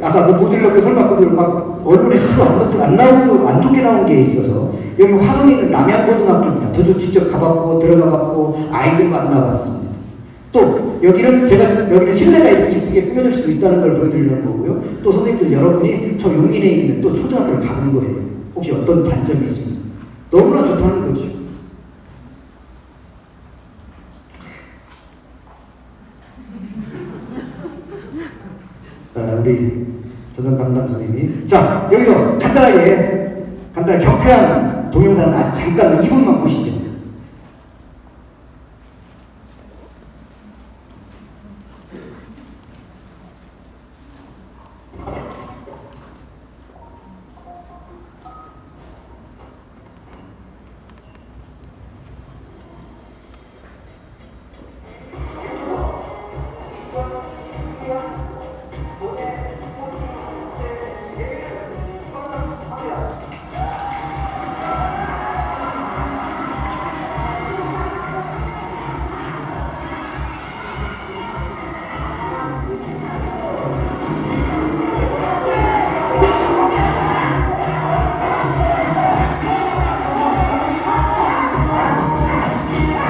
아까 그 모듈러 그 설마 그걸 막 언론에 하도 안 나오고 안 좋게 나온 게 있어서 여기 화성에 있는 남양고등학교입니다. 저도 직접 가봤고 들어가봤고 아이들 만나봤습니다. 또 여기는 제가 여기는 실내가 이쁘게 꾸며질 수도 있다는 걸 보여드리는 거고요. 또 선생님들 여러분이 저 용인에 있는 또 초등학교를 가는 거예요. 혹시 어떤 단점이 있습니까? 너무나 좋다는 거죠. 우리 전산 담당 선생님이. 자, 여기서 간단하게 경쾌한 동영상 아주 잠깐 2분만 보시죠.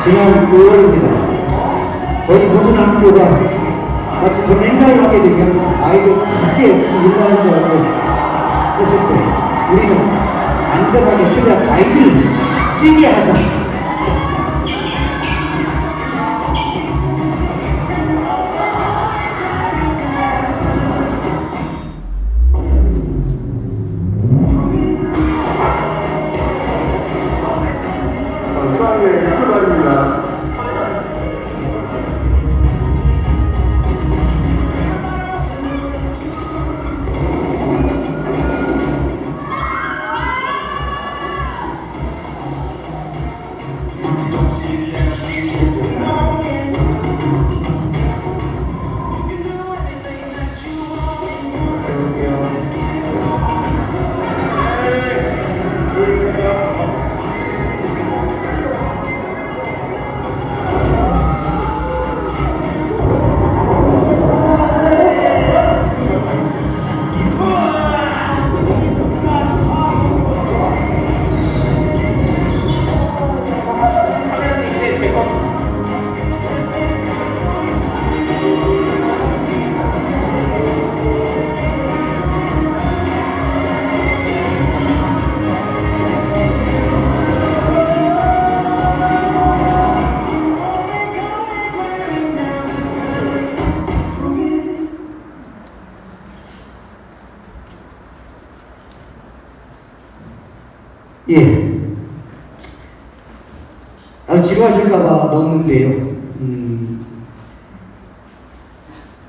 지난 5월입니다. 거의 모든 학교가 마치 그런 행사를 하게 되면 아이들 크게 일어나는 줄 알고 했을 때 우리는 안전하게 최대한 아이들 뛰게 하자. 예. 지루하실까봐 넣었는데요.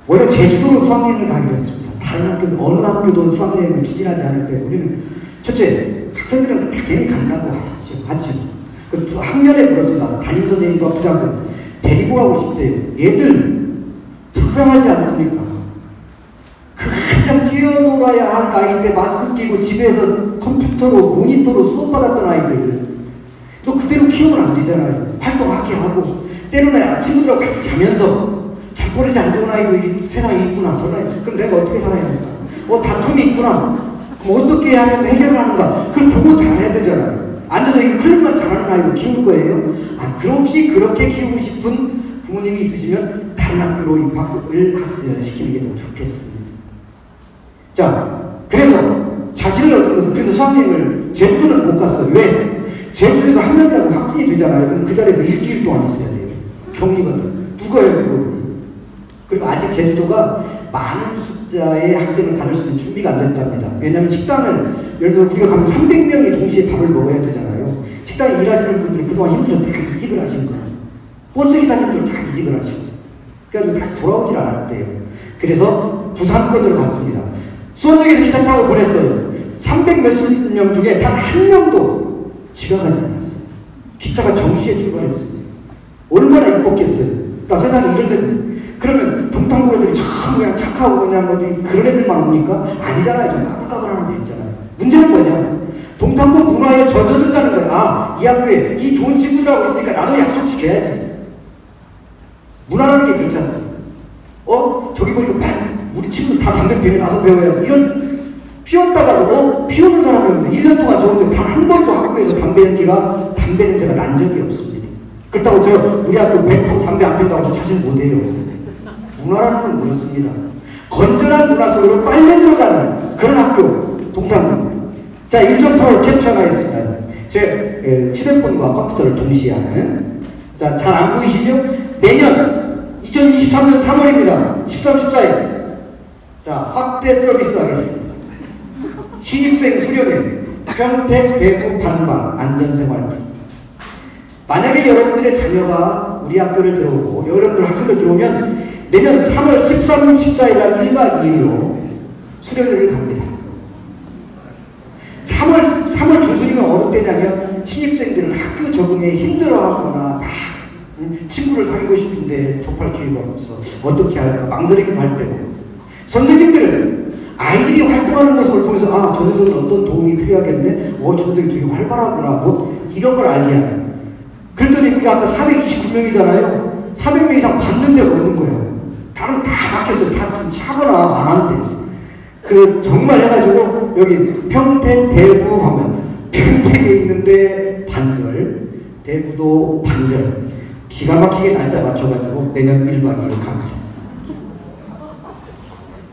원래 제주도로 수학여행을 가기로 했습니다. 다른 학교도, 어느 학교도 수학여행을 추진하지 않을 때 우리는 첫째, 학생들은 다 괜히 간다고 하죠. 그 학년에 그렇습니다. 담임선생님과 부장들 데리고 가고 싶대요. 얘들 불쌍하지 않습니까? 그 한참 뛰어놀아야 할 나이 때 마스크 끼고 집에서 컴퓨터로 모니터로 수업받았던 아이들 또 그대로 키우면 안 되잖아요. 활동하게 하고 때로는 친구들하고 같이 자면서 잠버릇이 안 좋은 아이도 세상에 있구나. 그럼 내가 어떻게 살아야 합니까? 다툼이 있구나. 그럼 어떻게 하면 해결을 하는가? 그걸 보고 잘해야 되잖아요. 앉아서 이 클릭만 잘하는 아이도 키울 거예요. 그럼 혹시 그렇게 키우고 싶은 부모님이 있으시면 다른 학교로 입학을 시키는 게 더 좋겠습니다. 자, 그래서 자신을 얻으면서 그래서 수학여행을 제주도는 못 갔어요. 왜? 제주도에서 한 명이라도 확진이 되잖아요. 그럼 그 자리에서 일주일 동안 있어야 돼요. 격리거든. 누가 해요, 그걸? 그리고 아직 제주도가 많은 숫자의 학생을 받을 수 있는 준비가 안 됐답니다. 왜냐하면 식당은 예를 들어 우리가 가면 300명이 동시에 밥을 먹어야 되잖아요. 식당에 일하시는 분들이 그동안 힘들어서 다 이직을 하신 거예요. 버스 기사님들 다 이직을 하시고 그래가지고 다시 돌아오질 않았대요. 그래서 부산권으로 갔습니다. 수원역에서 기차 타고 보냈어요. 300 몇십 명 중에 단 한 명도 지각하지 않았어요. 기차가 정시에 출발했습니다. 얼마나 이뻤겠어요. 그러니까 세상에 이런 데서 그러면 동탄구 애들이 참 그냥 착하고 그냥 어디 그런 애들만 옵니까? 아니잖아요. 좀 까불까불하는 데 있잖아요. 문제는 뭐냐? 동탄구 문화에 젖어든다는 거야. 이 학교에 이 좋은 친구들하고 있으니까 나도 약속 지켜야지. 문화라는 게 그렇지 않습니까? 저기 보니까 우리 친구들 다 담배 피우네. 나도 배워야 이런 피웠다가도 피우는 사람은 1년 동안 적어도 단 한 번도 학교에서 담배 냄새가 난 적이 없습니다. 그렇다고 우리 학교 100% 담배 안 피운다고 저 자신 못해요. 문화라는 건 그렇습니다. 건전한 문화 속으로 빨려 들어가는 그런 학교, 동탄구. 자, 1.8 캡처가 있습니다. 제 휴대폰과 컴퓨터를 동시에 하는. 자, 잘 안 보이시죠? 내년 2023년 3월입니다. 13, 14일. 자, 확대 서비스 하겠습니다. 신입생 수련회 평택 대구 반방 안전생활. 만약에 여러분들의 자녀가 우리 학교를 들어오고 여러분들 학생들 들어오면 내년 3월 13일, 14일 날 1박 2일로 수련회를 갑니다. 3월 중순이면 어느 때냐면 신입생들은 학교 적응에 힘들어하거나 막 친구를 사귀고 싶은데 접할 기회가 없어서 어떻게 할까 망설이기도 할 때고, 선생님들은 아이들이 활동하는 모습을 보면서 아, 저 녀석은 어떤 도움이 필요하겠네, 저 녀석이 되게 활발하구나, 뭐 이런 걸 알게 하는. 그랬더니 우리가 아까 429명이잖아요. 400명 이상 받는 데가 없는 거예요. 다른 다 막혀서 다 지금 차거나 안 하는데. 그 정말 해가지고 여기 평택 대구 하면 평택에 있는데 반절, 대구도 반절, 기가 막히게 날짜 맞춰가지고 내년 1박 2일 갑니다.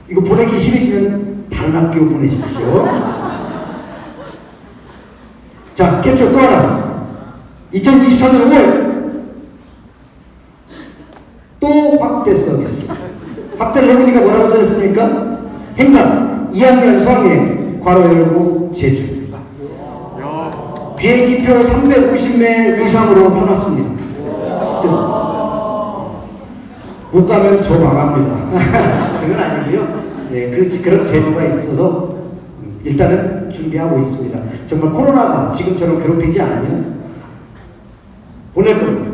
이거 보내기 싫으시면 다른 학교 보내십시오. 자, 캡처 또 하나. 2024년 5월 또 확대 서비스. 확대를 해보니까 뭐라고 써졌습니까? 행사 2학년 수학여행 괄호 열고 제주. 비행기표 350매 이상으로 사놨습니다. 못 가면 저 망합니다. 그건 아니고요. 네, 그런 제도가 있어서 일단은 준비하고 있습니다. 정말 코로나가 지금처럼 괴롭히지 않으면 보낼 겁니다.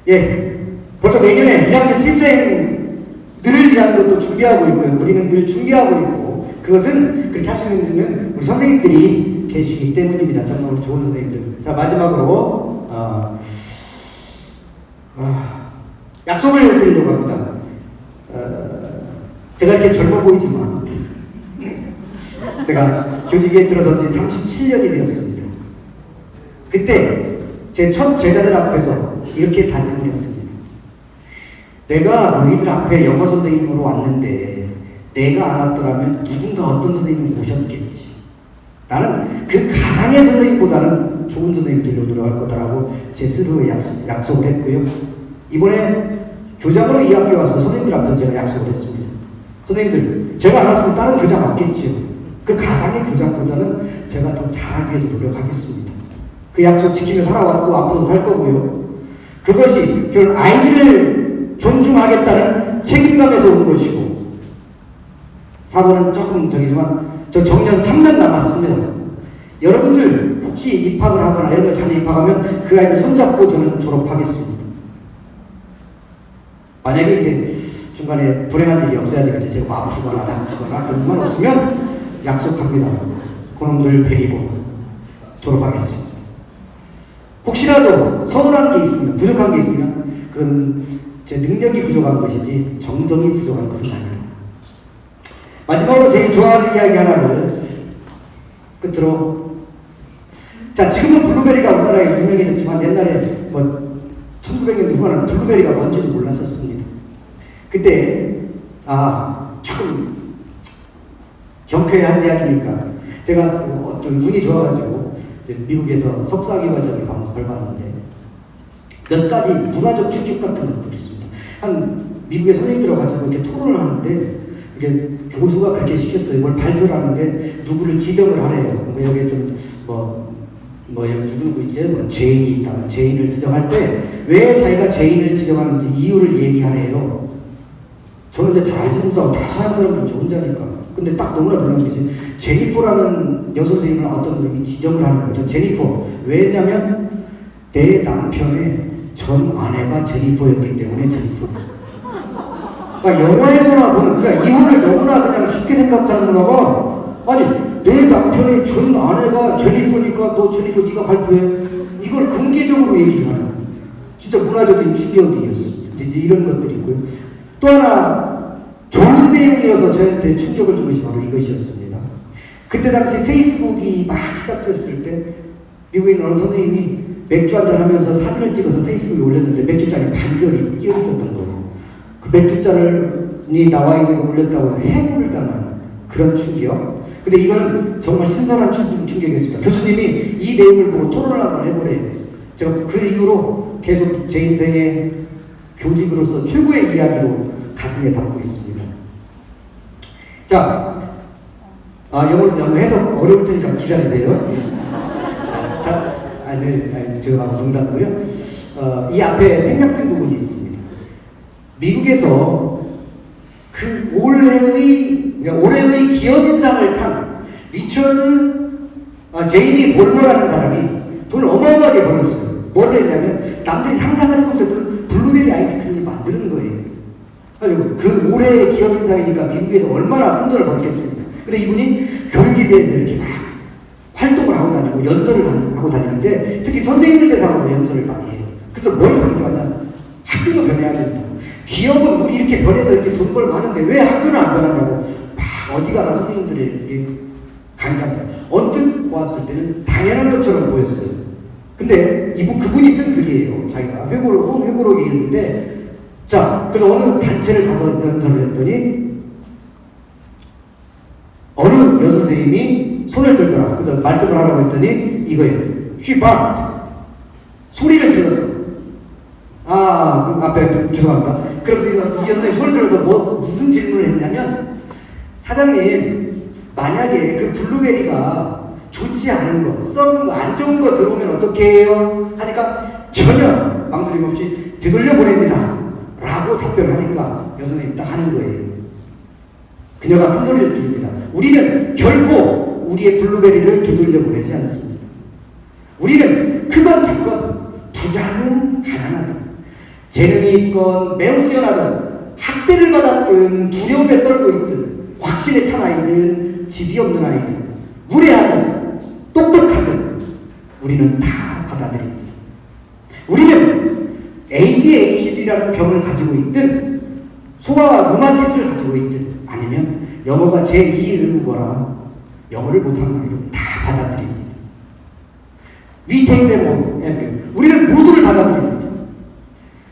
예, 벌써 내년에 2학년 신입생들을 위한 것도 준비하고 있고요. 우리는 늘 준비하고 있고, 그것은 그렇게 할 수 있는 우리 선생님들이 계시기 때문입니다. 정말 좋은 선생님들. 자, 마지막으로 약속을 드리려고 합니다. 제가 이렇게 젊어 보이지만 제가 교직에 들어선 지 37년이 되었습니다. 그때 제 첫 제자들 앞에서 이렇게 다짐을 했습니다. 내가 너희들 앞에 영어 선생님으로 왔는데 내가 안 왔더라면 누군가 어떤 선생님을 모셨겠지. 나는 그 가상의 선생님보다는 좋은 선생님들로 노력할 거다라고 제 스스로 약속을 했고요. 이번에 교장으로 이 학교에 와서 선생님들 앞에 제가 약속을 했습니다. 선생님들, 제가 안 왔으면 다른 교장 왔겠죠. 그 가상의 교장보다는 제가 더 잘하기 위해서 노력하겠습니다. 그 약속 지키며 살아왔고 앞으로도 할 거고요. 그것이 결국 아이들을 존중하겠다는 책임감에서 온 것이고, 4번은 조금 저기지만 저 정년 3년 남았습니다. 여러분들 혹시 입학을 하거나 이런 거 자녀 입학하면 그 아이들 손잡고 저는 졸업하겠습니다. 만약에 이제 중간에 불행한 일이 없어야 되겠죠. 제가 아프거나 다치거나 그런 것만 없으면 약속합니다. 그놈들 데리고 졸업하겠습니다. 혹시라도 서운한 게 있으면, 부족한 게 있으면 그건 제 능력이 부족한 것이지 정성이 부족한 것은 아닙니다. 마지막으로 제일 좋아하는 이야기 하나를 끝으로, 자, 지금은 블루베리가 우리나라에 유명해졌지만 옛날에 뭐 1900년 후반은 블루베리가 뭔지도 몰랐었습니다. 그때 조금 경쾌한 이야기니까 제가 좀 운이 좋아가지고 미국에서 석사학위 과정을 걸봤는데 몇 가지 문화적 충격 같은 것들이 있습니다. 한 미국의 선생님들하고 가지고 이렇게 토론을 하는데 이게 교수가 그렇게 시켰어요. 뭘 발표를 하는데 누구를 지정을 하래요. 뭐 여기에 좀 누구 있지? 뭐 죄인이 있다면 죄인을 지정할 때 왜 자기가 죄인을 지정하는지 이유를 얘기하래요. 저는 이제 잘 듣는다고 다 서양 사람들 저 혼자니까. 근데 딱 너무나 놀란 게 제니퍼라는 여선생님을 어떤 분이 지정을 하는 거죠. 제니퍼. 왜냐면 내 남편의 전 아내가 제니퍼였기 때문에 제니퍼. 그러니까 영화에서나 보는, 그러니까 이혼을 너무나 그냥 쉽게 생각하는 거가, 아니 내 남편의 전 아내가 제니퍼니까 너 제니퍼 네가 발표해. 이걸 공개적으로 얘기하는 거예요. 진짜 문화적인 충격이었습니다. 이제 이런 것들이 있고요. 또 하나 좋은 내용이어서 저한테 충격을 준 것이 바로 이것이었습니다. 그때 당시 페이스북이 막 시작됐을 때 미국에 있는 어느 선생님이 맥주 한잔 하면서 사진을 찍어서 페이스북에 올렸는데 맥주잔이 반절이 끼어있었던 거예요. 그 맥주잔이 나와 있는 거 올렸다고 해고를 당한 그런 충격. 근데 이건 정말 신선한 충격이었습니다. 교수님이 이 내용을 보고 토론을 한번 해보래요. 제가 그 이후로 계속 제 인생의 교직으로서 최고의 이야기로 가슴에 담고 있습니다. 자, 영어로 해서 어려울 테니까 기다리세요. 자, 제가 농담고요. 이 앞에 생략된 부분이 있습니다. 미국에서 그 올해의 기업 인상을 탄 리처드 제이미 볼머라는 사람이 돈을 어마어마하게 벌었어요. 뭘 했냐면 남들이 상상하지 못했던 블루베리 아이스크림을 만드는 거예요. 그 올해의 기업 인상이니까 미국에서 얼마나 큰 돈을 벌겠습니까? 근데 이분이 교육에 대해서 이렇게 막 활동을 하고 다니고 연설을 하고 다니는데 특히 선생님들 대상으로 연설을 많이 해요. 그래서 뭘 강조하냐? 학교도 변해야 된다. 기업은 우리 이렇게 변해서 이렇게 돈 벌고 하는데 왜 학교는 안 변하냐고 막 어디 가나 선생님들이 강의합니다. 언뜻 보았을 때는 당연한 것처럼 보였어요. 근데 그분이 쓴 글이에요. 자기가 회고록 읽는데 자, 그래서 어느 단체를 가서 연설을 했더니 어느 여선생님이 손을 들더라. 그래서 말씀을 하라고 했더니 이거예요. She barked. 소리를 질렀어. 그 앞에 죄송합니다. 그래서 이 여선생님이 손을 들어서 무슨 질문을 했냐면 사장님 만약에 그 블루베리가 좋지 않은 거, 썩은 거, 안 좋은 거 들어오면 어떻게 해요? 하니까 전혀 망설임 없이 되돌려 보냅니다. 라고 답변을 하니까 여선생님이 딱 하는 거예요. 그녀가 큰 소리를 들립니다. 우리는 결코 우리의 블루베리를 되돌려 보내지 않습니다. 우리는 크건 작건 부자는 가난하다. 재능이 있건 매우 뛰어나든 학대를 받았든 두려움에 떨고 있든 확신에 찬 아이든 집이 없는 아이든 무례하든 똑똑하든 우리는 다 받아들입니다. 우리는 ADHD라는 병을 가지고 있든 소아와 루마티스를 가지고 있든 아니면 영어가 제2 의무거나 영어를 못하는 아이들 다 받아들입니다. We take them all, every. 우리는 모두를 받아들입니다.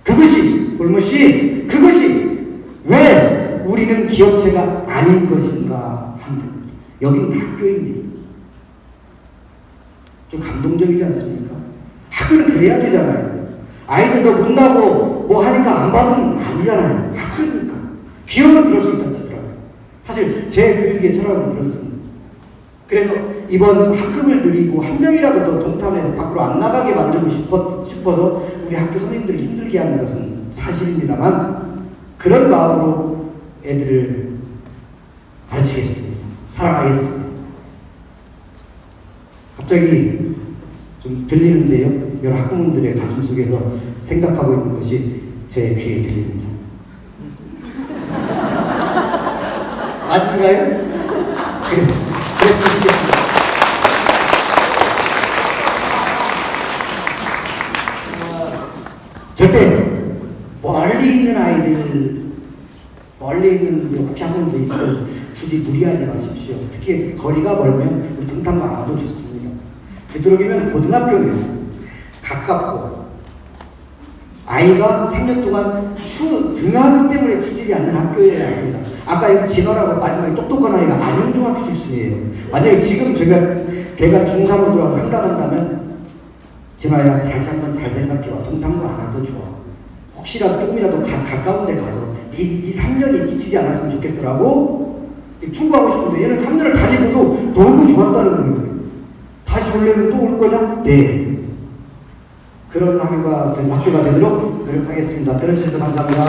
그것이 왜 우리는 기업체가 아닌 것인가 합니다. 여기는 학교입니다. 좀 감동적이지 않습니까? 학교는 그래야 되잖아요. 아이들도 못나고 뭐 하니까 안 받으면 아니잖아요. 학교니까. 기업은 그럴 수 있다는 거더라고요. 사실 제 교육의 철학은 그렇습니다. 그래서 이번 학급을 드리고 한 명이라도 더 동탄에서 밖으로 안 나가게 만들고 싶어서 우리 학교 선생님들이 힘들게 하는 것은 사실입니다만 그런 마음으로 애들을 가르치겠습니다. 사랑하겠습니다. 갑자기 좀 들리는데요. 여러 학부모들의 가슴 속에서 생각하고 있는 것이 제 귀에 들립니다. 맞은가요? 그랬으면 좋겠습니다. 절대 멀리 있는 아이들, 멀리 있는 학부모들 있고 굳이 무리하지 마십시오. 특히 거리가 멀면 우리 등탄 많아도 좋습니다. 되도록이면 고등학교는 가깝고 아이가 3년 동안 등하교 때문에 지치지 않는 학교여야 합니다. 아까 이거 진화라고 마지막에 똑똑한 아이가 안영중학교 출신이에요. 만약에 지금 걔가 중3으로 돌아가 상담한다면 진화야 다시 한번 잘 생각해봐. 동탄도 안 와도 좋아. 혹시라도 조금이라도 가까운 데 가서 네 3년이 지치지 않았으면 좋겠어라고 충고하고 싶은데 얘는 3년을 다니고도 너무 좋았다는 거예요. 다시 올려면 또 올 거냐? 네. 그런 학교가 되도록 노력하겠습니다. 들어주셔서 감사합니다.